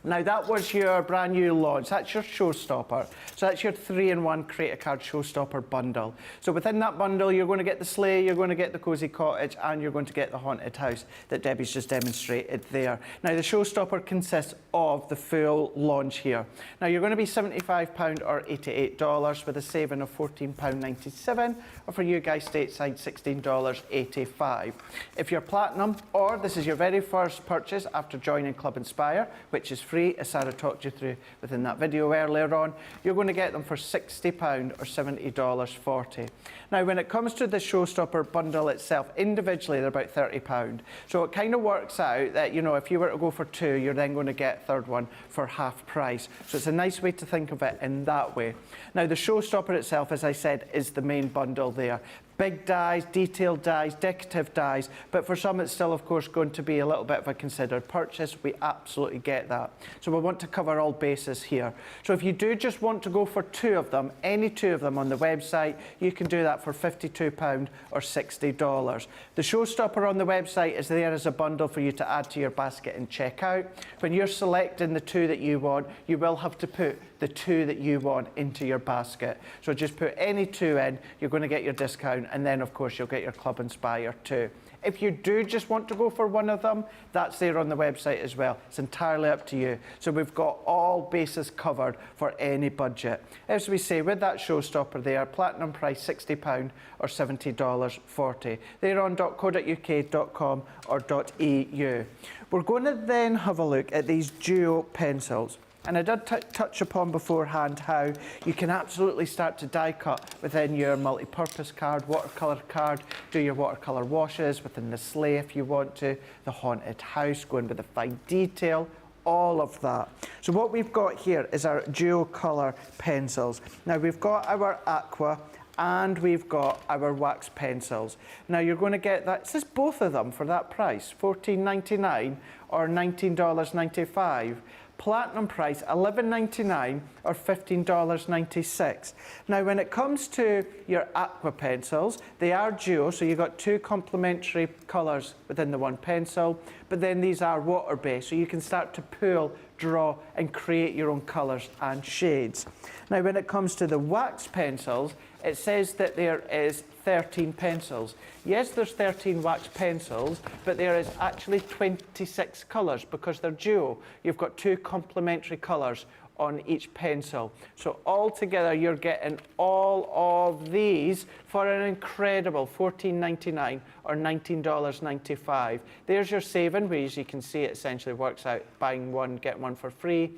Speaker 1: Now that was your brand new launch, that's your Showstopper. So that's your 3-in-1 Create a Card Showstopper bundle. So within that bundle you're going to get the sleigh, you're going to get the cosy cottage and you're going to get the haunted house that Debbie's just demonstrated there. Now the Showstopper consists of the full launch here. Now you're going to be £75 or $88 with a saving of £14.97 or for you guys stateside $16.85. If you're platinum or this is your very first purchase after joining Club Inspire, which is free, as Sarah talked you through within that video earlier on, you're going to get them for £60 or $70.40. Now, when it comes to the Showstopper bundle itself, individually they're about £30. So it kind of works out that, you know, if you were to go for 2, you're then going to get a third one for half price. So it's a nice way to think of it in that way. Now, the Showstopper itself, as I said, is the main bundle there. Big dies, detailed dies, decorative dies, but for some it's still, of course, going to be a little bit of a considered purchase. We absolutely get that. So we want to cover all bases here. So if you do just want to go for 2 of them, any 2 of them on the website, you can do that for £52 or $60. The Showstopper on the website is there as a bundle for you to add to your basket and check out. When you're selecting the 2 that you want, you will have to put the 2 that you want into your basket. So just put any 2 in, you're going to get your discount, and then of course you'll get your Club Inspire too. If you do just want to go for one of them, that's there on the website as well. It's entirely up to you. So we've got all bases covered for any budget. As we say, with that Showstopper there, platinum price £60 or $70.40. They're on .co.uk, .com or .eu. We're going to then have a look at these duo pencils. And I did touch upon beforehand how you can absolutely start to die cut within your multi-purpose card, watercolour card, do your watercolour washes within the sleigh if you want to, the haunted house, going with the fine detail, all of that. So what we've got here is our duo colour pencils. Now we've got our aqua and we've got our wax pencils. Now you're going to get that, this is both of them for that price, $14.99 or $19.95. Platinum price $11.99 or $15.96. Now when it comes to your aqua pencils, they are duo, so you've got 2 complementary colours within the one pencil, but then these are water based, so you can start to pull, draw and create your own colours and shades. Now when it comes to the wax pencils, it says that there is 13 pencils. Yes, there's 13 wax pencils, but there is actually 26 colours because they're duo. You've got 2 complementary colours on each pencil. So altogether, you're getting all of these for an incredible $14.99 or $19.95. There's your saving, where as you can see, it essentially works out buying one, get one for free.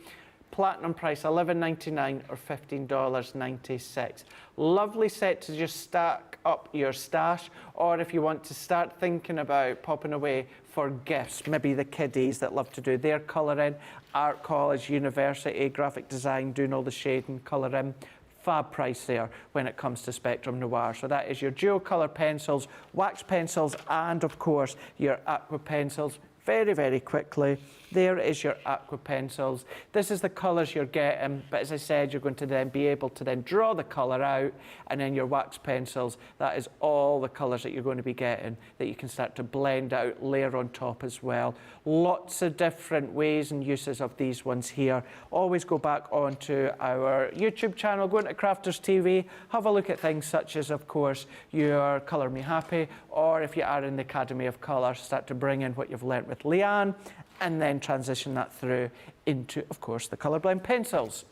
Speaker 1: Platinum price $11.99 or $15.96. Lovely set to just stack up your stash, or if you want to start thinking about popping away for gifts, maybe the kiddies that love to do their colouring, art college, university, graphic design, doing all the shading, colouring. Fab price there when it comes to Spectrum Noir. So that is your dual colour pencils, wax pencils, and of course your aqua pencils. Very, very quickly, there is your aqua pencils. This is the colours you're getting, but as I said, you're going to then be able to then draw the colour out, and then your wax pencils, that is all the colours that you're going to be getting that you can start to blend out, layer on top as well. Lots of different ways and uses of these ones here. Always go back onto our YouTube channel, go into Crafters TV, have a look at things such as, of course, your Colour Me Happy, or if you are in the Academy of Colour, start to bring in what you've learnt with Leanne, and then transition that through into, of course, the colourblind pencils.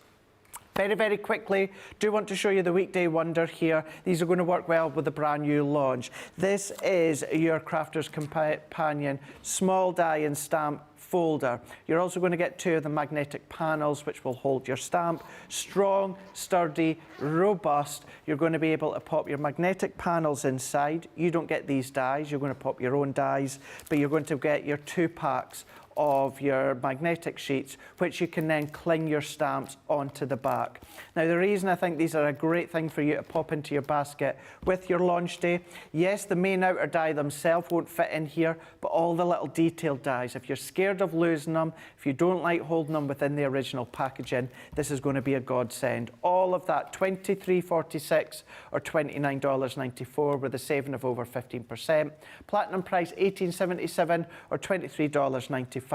Speaker 1: Very, very quickly, do want to show you the Weekday Wonder here. These are going to work well with the brand new launch. This is your Crafters Companion small die and stamp folder. You're also going to get 2 of the magnetic panels which will hold your stamp. Strong, sturdy, robust. You're going to be able to pop your magnetic panels inside. You don't get these dies, you're going to pop your own dies, but you're going to get your 2 packs of your magnetic sheets, which you can then cling your stamps onto the back. Now, the reason I think these are a great thing for you to pop into your basket with your launch day, yes, the main outer die themselves won't fit in here, but all the little detailed dies, if you're scared of losing them, if you don't like holding them within the original packaging, this is going to be a godsend. All of that, $23.46 or $29.94 with a saving of over 15%. Platinum price $18.77 or $23.95.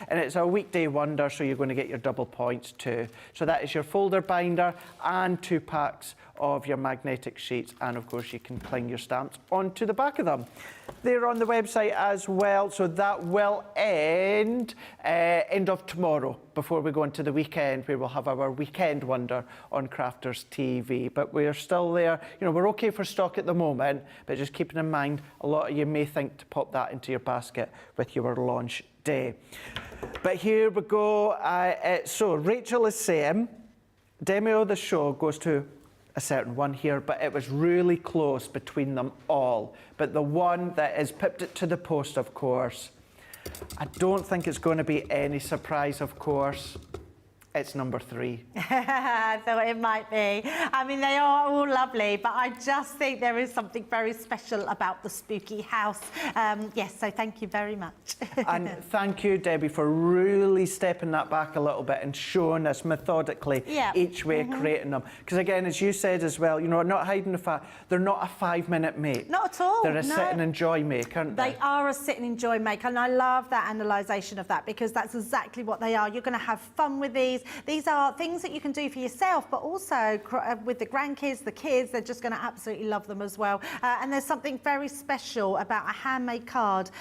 Speaker 1: And it's a weekday wonder, so you're going to get your double points too. So that is your folder binder and 2 packs of your magnetic sheets, and of course you can cling your stamps onto the back of them. They're on the website as well, so that will end of tomorrow before we go into the weekend, where we'll have our weekend wonder on Crafters TV. But we're still there. You know, we're okay for stock at the moment, but just keeping in mind, a lot of you may think to pop that into your basket with your launch day. But here we go. So Rachel is saying, Demi of the show goes to a certain one here, but it was really close between them all. But the one that has pipped it to the post, of course, I don't think it's going to be any surprise, of course. It's number 3.
Speaker 2: I thought it might be. I mean, they are all lovely, but I just think there is something very special about the spooky house. Yes, so thank you very much.
Speaker 1: And thank you, Debbie, for really stepping that back a little bit and showing us methodically each way creating them. Because again, as you said as well, you know, not hiding the fact, they're not a 5-minute make.
Speaker 2: Not at all.
Speaker 1: They're a sit and enjoy make, aren't they?
Speaker 2: They are a sit and enjoy make, and I love that analysation of that, because that's exactly what they are. You're going to have fun with these. These are things that you can do for yourself, but also with the grandkids, the kids, they're just going to absolutely love them as well. And there's something very special about a handmade card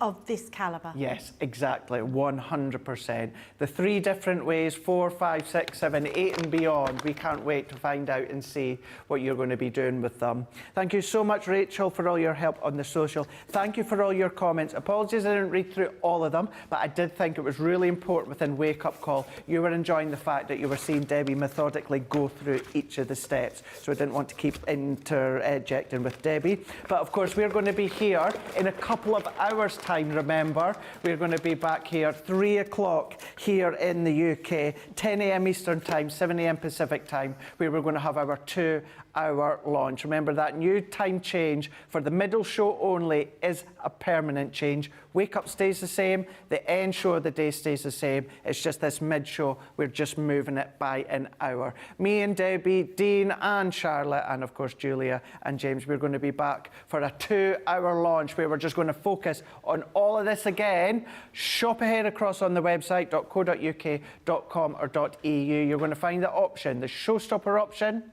Speaker 2: of this calibre.
Speaker 1: Yes, exactly, 100%. The 3 different ways, 4, 5, 6, 7, 8 and beyond. We can't wait to find out and see what you're going to be doing with them. Thank you so much, Rachel, for all your help on the social. Thank you for all your comments. Apologies I didn't read through all of them, but I did think it was really important within Wake Up Call. You were enjoying the fact that you were seeing Debbie methodically go through each of the steps, so I didn't want to keep interjecting with Debbie. But of course, we're going to be here in a couple of hours' time, remember. We're going to be back here 3 o'clock here in the UK, 10 a.m. Eastern Time, 7 a.m. Pacific Time, where we're going to have our 2-hour launch. Remember, that new time change for the middle show only is a permanent change. Wake Up stays the same, the end show of the day stays the same. It's just this mid-show, we're just moving it by an hour. Me and Debbie, Dean and Charlotte, and of course Julia and James, we're going to be back for a 2-hour launch where we're just going to focus on all of this again. Shop ahead across on the website, .co.uk, .com or .eu. You're going to find the option, the Showstopper option,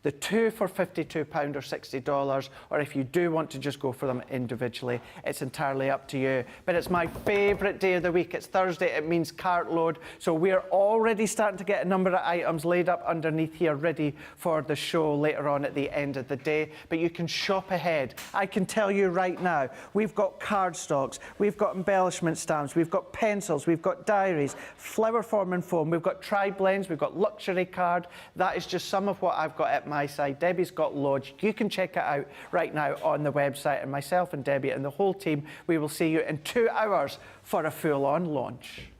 Speaker 1: the 2 for £52 or $60, or if you do want to just go for them individually, it's entirely up to you. But it's my favourite day of the week. It's Thursday, it means cart load, so we're already starting to get a number of items laid up underneath here ready for the show later on at the end of the day. But you can shop ahead. I can tell you right now, we've got cardstocks, we've got embellishment stamps, we've got pencils, we've got diaries, flower form and foam, we've got tri-blends, we've got luxury card. That is just some of what I've got at my side. Debbie's got loads. You can check it out right now on the website, and myself and Debbie and the whole team, we will see you in 2 hours for a full-on launch.